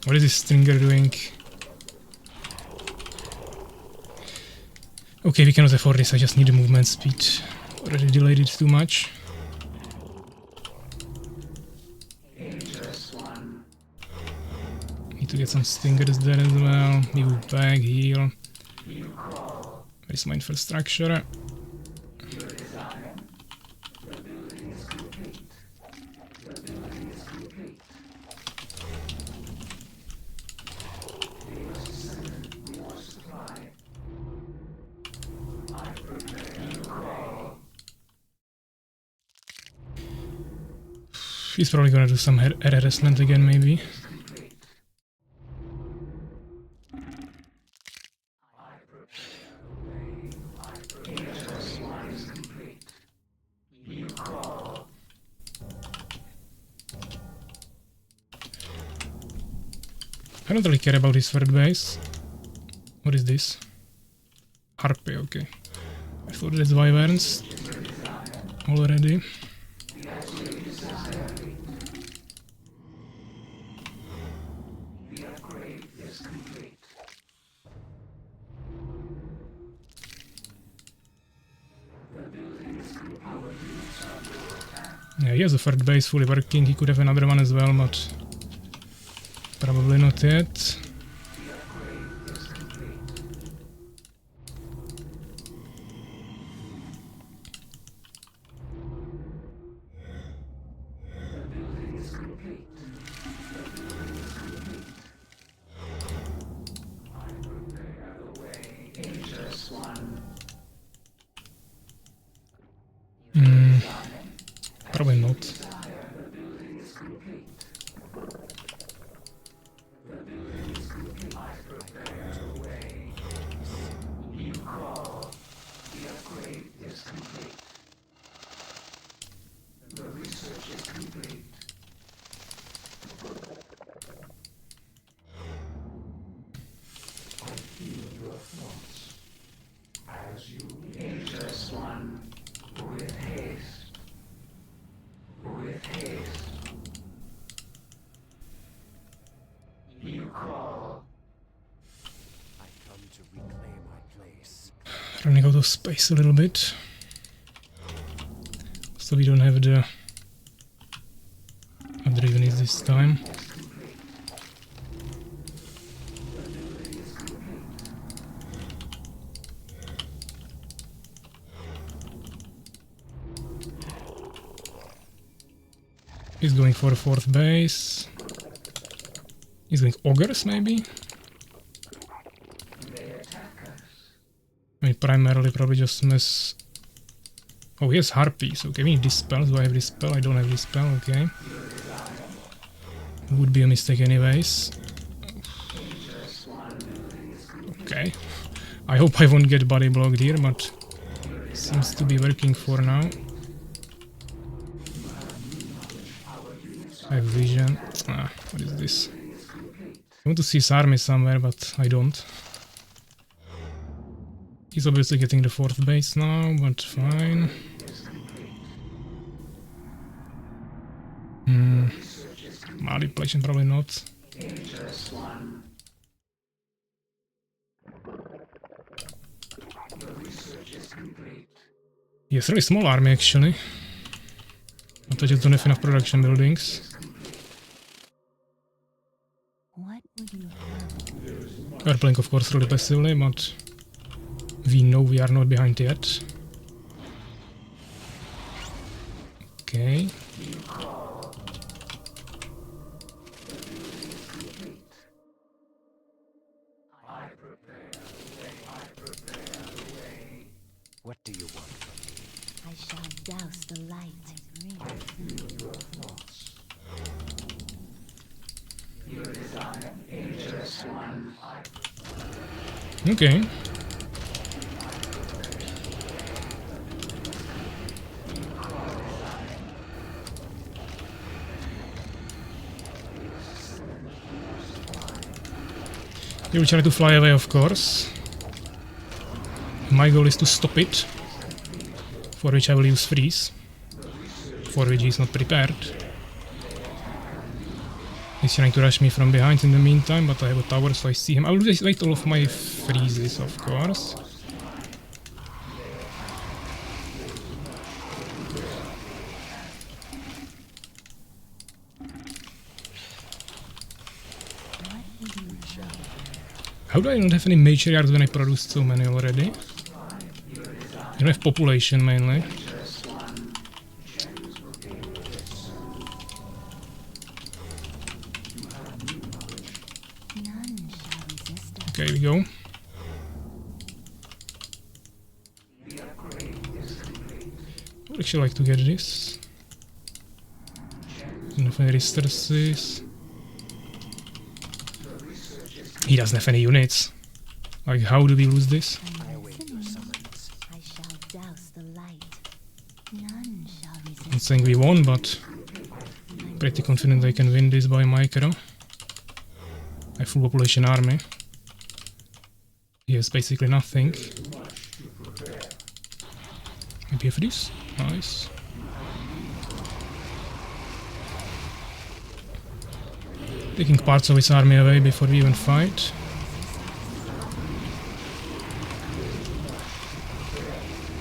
What is this Stinger doing? Okay, we cannot afford this, I just need the movement speed. Already delayed it too much. Need to get some Stingers there as well. Move back, heal. Where is my infrastructure? He's probably gonna do some harassment again, maybe. I don't really care about his third base. What is this? Harpy, okay. I thought that's wyverns already. Yeah, he has a third base fully working, he could have another one as well, but probably not yet. Probably not. Running out of space a little bit, so we don't have the. What even is this time? He's going for a 4th base. He's going ogres, maybe? I mean, primarily probably just mess... Oh, he has harpies. Okay, we need dispel. Do I have dispel? I don't have dispel. Okay. Would be a mistake anyways. Okay. I hope I won't get body blocked here, but seems to be working for now. I have vision. Ah, what is this? I want to see his army somewhere, but I don't. He's obviously getting the 4th base now, but fine. Manipulation probably not. He has a really small army actually. But I just don't have enough production buildings. We are playing of course really passively, but we know we are not behind yet. Okay. What do you want from me? I shall douse the light. Okay. He will try to fly away, of course. My goal is to stop it, for which I will use freeze, for which he is not prepared. He's trying to rush me from behind in the meantime, but I have a tower, so I see him. I will wait all of my freezes, of course. How do I not have any major yards when I produced so many already? I don't have population mainly. Okay, here we go. I would actually like to get this. Enough any resources. He doesn't have any units. Like, how do we lose this? I await your summons. I shall douse the light. None shall resist. I'm not saying we won, but pretty confident I can win this by micro. I have full population army. He has basically nothing. Maybe for this? Nice. Taking parts of his army away before we even fight.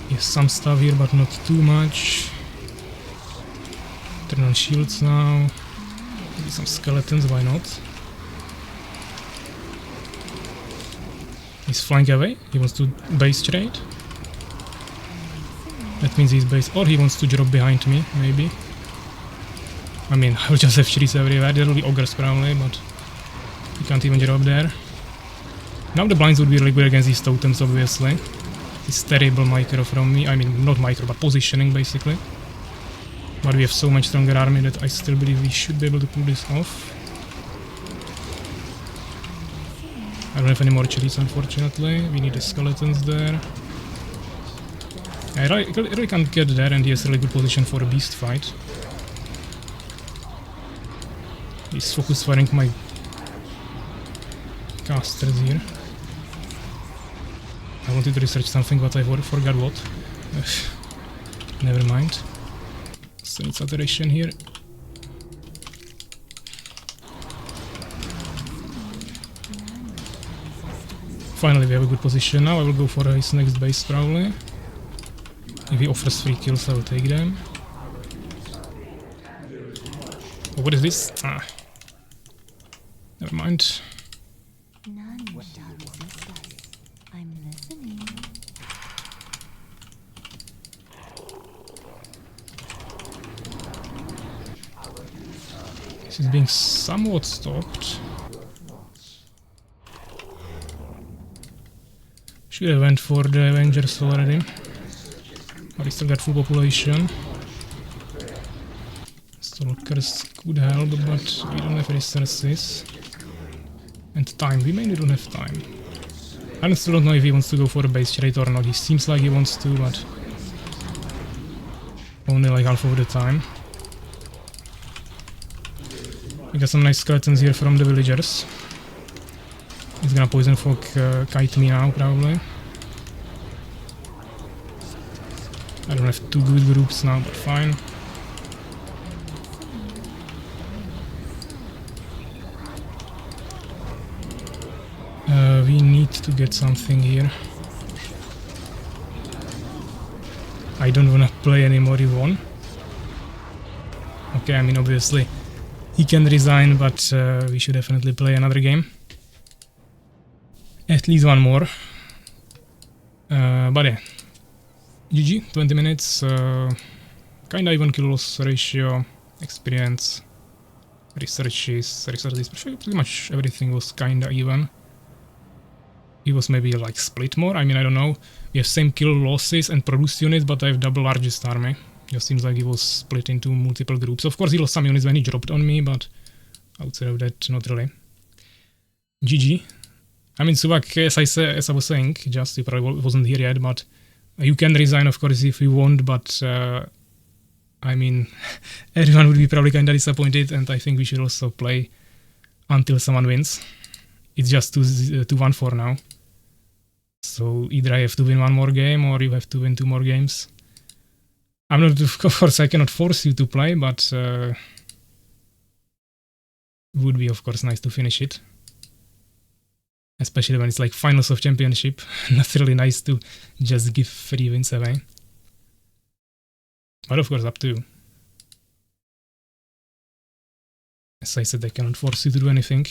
He has some stuff here, but not too much. Turn on shields now. Maybe some skeletons, why not? He's flying away. He wants to base trade. That means he's base, or he wants to drop behind me, maybe. I mean, I'll just have trees everywhere. There will be ogres probably, but he can't even drop there. Now the blinds would be really good against these totems, obviously. It's terrible micro from me. I mean, not micro, but positioning, basically. But we have so much stronger army that I still believe we should be able to pull this off. I don't have any more trees, unfortunately. We need the skeletons there. I really can't get there, and he has a really good position for a beast fight. He's focus firing my casters here. I wanted to research something, but I forgot what. Never mind. So it's saturation here. Finally, we have a good position now. I will go for his next base probably. If he offers free kills, I will take them. Oh, what is this? Ah. Never mind. None shall resist us. I'm listening. This is being somewhat stopped. Should have went for the Avengers already. But we still got full population. Stalkers could help, but we don't have resources. And time, we mainly don't have time. I still don't know if he wants to go for a base trade or not. He seems like he wants to, but only like half of the time. We got some nice skeletons here from the villagers. He's gonna poison folk kite me now, probably. I don't have two good groups now, but fine. We need to get something here. I don't wanna play anymore, he won. Okay, I mean, obviously he can resign, but we should definitely play another game. At least one more. But yeah. GG, 20 minutes. Kinda even kill loss ratio, experience, resources, pretty much everything was kinda even. He was maybe like split more, I mean, I don't know. We have same kill losses and produce units, but I have double largest army. Just seems like he was split into multiple groups. Of course he lost some units when he dropped on me, but outside of that, not really. GG. I mean, Suwak, as I was saying, just he probably wasn't here yet, but you can resign, of course, if you want, but I mean, everyone would be probably kinda disappointed, and I think we should also play until someone wins. It's just 2-1 for now. So either I have to win one more game, or you have to win 2 more games. I'm not, of course, I cannot force you to play, but would be, of course, nice to finish it. Especially when it's like finals of championship. Not really nice to just give 3 wins away. But of course, up to you. As I said, I cannot force you to do anything.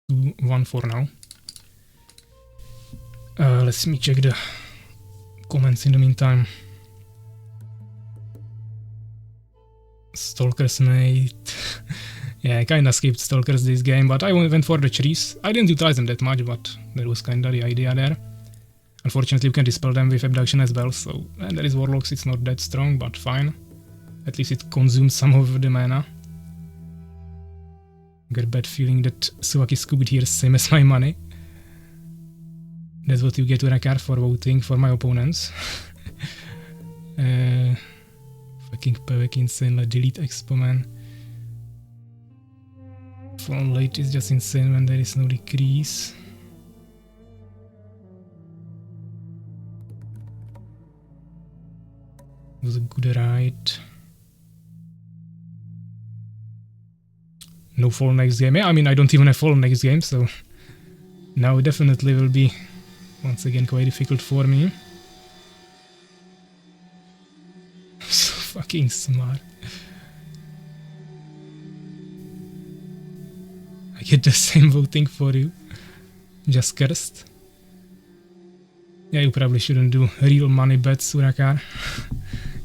2-1 for now. Let me check the comments in the meantime. Stalkers mate. Yeah, I kinda skipped Stalkers this game, but I went for the trees. I didn't utilize them that much, but that was kinda the idea there. Unfortunately, you can dispel them with abduction as well, so... And there is Warlocks, it's not that strong, but fine. At least it consumes some of the mana. Got a bad feeling that Suwak is cooked here, same as my money. That's what you get when I care for voting for my opponents. Fucking PAVVAC insane, like delete Expo, man. Fallen late is just insane when there is no decrease. It was a good ride. No fall next game. Yeah, I mean, I don't even have fall next game, so now it definitely will be once again quite difficult for me. So fucking smart. I get the same voting for you. Just cursed. Yeah, you probably shouldn't do real money bets, Urakar.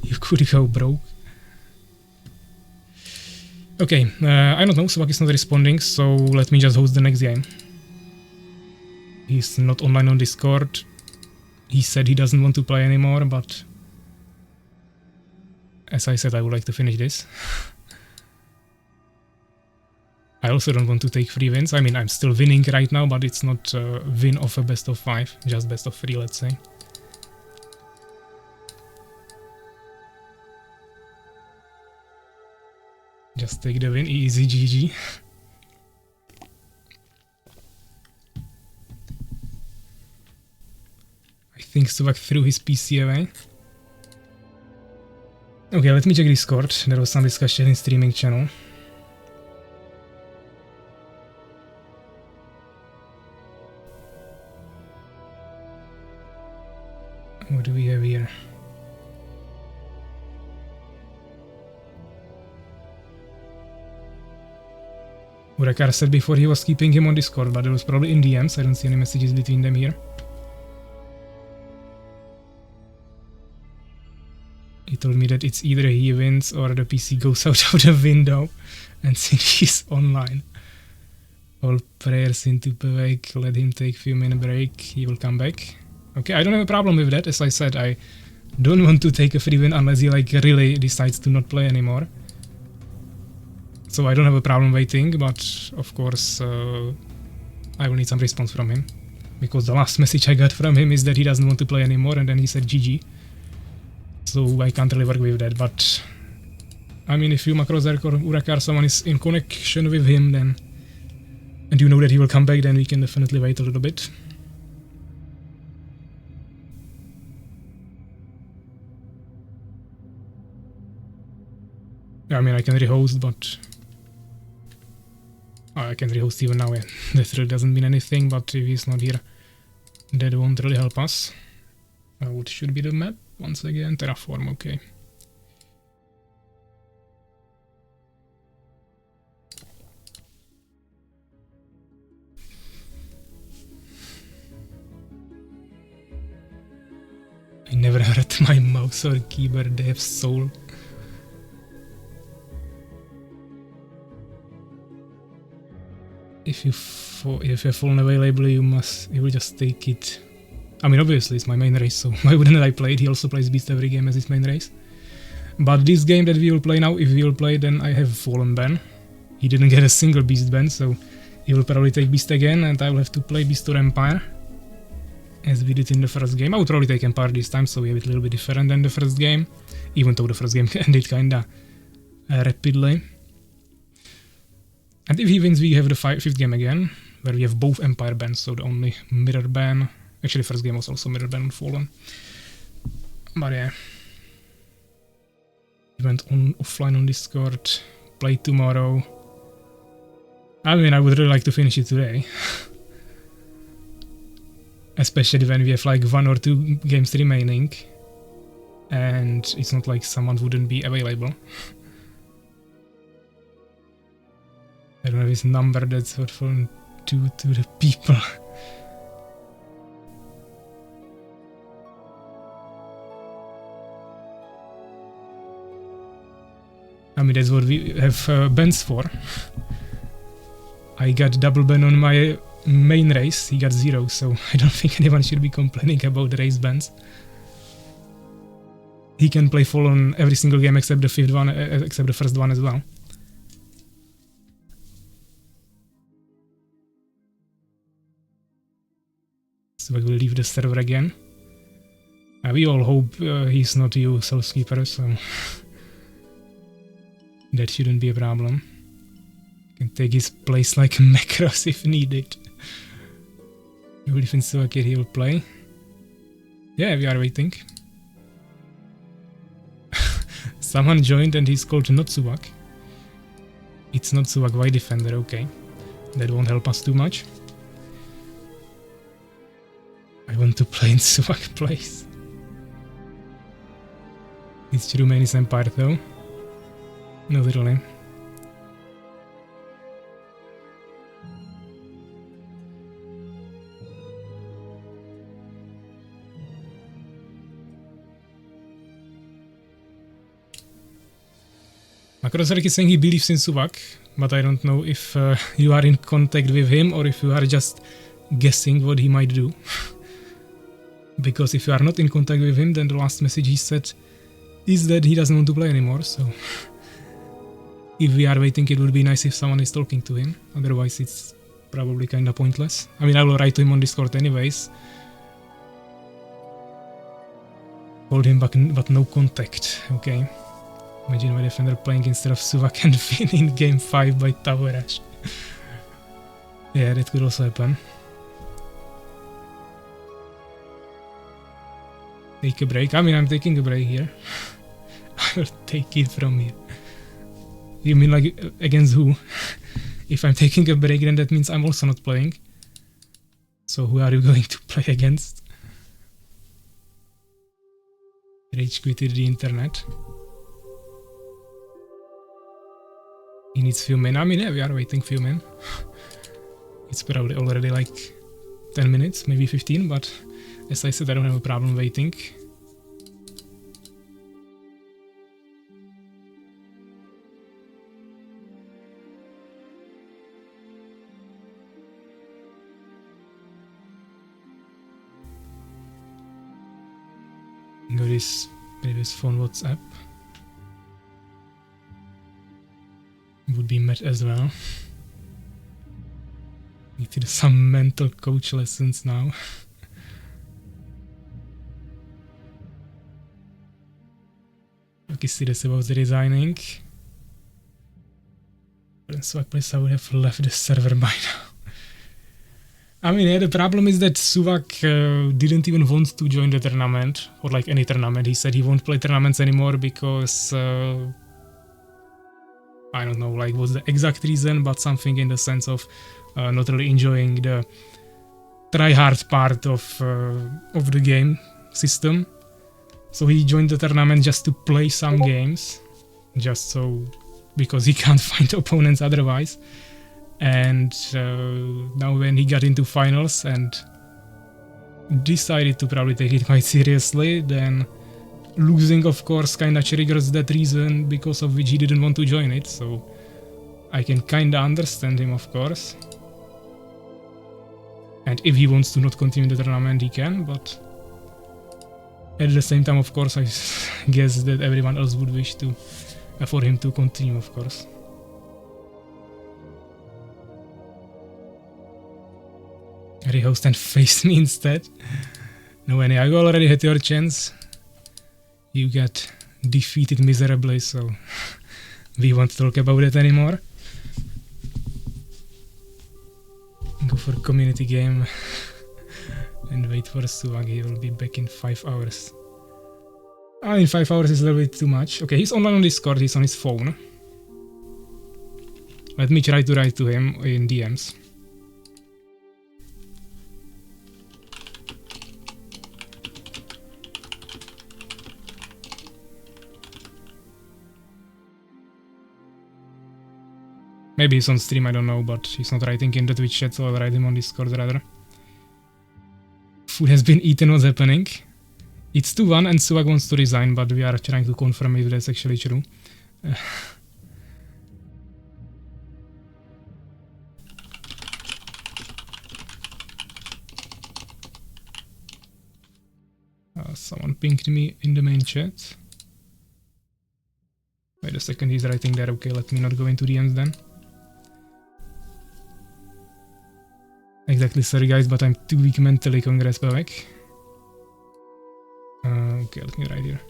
You could go broke. Okay, I don't know, Suwak is not responding, so let me just host the next game. He's not online on Discord. He said he doesn't want to play anymore, but... As I said, I would like to finish this. I also don't want to take 3 wins. I mean, I'm still winning right now, but it's not a win of a best of 5, just best of 3, let's say. Just take the win, easy GG. I think Suwak threw his PC away. Okay, let me check Discord. There was some discussion in streaming channel. What do we have here? Urakar said before he was keeping him on Discord, but it was probably in DMs. I don't see any messages between them here. It told me that it's either he wins or the PC goes out of the window, and since he's online. All prayers into PAVVAC, let him take few minute break, he will come back. Okay, I don't have a problem with that. As I said, I don't want to take a free win unless he like really decides to not play anymore. So I don't have a problem waiting, but of course I will need some response from him. Because the last message I got from him is that he doesn't want to play anymore, and then he said GG. So I can't really work with that, but I mean, if you Makrozerk or Urakar, someone is in connection with him, then and you know that he will come back, then we can definitely wait a little bit. Yeah, I mean, I can rehost, but I can rehost even now, yeah. That really doesn't mean anything, but if he's not here, that won't really help us. What should be the map? Once again, Terraform, okay. I never hurt my mouse or keyboard, they have soul. If you have fallen available, you will just take it. I mean, obviously it's my main race, so why wouldn't I play it? He also plays Beast every game as his main race. But this game that we will play now, if we will play, then I have Fallen ban. He didn't get a single Beast ban, so he will probably take Beast again, and I will have to play Beast or Empire. As we did in the first game. I would probably take Empire this time, so we have it a little bit different than the first game. Even though the first game ended kinda rapidly. And if he wins, we have the fifth game again, where we have both Empire bans, so the only mirror ban. Actually, first game was also mirror ban on Fallen. But yeah. He went offline on Discord, play tomorrow. I mean, I would really like to finish it today. Especially when we have like 1 or 2 games remaining. And it's not like someone wouldn't be available. I don't have his number, that's what from 2 to the people. I mean, that's what we have bans for. I got double ban on my main race, he got 0, so I don't think anyone should be complaining about the race bans. He can play full on every single game except the fifth one, except the first one as well. So I will leave the server again. We all hope he's not you, Soulskeeper, so that shouldn't be a problem. Can take his place like Macross if needed. We will defend Suwak, he will play. Yeah, we are waiting. Someone joined and he's called not Suwak. It's not Suwak, why defender, okay. That won't help us too much. I want to play in Suwak place. It's Romanian Empire though. No, literally. Makrozerk is saying he believes in Suwak, but I don't know if you are in contact with him or if you are just guessing what he might do. Because if you are not in contact with him, then the last message he said is that he doesn't want to play anymore, so if we are waiting, it would be nice if someone is talking to him, otherwise it's probably kinda pointless. I mean, I will write to him on Discord anyways. Called him but no contact, okay. Imagine my defender playing instead of Suwak and winning game 5 by PAVVAC. Yeah, that could also happen. Take a break. I mean, I'm taking a break here. I will take it from here. You mean like against who? If I'm taking a break, then that means I'm also not playing. So who are you going to play against? Rage quitted the internet. He needs few men. I mean, yeah, we are waiting few men. It's probably already like 10 minutes, maybe 15, but as I said, I don't have a problem waiting. Got his phone WhatsApp. Would be met as well. Need to do some mental coach lessons now. Taky serious about the resigning. So I guess I would have left the server by now. I mean, yeah, the problem is that Suwak didn't even want to join the tournament, or like any tournament. He said he won't play tournaments anymore because I don't know, like what's the exact reason, but something in the sense of not really enjoying the try-hard part of the game system. So he joined the tournament just to play some games, just so because he can't find opponents otherwise. And now when he got into finals and decided to probably take it quite seriously, then losing of course kinda triggers that reason because of which he didn't want to join it, so I can kinda understand him of course. And if he wants to not continue the tournament he can, but at the same time of course I guess that everyone else would wish to for him to continue of course. Rehost and face me instead. No, Ania, you already had your chance. You got defeated miserably, so we won't talk about it anymore. Go for community game and wait for Suwak. He will be back in 5 hours. I mean, 5 hours is a little bit too much. Okay, he's online on Discord, he's on his phone. Let me try to write to him in DMs. Maybe he's on stream, I don't know, but he's not writing in the Twitch chat, so I'll write him on Discord rather. Food has been eaten, what's happening? It's 2-1 and Suwak wants to resign, but we are trying to confirm if that's actually true. Someone pinged me in the main chat. Wait a second, he's writing there. Okay, let me not go into DMs then. Exactly, sorry guys, but I'm too weak mentally. Congrats, PAVVAC. Okay, let me write here.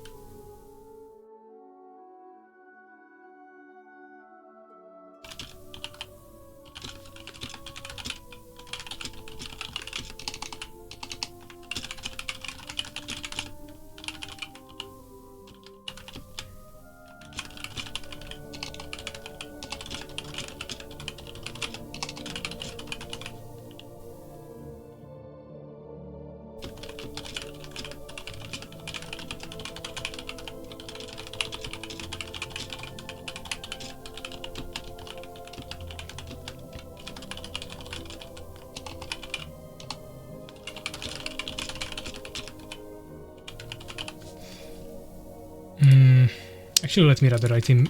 Actually, let me rather write him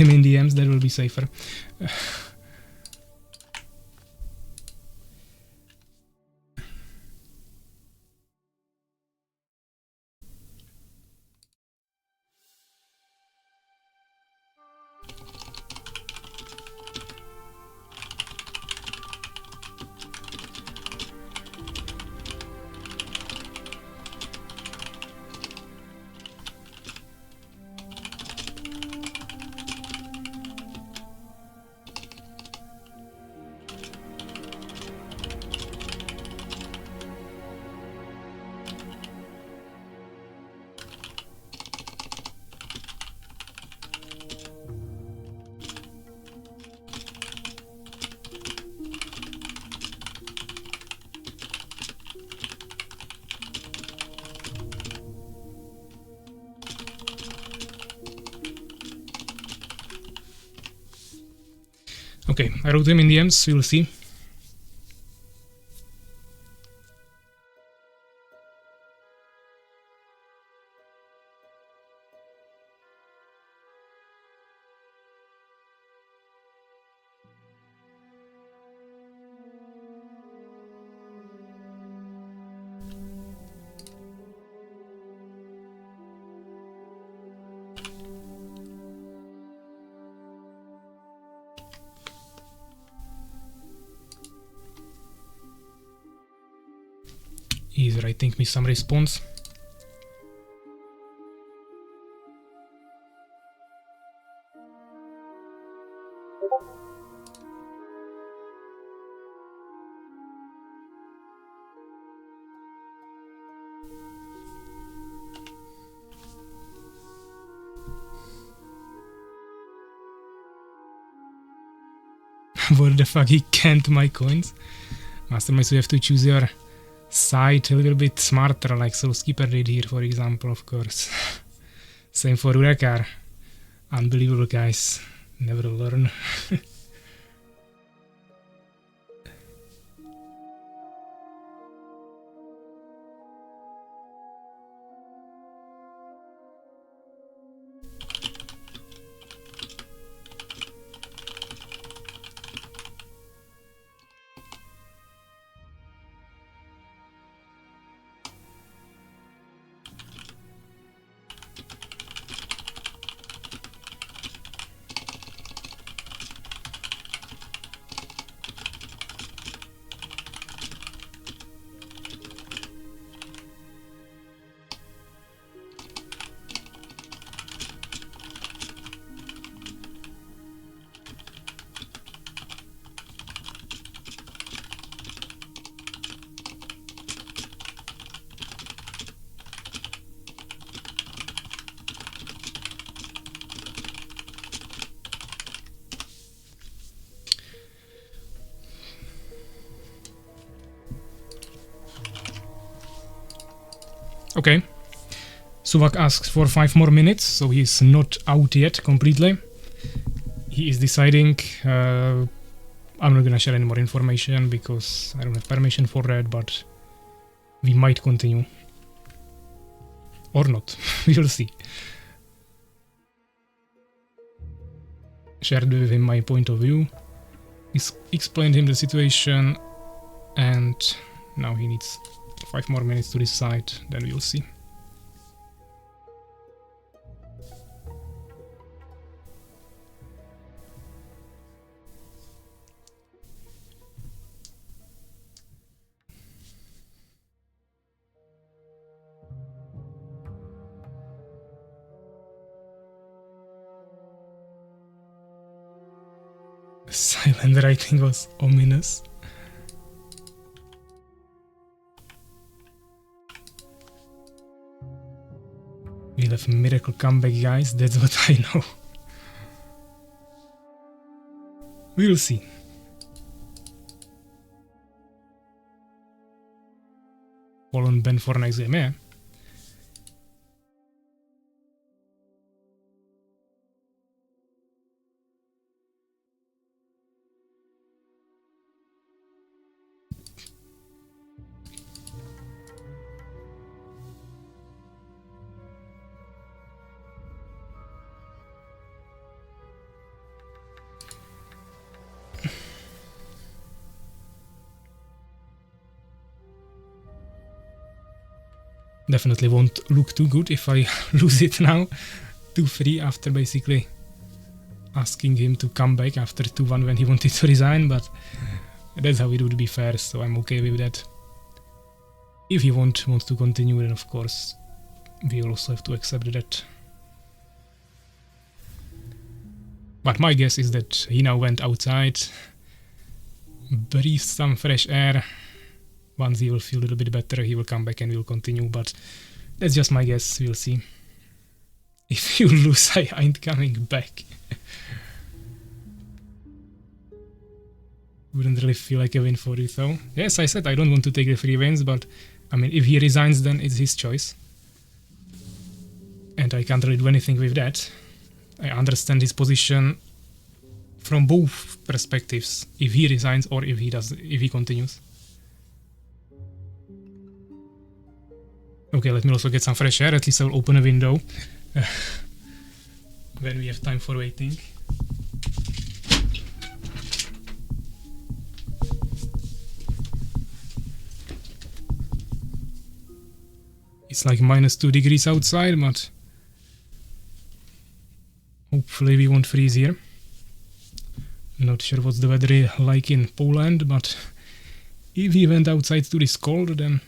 in DMs, that will be safer. Okay, I wrote him in DMs, we'll see. He's writing me some response. What the fuck, he can't my coins? Masterminds, you have to choose your side a little bit smarter, like Soulskeeper did here, for example, of course. Same for Urekar. Unbelievable, guys. Never learn. Okay. Suwak asks for 5 more minutes, so he's not out yet completely. He is deciding. I'm not gonna share any more information because I don't have permission for that, but we might continue. Or not. We will see. Shared with him my point of view. Explained him the situation, and now he needs 5 more minutes to decide, then we will see. The silent writing was ominous. We'll have a miracle comeback, guys, that's what I know. We'll see. Fallen Ben for next game, yeah? Definitely won't look too good if I lose it now. 2-3 after basically asking him to come back after 2-1 when he wanted to resign, but that's how it would be fair, so I'm okay with that. If he wants to continue, then of course we also have to accept that. But my guess is that he now went outside, breathed some fresh air. Once he will feel a little bit better, he will come back and will continue, but that's just my guess, we'll see. If you lose, I ain't coming back. Wouldn't really feel like a win for you though. Yes, I said I don't want to take the 3 wins, but I mean, if he resigns, then it's his choice. And I can't really do anything with that. I understand his position from both perspectives, if he resigns or if he continues. Okay, let me also get some fresh air, at least I'll open a window when we have time for waiting. It's like -2 degrees outside, but hopefully we won't freeze here. Not sure what's the weather like in Poland, but if he went outside to this cold, then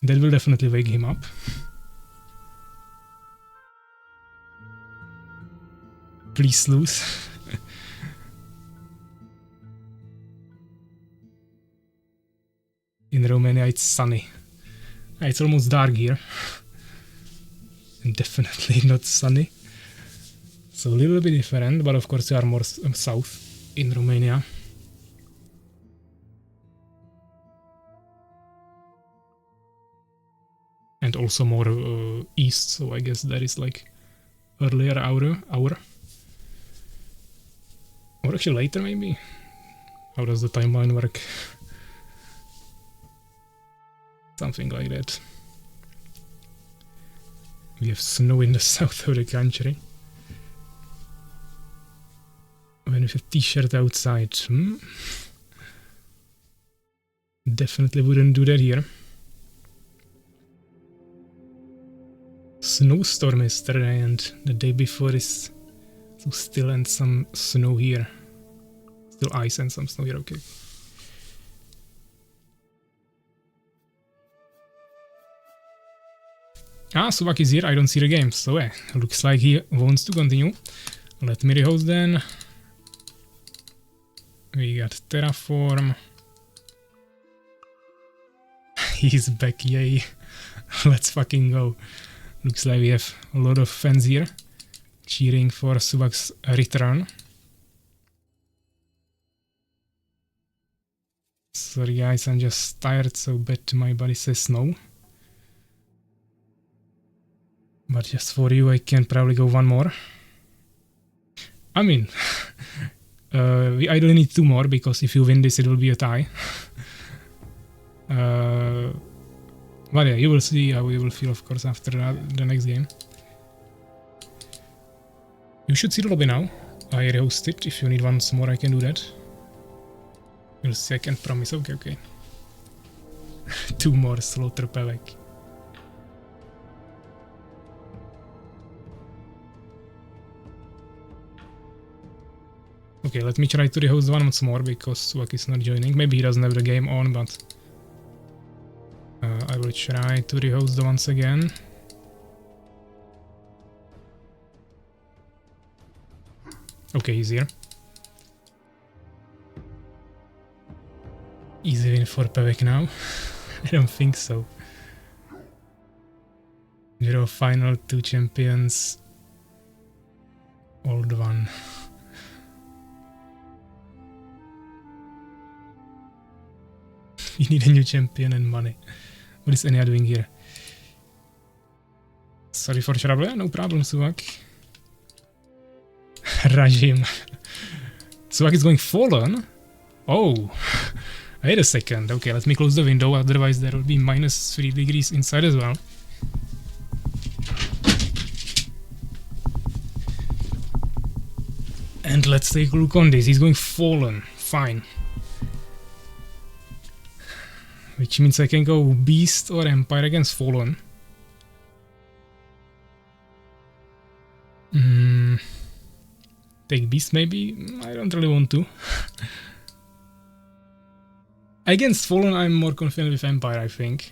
That will definitely wake him up. Please lose. In Romania it's sunny. It's almost dark here. And definitely not sunny. So a little bit different, but of course they are more south in Romania. And also more east, so I guess that is like earlier hour. Or actually later maybe? How does the timeline work? Something like that. We have snow in the south of the country. When with a t-shirt outside. Definitely wouldn't do that here. Snowstorm yesterday and the day before is so still and some snow here. Still ice and some snow here, okay. Ah, Suwak is here, I don't see the game, so looks like he wants to continue. Let me rehost then. We got Terraform. He's back, yay. Let's fucking go. Looks like we have a lot of fans here cheering for Suwak's return. Sorry guys, I'm just tired, so bad my body says no. But just for you, I can probably go one more. I mean, we ideally need 2 more, because if you win this, it will be a tie. But yeah, you will see how you will feel, of course, after the next game. You should see the lobby now. I rehost it. If you need once more, I can do that. You'll see, I can promise. Okay. 2 more slaughter PAVVAC. Okay, let me try to rehost once more, because Suwak is not joining. Maybe he doesn't have the game on, but I will try to rehost once again. Okay, he's here. Easy win for PAVVAC now? I don't think so. 0 final, 2 champions. Old one. We need a new champion and money. What is Ania doing here? Sorry for trouble. No problem, Suwak. Rajim. Suwak is going fallen? Oh. Wait a second. Okay, let me close the window, otherwise there will be -3 degrees inside as well. And let's take a look on this. He's going fallen. Fine. Which means I can go Beast or Empire against Fallen. Take Beast maybe? I don't really want to. Against Fallen I'm more confident with Empire, I think.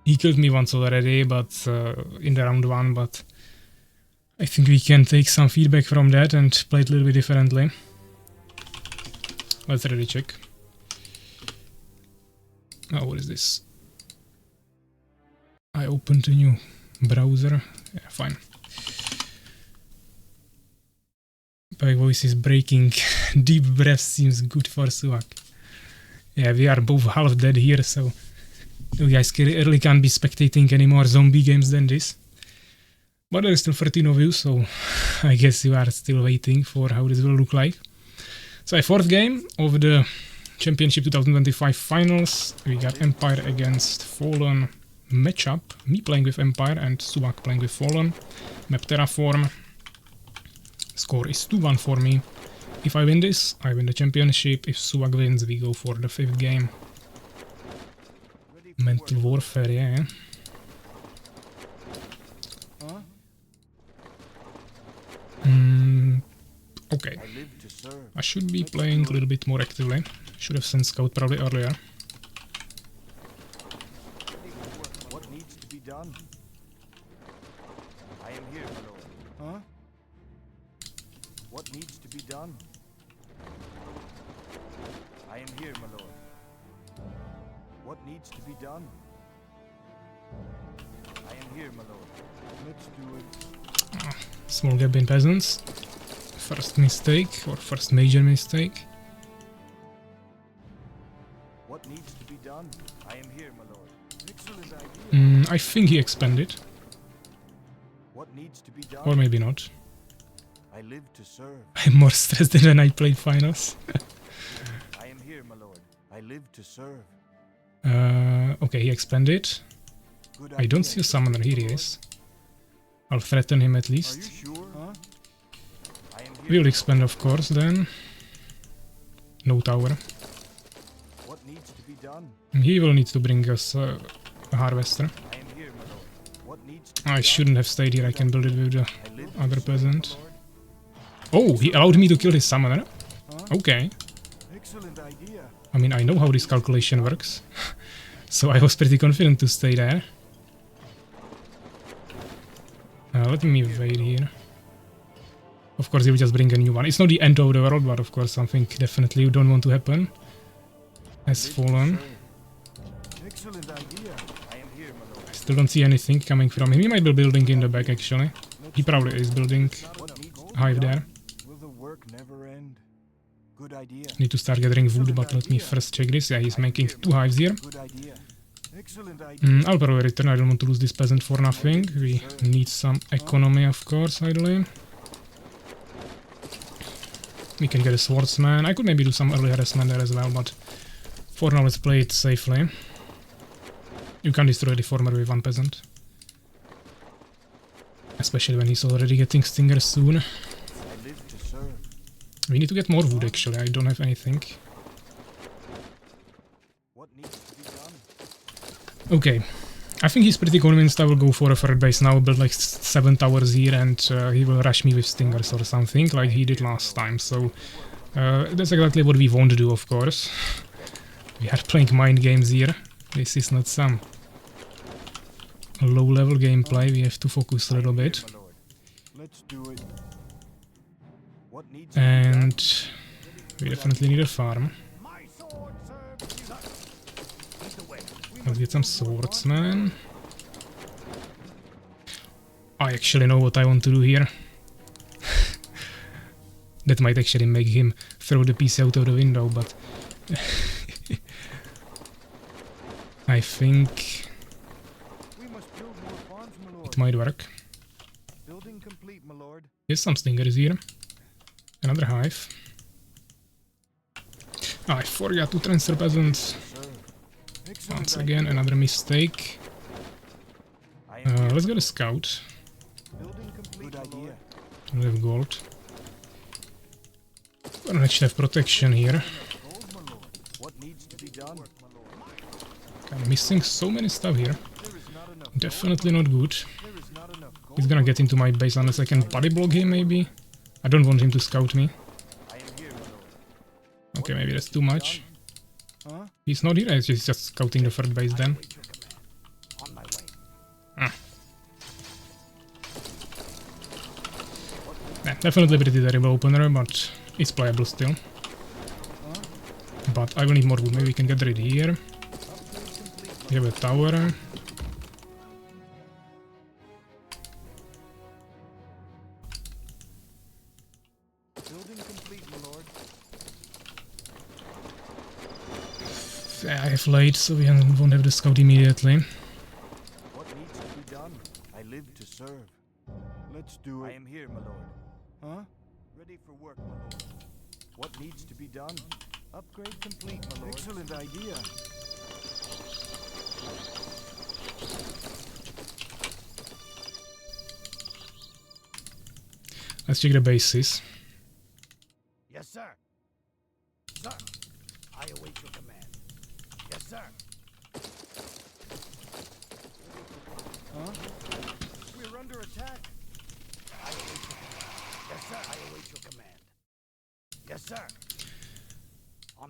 He killed me once already, but in the round 1, but I think we can take some feedback from that and play it a little bit differently. Let's really check. Oh, what is this? I opened a new browser. Yeah, fine. My voice is breaking. Deep breath seems good for Suwak. Yeah, we are both half dead here, so you guys really can't be spectating any more zombie games than this. But there is still 13 of you, so I guess you are still waiting for how this will look like. So, 4th game of the Championship 2025 Finals. We got Empire against Fallen matchup. Me playing with Empire and Suwak playing with Fallen. Map Terraform. Score is 2-1 for me. If I win this, I win the championship. If Suwak wins, we go for the 5th game. Mental warfare, yeah. Okay. I should be playing a little bit more actively. Should have sent scout probably earlier. done? I am here, my lord. Huh? What needs to be done? I am here, my lord. What needs to be done? I am here, my lord. Let's do it. Small gap in peasants. First mistake, or first major mistake. What needs to be done? I am here, my lord. Excellent idea. I think he expanded. What needs to be done? Or maybe not. I live to serve. I'm more stressed than when I played finals. I am here, my lord. I live to serve. Okay, he expanded. Good I don't idea. see a summoner. Here he is. I'll threaten him at Are you least. sure? Huh? I am here. We'll expand, of course, then. No tower. What needs to be done? He will need to bring us a harvester. I am here, my lord. What needs to be I done? shouldn't have stayed here. I can build it with the I live to other serve, peasant. my lord. Oh, he allowed me to kill his summoner. Okay. Excellent idea. I mean, I know how this calculation works. So I was pretty confident to stay there. Let me wait here. Of course, he will just bring a new one. It's not the end of the world, but of course something definitely you don't want to happen has fallen. Excellent idea. I am here, my lord. I still don't see anything coming from him. He might be building in the back, actually. He probably is building What needs to a hive there. Will the work never end? Good idea. Need to start gathering wood, but let me first check this. Yeah, he's making 2 hives here. Good idea. Excellent idea. I'll probably return. I don't want to lose this peasant for nothing. We need some economy, of course, ideally. We can get a swordsman. I could maybe do some early harassment there as well, but for now let's play it safely. You can destroy the former with 1 peasant. Especially when he's already getting stingers soon. I live to serve. We need to get more wood, actually. I don't have anything. What needs to be done? Okay. I think he's pretty convinced I will go for a third base now, build like 7 towers here, and he will rush me with stingers or something, like he did last time. So that's exactly what we want to do, of course. We are playing mind games here. This is not some low-level gameplay. We have to focus a little bit. My lord. Let's do it. What needs And we definitely need a farm. my sword serves you. Lead the way. Let's get some swordsmen. I actually know what I want to do here. That might actually make him throw the piece out of the window, but I think We must build more farms, my lord. it might work. Building complete, my lord. Here's some stingers here. Another hive. I forgot to transfer peasants. Serve. Excellent Once again, another mistake. I am Let's get a scout. building complete. Good idea. We have gold. We don't actually have protection here. Gold, my lord. What needs to be done? I'm missing so many stuff here. There is not enough. Definitely not good. There is not enough gold. He's gonna get into my base unless I can body block him, maybe. I don't want him to scout me. I am here, my lord. Okay, maybe that's too much. Huh? He's not here, he's just scouting the third base then. Wait your command. On my way. Yeah, definitely pretty terrible opener, but it's playable still. But I will need more wood. Maybe we can get rid here. We have a tower. Building complete, my lord. Yeah, I have late, so we won't have the scout immediately. What needs to be done? I live to serve. Let's do it. I am here, my lord. Huh? Ready for work, my lord. What needs to be done? Upgrade complete, my lord. Excellent idea. Let's check the bases. Yes, sir. Sir, I await your command. Yes, sir. Huh? We're under attack. I await your command. Yes, sir. I await your command. Yes, sir.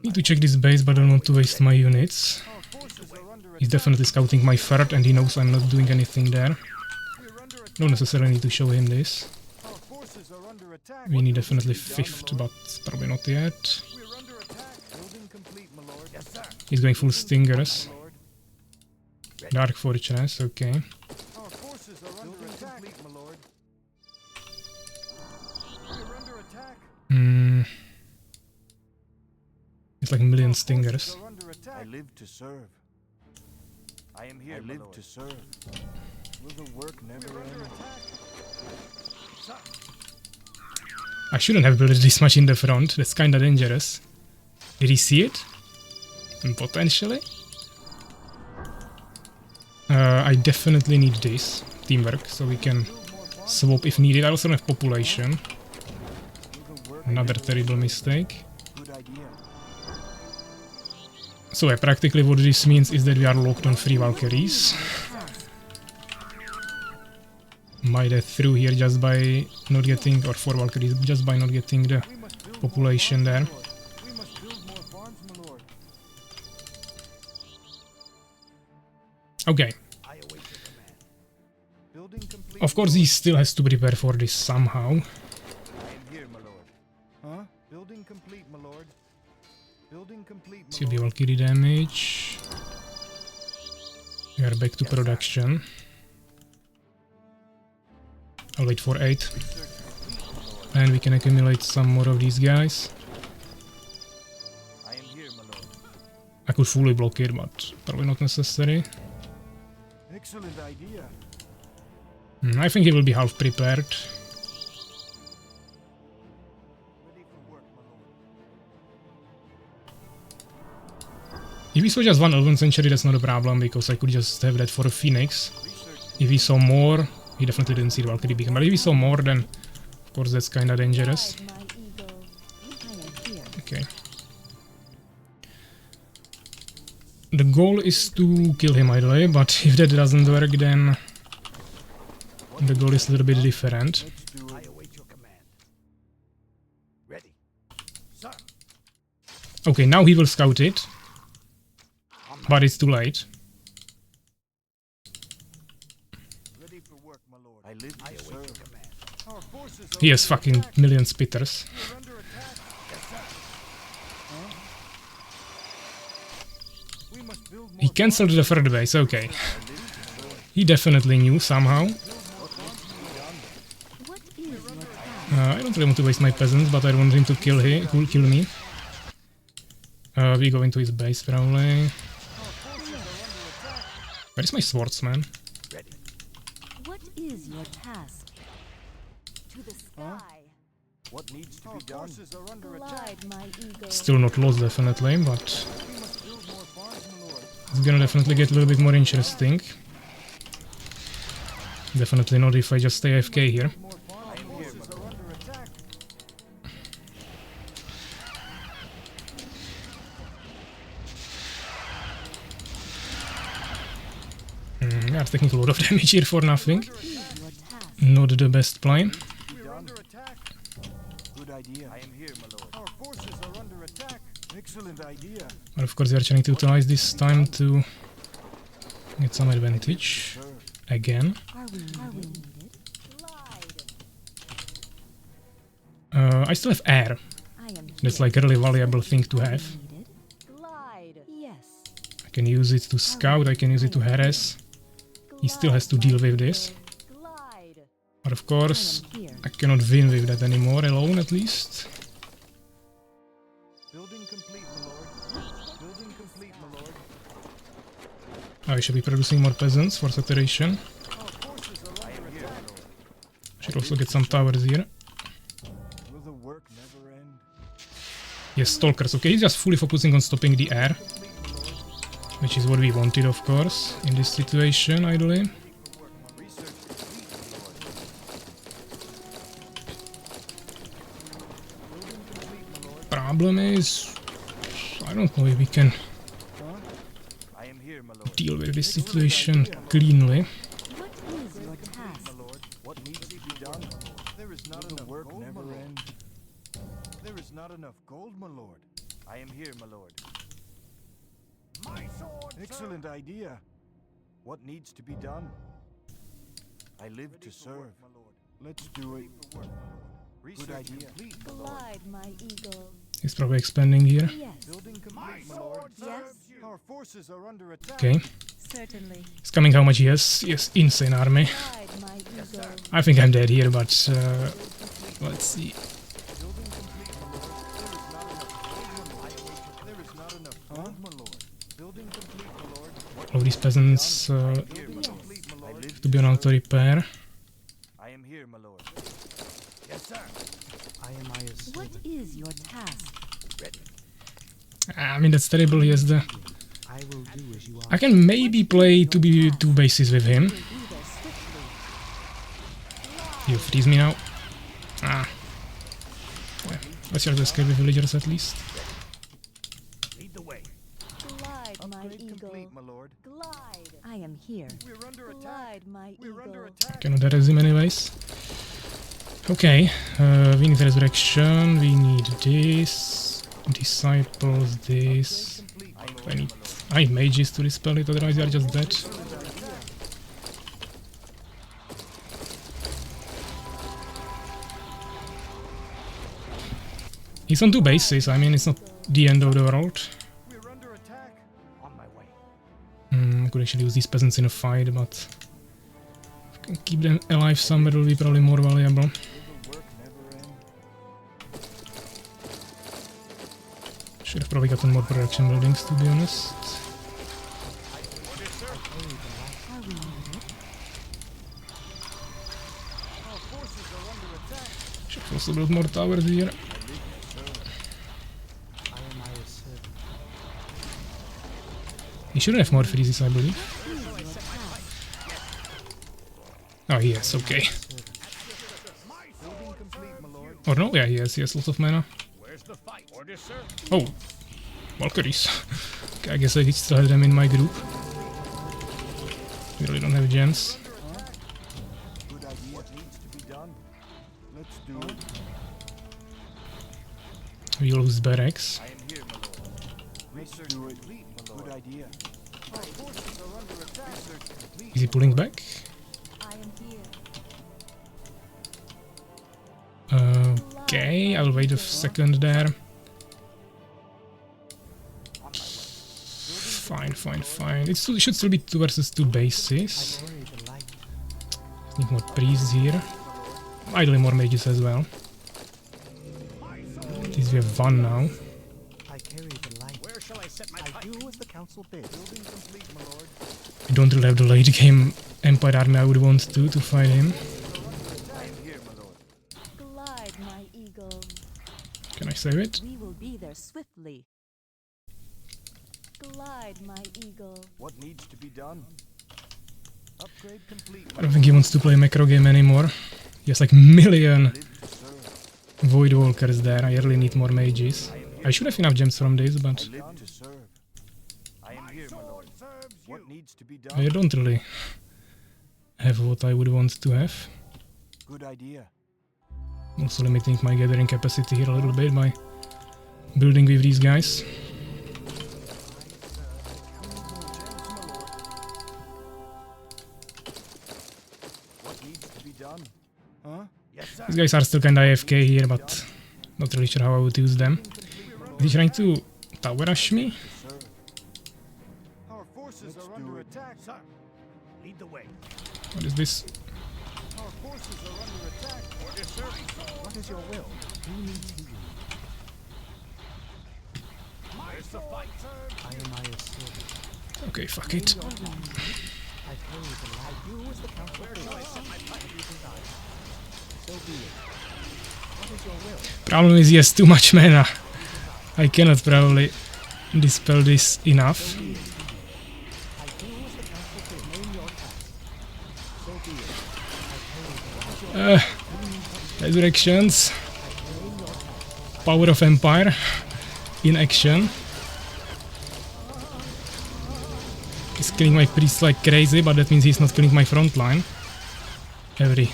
Need to check this base, but I don't want to waste my units. Our forces are under He's definitely scouting my third and he knows I'm not doing anything there. Don't necessarily need to show him this. We need definitely fifth, but probably not yet. He's going full stingers. Dark Fortress, okay. It's like a million stingers. I live to serve. I am here. I live to serve. Will the work never end? I shouldn't have built it this much in the front. That's kinda dangerous. Did he see it? Potentially? I definitely need this teamwork so we can swap if needed. I also don't have population. Another terrible mistake. So yeah, practically what this means is that we are locked on 3 Valkyries. Might have through here just by not getting, or 4 Valkyries, just by not getting the population there. Okay. Of course he still has to prepare for this somehow. Should be Valkyrie damage. We are back to production. I'll wait for 8. And we can accumulate some more of these guys. I could fully block it, but probably not necessary. Excellent idea. I think he will be half prepared. If he saw just 1 11th century, that's not a problem, because I could just have that for a Phoenix. If he saw more, he definitely didn't see the Valkyrie beacon, but if he saw more, then of course that's kinda dangerous. Okay. The goal is to kill him ideally, but if that doesn't work, then the goal is a little bit different. Okay, now he will scout it. But it's too late. He has fucking million spitters. He cancelled the third base, okay. He definitely knew somehow. I don't really want to waste my peasants, but I want him to kill me. We go into his base probably. Where is my swordsman? What is your task? To the sky. What needs to be done? Glide, my ego. Still not lost definitely, but it's gonna definitely get a little bit more interesting. Definitely not if I just stay AFK here. We are taking a lot of damage here for nothing. Not the best play. But of course we are trying to utilize this time to get some advantage. Again. I still have air. That's like a really valuable thing to have. I can use it to scout, I can use it to harass. He still has to deal with this. But of course, I cannot win with that anymore, alone at least. I should be producing more peasants for saturation. Should also get some towers here. Yes, stalkers. Okay, he's just fully focusing on stopping the air. Which is what we wanted, of course, in this situation, ideally. Problem is, I don't know if we can deal with this situation cleanly. What needs to be done? There is not enough work never end. There is not enough gold, my lord. I am here, my lord. My sword Excellent idea. What needs to be done? I live to serve. Let's do it. Good idea. Glide, my eagle. He's probably expanding here. Yes, Building complete, my lord. yes, Our forces are under attack. Okay. certainly. He's coming how much he has. Yes, insane army. Glide, my eagle. I think I'm dead here, but let's see. Building complete, my lord. There is not enough food, my lord. Building complete, my lord. All these peasants Building complete, my lord. to be on auto repair. I am here, my lord. Yes, sir. I am Aya's What is your task? I mean, that's terrible. He has the. I will do as you are. I can maybe play to be two bases with him. Will be there swiftly. You freeze me now. Ah. Yeah. Let's try to escape with villagers at least. Lead the way. Glide, my Upgrade eagle. complete, my lord. Glide. I am here. We're under attack. Glide, my We're under eagle. attack. Cannot arrest him anyways. Okay, we need resurrection, we need this. Disciples, this. I need mages to dispel it, otherwise they are just dead. He's on two bases, I mean, it's not the end of the world. We're under attack. On my way. I could actually use these peasants in a fight, but if I can keep them alive somewhere, it'll be probably more valuable. Little work never ends. Should have probably gotten more production buildings, to be honest. Are we needed? Our forces are under attack. Should have also build more towers here. I am Aya's servant. He shouldn't have more freezes, I believe. Oh, he has, okay. Building complete, my lord. Or no, yeah, he has lots of mana. Where's the fight? Orders, sir. Oh, Valkyries. Okay, I guess I could still have them in my group. We really don't have gems. Good idea. What needs to be done? Let's do it. We lose barracks. I am here, my lord. Let's do it. Complete, my lord. Good idea. Our forces are under attack. Research complete. Is he pulling back? I am here. Okay, I'll wait a second there. Fine, fine, fine. It should still be 2 versus 2 bases. Carry the light. Need more priests here. Ideally more mages as well. At least we have 1 now. I carry the light. Where shall I set my I do as the council bids. Building complete, my lord. I don't really have the late game Empire army I would want to fight him. I am here, my lord. Glide, my eagle. Can I save it? We will be there swiftly. Glide, my eagle. What needs to be done? Upgrade complete. I don't think he wants to play a macro game anymore. He has like million Live to serve. void walkers there. I really need more mages. I should have enough gems from this, but I live to serve. I am here, my lord. What needs to be I done? don't really have what I would want to have. Good idea. Also limiting my gathering capacity here a little bit by building with these guys. What needs to be done? Huh? Yes, sir. These guys are still kinda AFK here, but not really sure how I would use them. Is he trying to tower rush me? Serve. Our forces are under attack. Sir, lead the way. What is this? Our forces are under attack. Orders, sir. What is your will? Who needs healing? Where's the fight? I am Aya's servant. Okay, fuck it. I carry the light. You as the council. Where shall I set my pipe? So be it. What is your will? Problem is he has too much mana. I cannot probably dispel this enough. I do as the council says. Name your task. So be it. I carry the light. Resurrections. Power of Empire in action. He's killing my priests like crazy, but that means he's not killing my front line. Every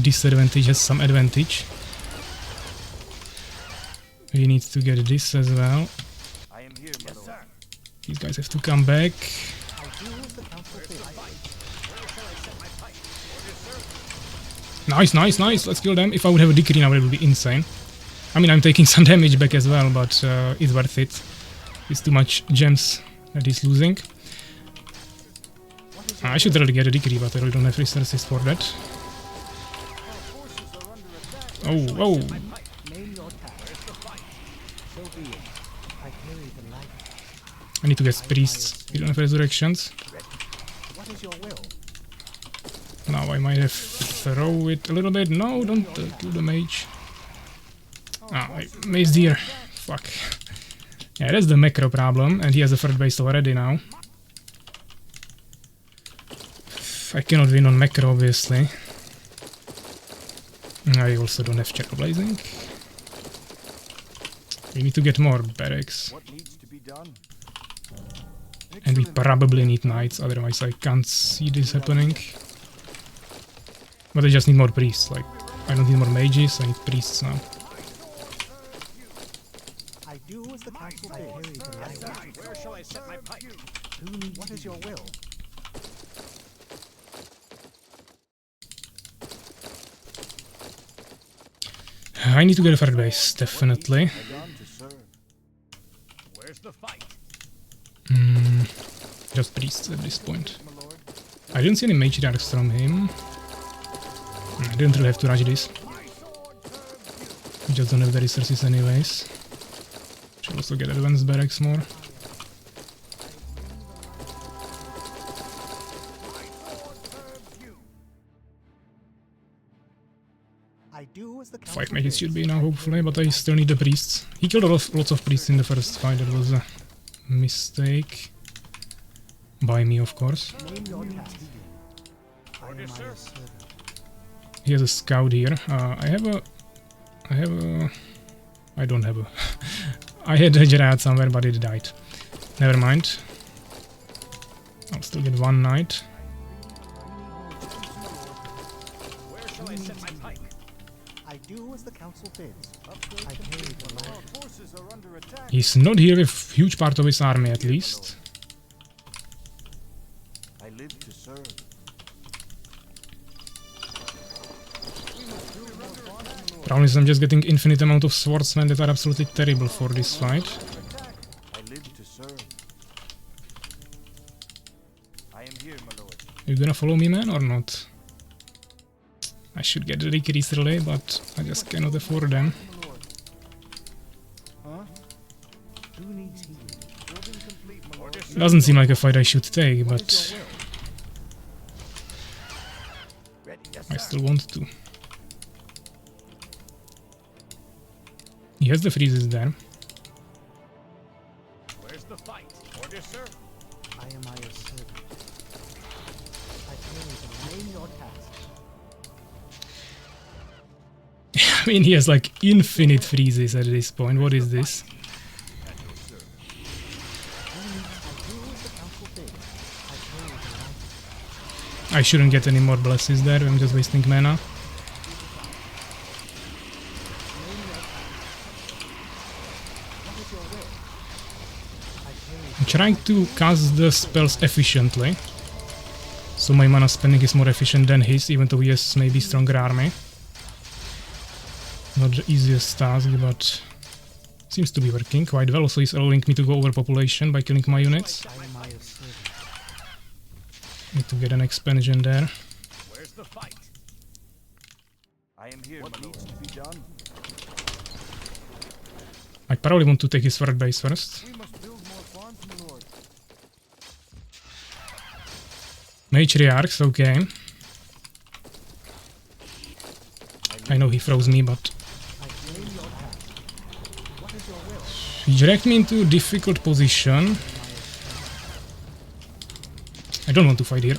disadvantage has some advantage. We need to get this as well. I am here, my lord. These guys have to come back. Nice, nice, nice. Let's kill them. If I would have a decree now, it would be insane. I mean, I'm taking some damage back as well, but it's worth it. It's too much gems that he's losing. I should really get a decree, but I really don't have resources for that. Oh, oh. I need to get priests. We don't have resurrections. Now I might have throw it a little bit. No, don't kill the mage. Ah, maze deer. Fuck. Yeah, that's the macro problem, and he has a third base already now. I cannot win on macro, obviously. I also don't have Shadow Blazing. We need to get more barracks. And we probably need knights, otherwise I can't see this happening. But I just need more priests, like, I don't need more mages, I need priests now. I do as the council bids. Where shall I set my pipe? What is your will? I need to get a third base, definitely. Where's the fight? Just priests at this point. I didn't see any matriarchs from him. I didn't really have to rush this. We just don't have the resources anyways. Should also get advanced barracks more. Five mages should be now, hopefully, but I still need the priests. He killed lots of priests in the first fight, that was a mistake. By me, of course. He has a scout here. I don't have a... I had a Gerard somewhere, but it died. Never mind. I'll still get one knight. Where shall I set my pipe? I do as the council bids. I carry the land. Our forces are under attack. He's not here with huge part of his army, at least. I live to serve. Problem is I'm just getting infinite amount of swordsmen that are absolutely terrible for this fight. I live to serve. I am here, my lord. You gonna follow me, man, or not? I should get the decrease relay, but I just cannot afford them. Doesn't seem like a fight I should take, but I still want to. He has the freezes there. Where's the fight? Order, sir. I am Aya's servant. I carry the name your task. I mean, he has like infinite freezes at this point. What is this? I shouldn't get any more blesses there. I'm just wasting mana. I'm trying to cast the spells efficiently, so my mana spending is more efficient than his, even though he has maybe stronger army. Not the easiest task, but seems to be working quite well. Also, he's allowing me to go over population by killing my units. Need to get an expansion there. Where's the fight? I am here. What needs to be done? I probably want to take his third base first. We must build more farms, my lord. Matriarchs, okay. I know he froze me, but he dragged me into a difficult position. I don't want to fight here.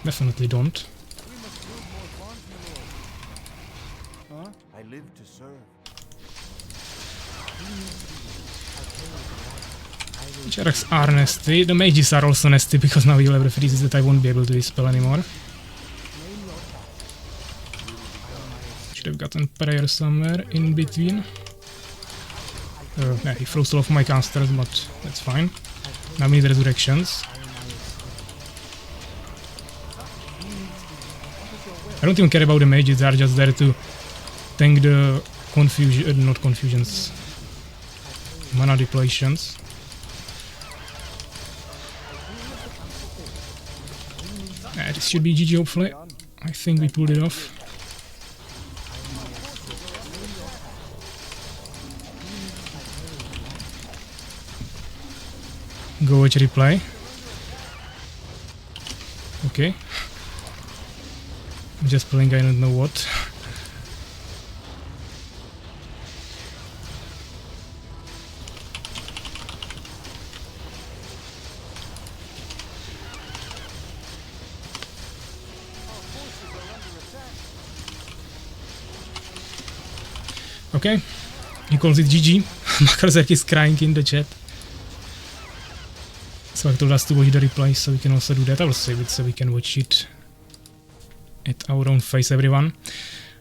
Definitely don't. I live to serve. Matriarchs are nasty. The mages are also nasty because now you'll have the freezes that I won't be able to dispel anymore. Should have gotten prayer somewhere in between. Yeah, he froze all of my casters, but that's fine. Now we need resurrections. I don't even care about the mages, they are just there to tank the confusion, not confusions, mana depletions. This should be GG hopefully. I think we pulled it off. Go watch replay. Okay. I'm just playing I don't know what. Okay, he calls it GG. Makrozek is crying in the chat. So I told us to watch the replay, so we can also do that. I will save it so we can watch it at our own face, everyone.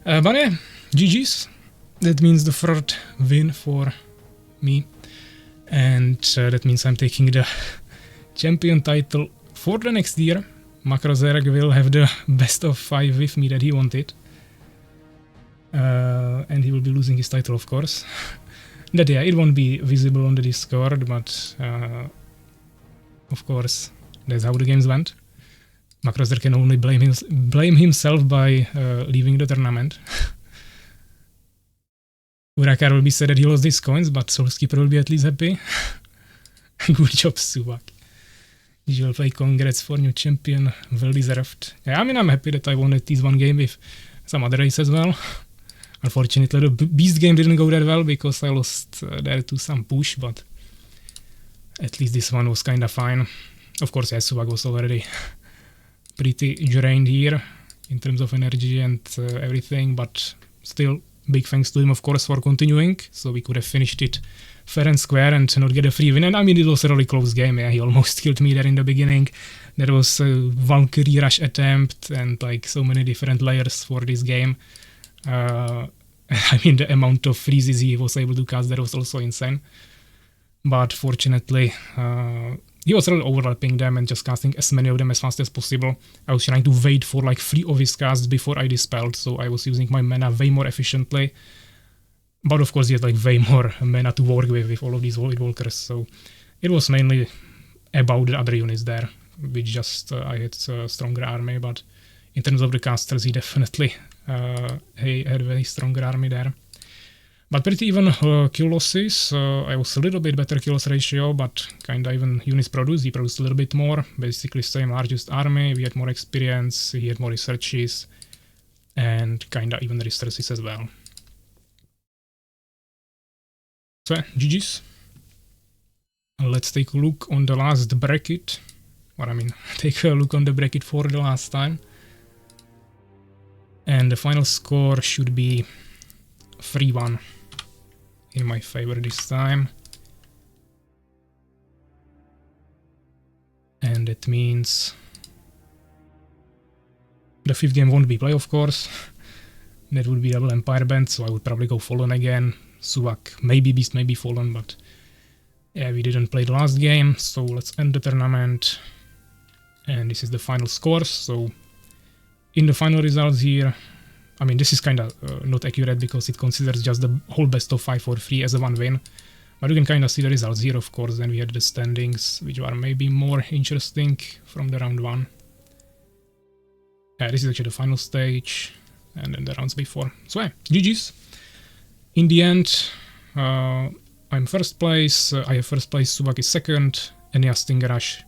But yeah, GG's. That means the third win for me. And that means I'm taking the champion title for the next year. Makrozek will have the best of 5 with me that he wanted. And he will be losing his title, of course. That yeah, it won't be visible on the Discord, but of course, that's how the games went. Makrozek can only blame himself by leaving the tournament. Urakar will be sad that he lost his coins, but Soulskeeper will be at least happy. Good job, Suwak. Usual play, congrats for new champion, well deserved. Yeah, I mean, I'm happy that I won at least one game with some other race as well. Unfortunately, the Beast game didn't go that well because I lost there to some push, but at least this one was kinda fine. Of course, yes, Suwak was already pretty drained here in terms of energy and everything, but still, big thanks to him, of course, for continuing, so we could have finished it fair and square and not get a free win. And I mean, it was a really close game, yeah, he almost killed me there in the beginning. There was a Valkyrie rush attempt and like so many different layers for this game. I mean, the amount of freezes he was able to cast there was also insane. But fortunately, he was really overlapping them and just casting as many of them as fast as possible. I was trying to wait for like 3 of his casts before I dispelled, so I was using my mana way more efficiently. But of course, he had like way more mana to work with all of these Void Walkers, so it was mainly about the other units there, which just I had a stronger army, but in terms of the casters, he definitely he had a very stronger army there. But pretty even kill losses. I was a little bit better kill loss ratio, but kinda even units produced. He produced a little bit more. Basically same largest army. We had more experience. He had more researches. And kinda even resources as well. So yeah, GG's. Let's take a look on the last bracket. Or I mean, take a look on the bracket for the last time. And the final score should be 3-1 in my favor this time. And that means the 5th game won't be play, of course. That would be double Empire Band, so I would probably go Fallen again. Suwak, maybe Beast, maybe Fallen, but yeah, we didn't play the last game, so let's end the tournament. And this is the final scores, so in the final results here, I mean, this is kind of not accurate because it considers just the whole best of 5 for 3 as a 1 win. But you can kind of see the results here, of course. Then we had the standings, which are maybe more interesting from the round 1. Yeah, this is actually the final stage, and then the rounds before. So yeah, GG's. In the end, I'm first place. I have first place, Suwak is second, Ania, StingerRush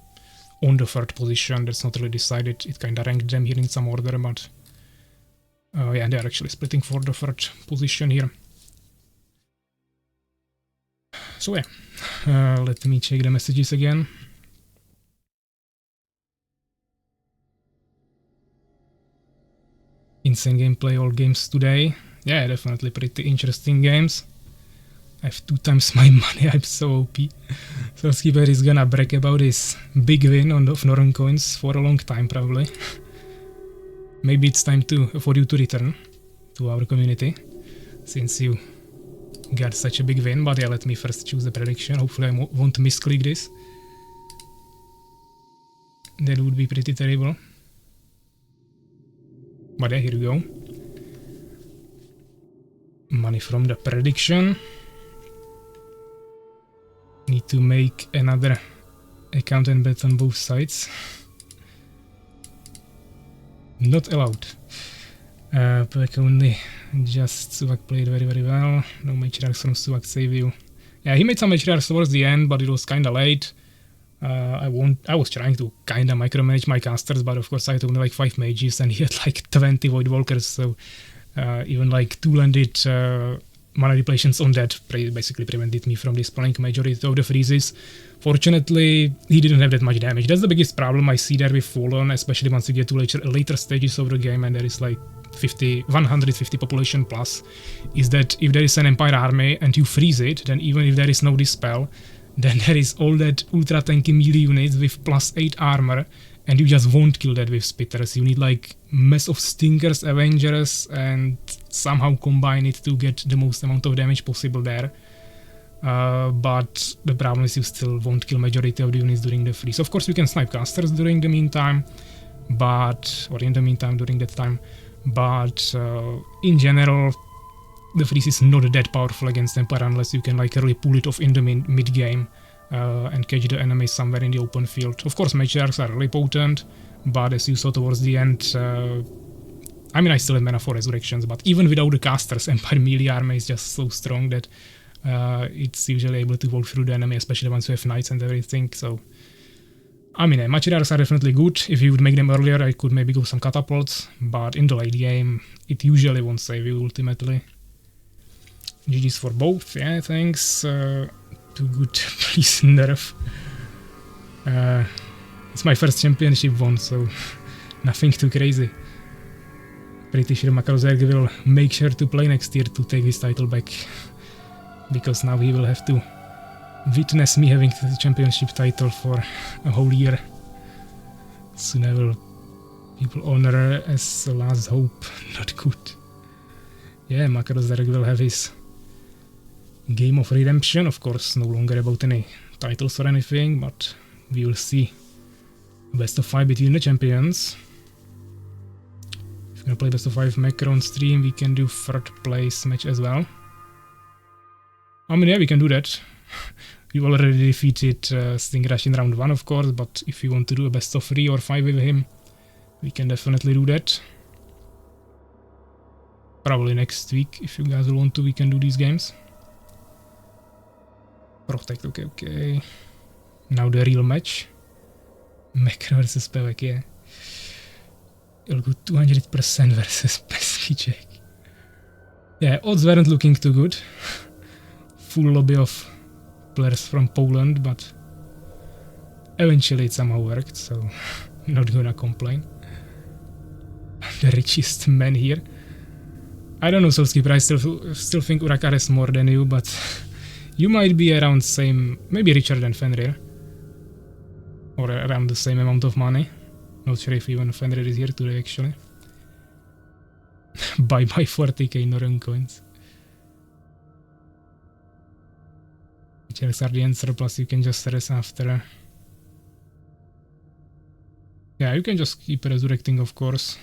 on the 3rd position. That's not really decided. It kind of ranked them here in some order, but yeah, they are actually splitting for the 3rd position here. So yeah, let me check the messages again. Insane gameplay, all games today. Yeah, definitely pretty interesting games. I have 2 times my money, I'm so OP. So Skipper is gonna brag about his big win on the Northern coins for a long time, probably. Maybe it's time for you to return to our community, since you got such a big win, but yeah, let me first choose the prediction. Hopefully I won't misclick this. That would be pretty terrible. But yeah, here we go. Money from the prediction. Need to make another account and bet on both sides. Not allowed. PAVVAC only. Just Suwak played very, very well. No matriarchs from Suwak save you. Yeah, he made some matriarchs towards the end, but it was kinda late. I was trying to kinda micromanage my casters, but of course I had only like 5 mages and he had like 20 void walkers, so even like 2-landed mana depletions on that basically prevented me from displaying majority of the freezes. Fortunately, he didn't have that much damage. That's the biggest problem I see there with Fallen, especially once you get to later stages of the game and there is like 150 population plus, is that if there is an Empire army and you freeze it, then even if there is no dispel, then there is all that ultra tanky melee units with +8 armor, and you just won't kill that with spitters. You need like mess of Stingers, Avengers, and somehow combine it to get the most amount of damage possible there. But the problem is you still won't kill majority of the units during the freeze. Of course you can snipe casters during the meantime, or in the meantime during that time, but in general the freeze is not that powerful against Empire unless you can like really pull it off in the mid-game and catch the enemy somewhere in the open field. Of course matriarchs are really potent, but as you saw towards the end, I mean I still have mana for resurrections, but even without the casters, Empire melee army is just so strong that it's usually able to walk through the enemy, especially once you have knights and everything, so... I mean, matriarchs are definitely good. If you would make them earlier, I could maybe go some catapults, but in the late game, it usually won't save you ultimately. GG's for both, yeah, thanks. Too good, please nerf. It's my first championship one, so nothing too crazy. Pretty sure Makrozerg will make sure to play next year to take his title back, because now he will have to witness me having the championship title for a whole year. Soon I will people honor as a last hope. Not good. Yeah, Makrozerg will have his game of redemption, of course, no longer about any titles or anything, but we will see. Best of 5 between the champions. If we're gonna play best of 5 Macro on stream, we can do 3rd place match as well. I mean, yeah, we can do that. We already defeated StingerRush in round 1, of course, but if you want to do a best of 3 or 5 with him, we can definitely do that. Probably next week, if you guys want to, we can do these games. Protect, okay. Now the real match. Macro versus PAVVAC, yeah. It'll go 200% versus Pesky Jack. Yeah, odds weren't looking too good. Full lobby of players from Poland, but eventually it somehow worked, so not gonna complain. The richest man here. I don't know, Soulskeeper, I still think Urakar has more than you, but you might be around same, maybe richer than Fenrir. Or around the same amount of money. Not sure if even Fenrir is here today, actually. Bye 40k Norrøn coins. Checks are the answer, plus you can just rest after. Yeah, you can just keep resurrecting, of course.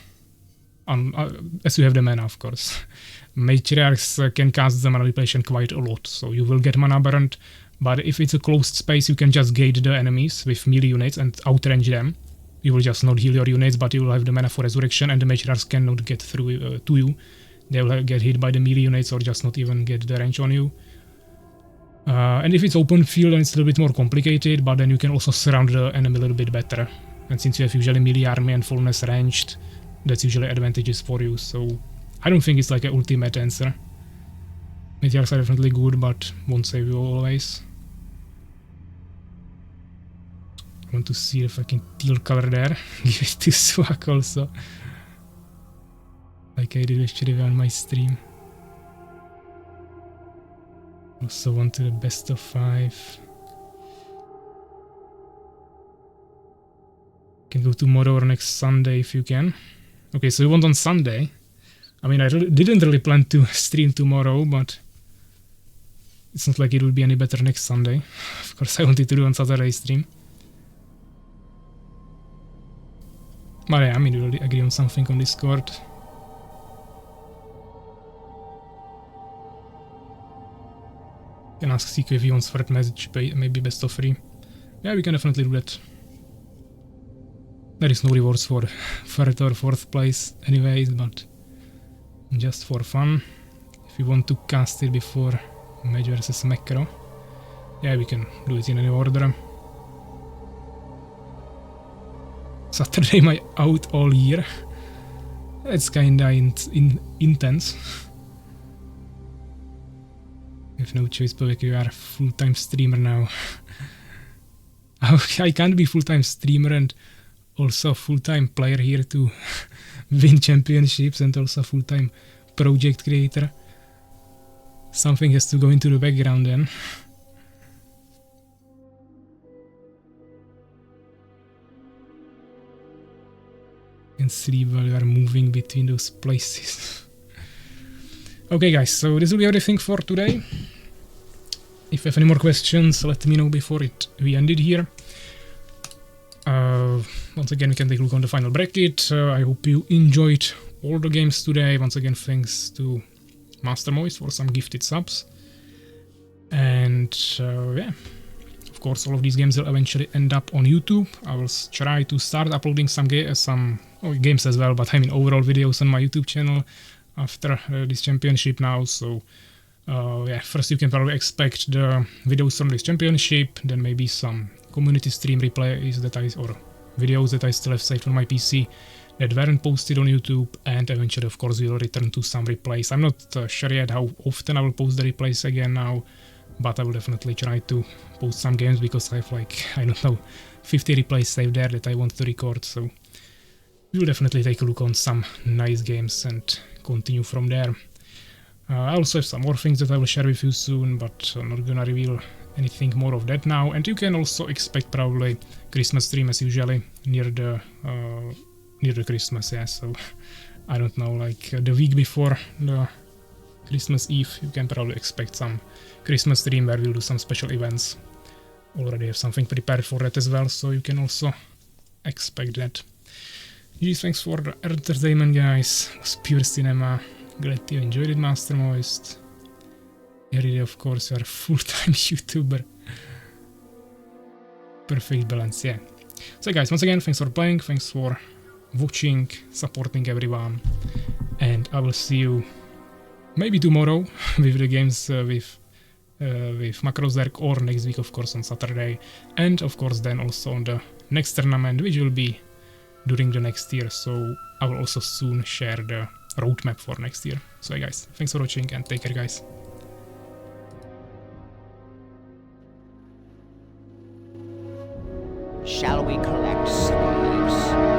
As you have the mana, of course. Matriarchs can cast the mana depletion quite a lot, so you will get mana burned, but if it's a closed space, you can just gate the enemies with melee units and outrange them. You will just not heal your units, but you will have the mana for resurrection, and the matriarchs cannot get through to you. They will get hit by the melee units or just not even get the range on you. And if it's open field, then it's a little bit more complicated, but then you can also surround the enemy a little bit better. And since you have usually melee army and fullness ranged, that's usually advantages for you, so I don't think it's like an ultimate answer. Meteors are definitely good, but won't save you always. I want to see the fucking teal color there. Give it to Suwak also. Like I did yesterday on my stream. Also want to the best of 5. Can go tomorrow or next Sunday if you can. Okay, so you want on Sunday. I mean, I didn't really plan to stream tomorrow, but It's not like it will be any better next Sunday. Of course, I wanted to do on Saturday stream. But yeah, I mean, we'll agree on something on Discord. Can ask Seiko if he wants third match, maybe best of 3. Yeah, we can definitely do that. There is no rewards for third or fourth place anyways, but just for fun. If you want to cast it before Mage vs Macro, yeah, we can do it in any order. Saturday am I out all year? It's kinda intense. With no choice, PAVVAC, you are a full-time streamer now. I can't be full-time streamer and also full-time player here to win championships and also full-time project creator. Something has to go into the background then. You can see while you are moving between those places. Okay guys, so this will be everything for today. If you have any more questions, let me know before we end it here. Once again, we can take a look on the final bracket. I hope you enjoyed all the games today. Once again, thanks to Master Moist for some gifted subs. And yeah, of course, all of these games will eventually end up on YouTube. I will try to start uploading some games as well, but I mean overall videos on my YouTube channel after this championship now. So yeah, first you can probably expect the videos from this championship, then maybe some community stream replays or videos that I still have saved on my PC that weren't posted on YouTube, and eventually of course we'll return to some replays. I'm not sure yet how often I will post the replays again now, but I will definitely try to post some games because I have like, I don't know, 50 replays saved there that I want to record, so we'll definitely take a look on some nice games and continue from there. I also have some more things that I will share with you soon, but I'm not gonna reveal anything more of that now. And you can also expect probably Christmas stream as usually near the Christmas, yeah. So I don't know, like the week before the Christmas Eve, you can probably expect some Christmas stream where we'll do some special events. Already have something prepared for that as well, so you can also expect that. GG, thanks for the entertainment, guys. It was pure cinema. Glad you enjoyed it, Master Moist. Harry, of course, you are a full-time YouTuber. Perfect balance, yeah. So guys, once again, thanks for playing, thanks for watching, supporting everyone. And I will see you maybe tomorrow with the games with Macrozerk, or next week, of course, on Saturday. And of course, then also on the next tournament, which will be during the next year. So I will also soon share the roadmap for next year. So yeah, guys, thanks for watching and take care, guys. Shall we collect slaves?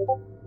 You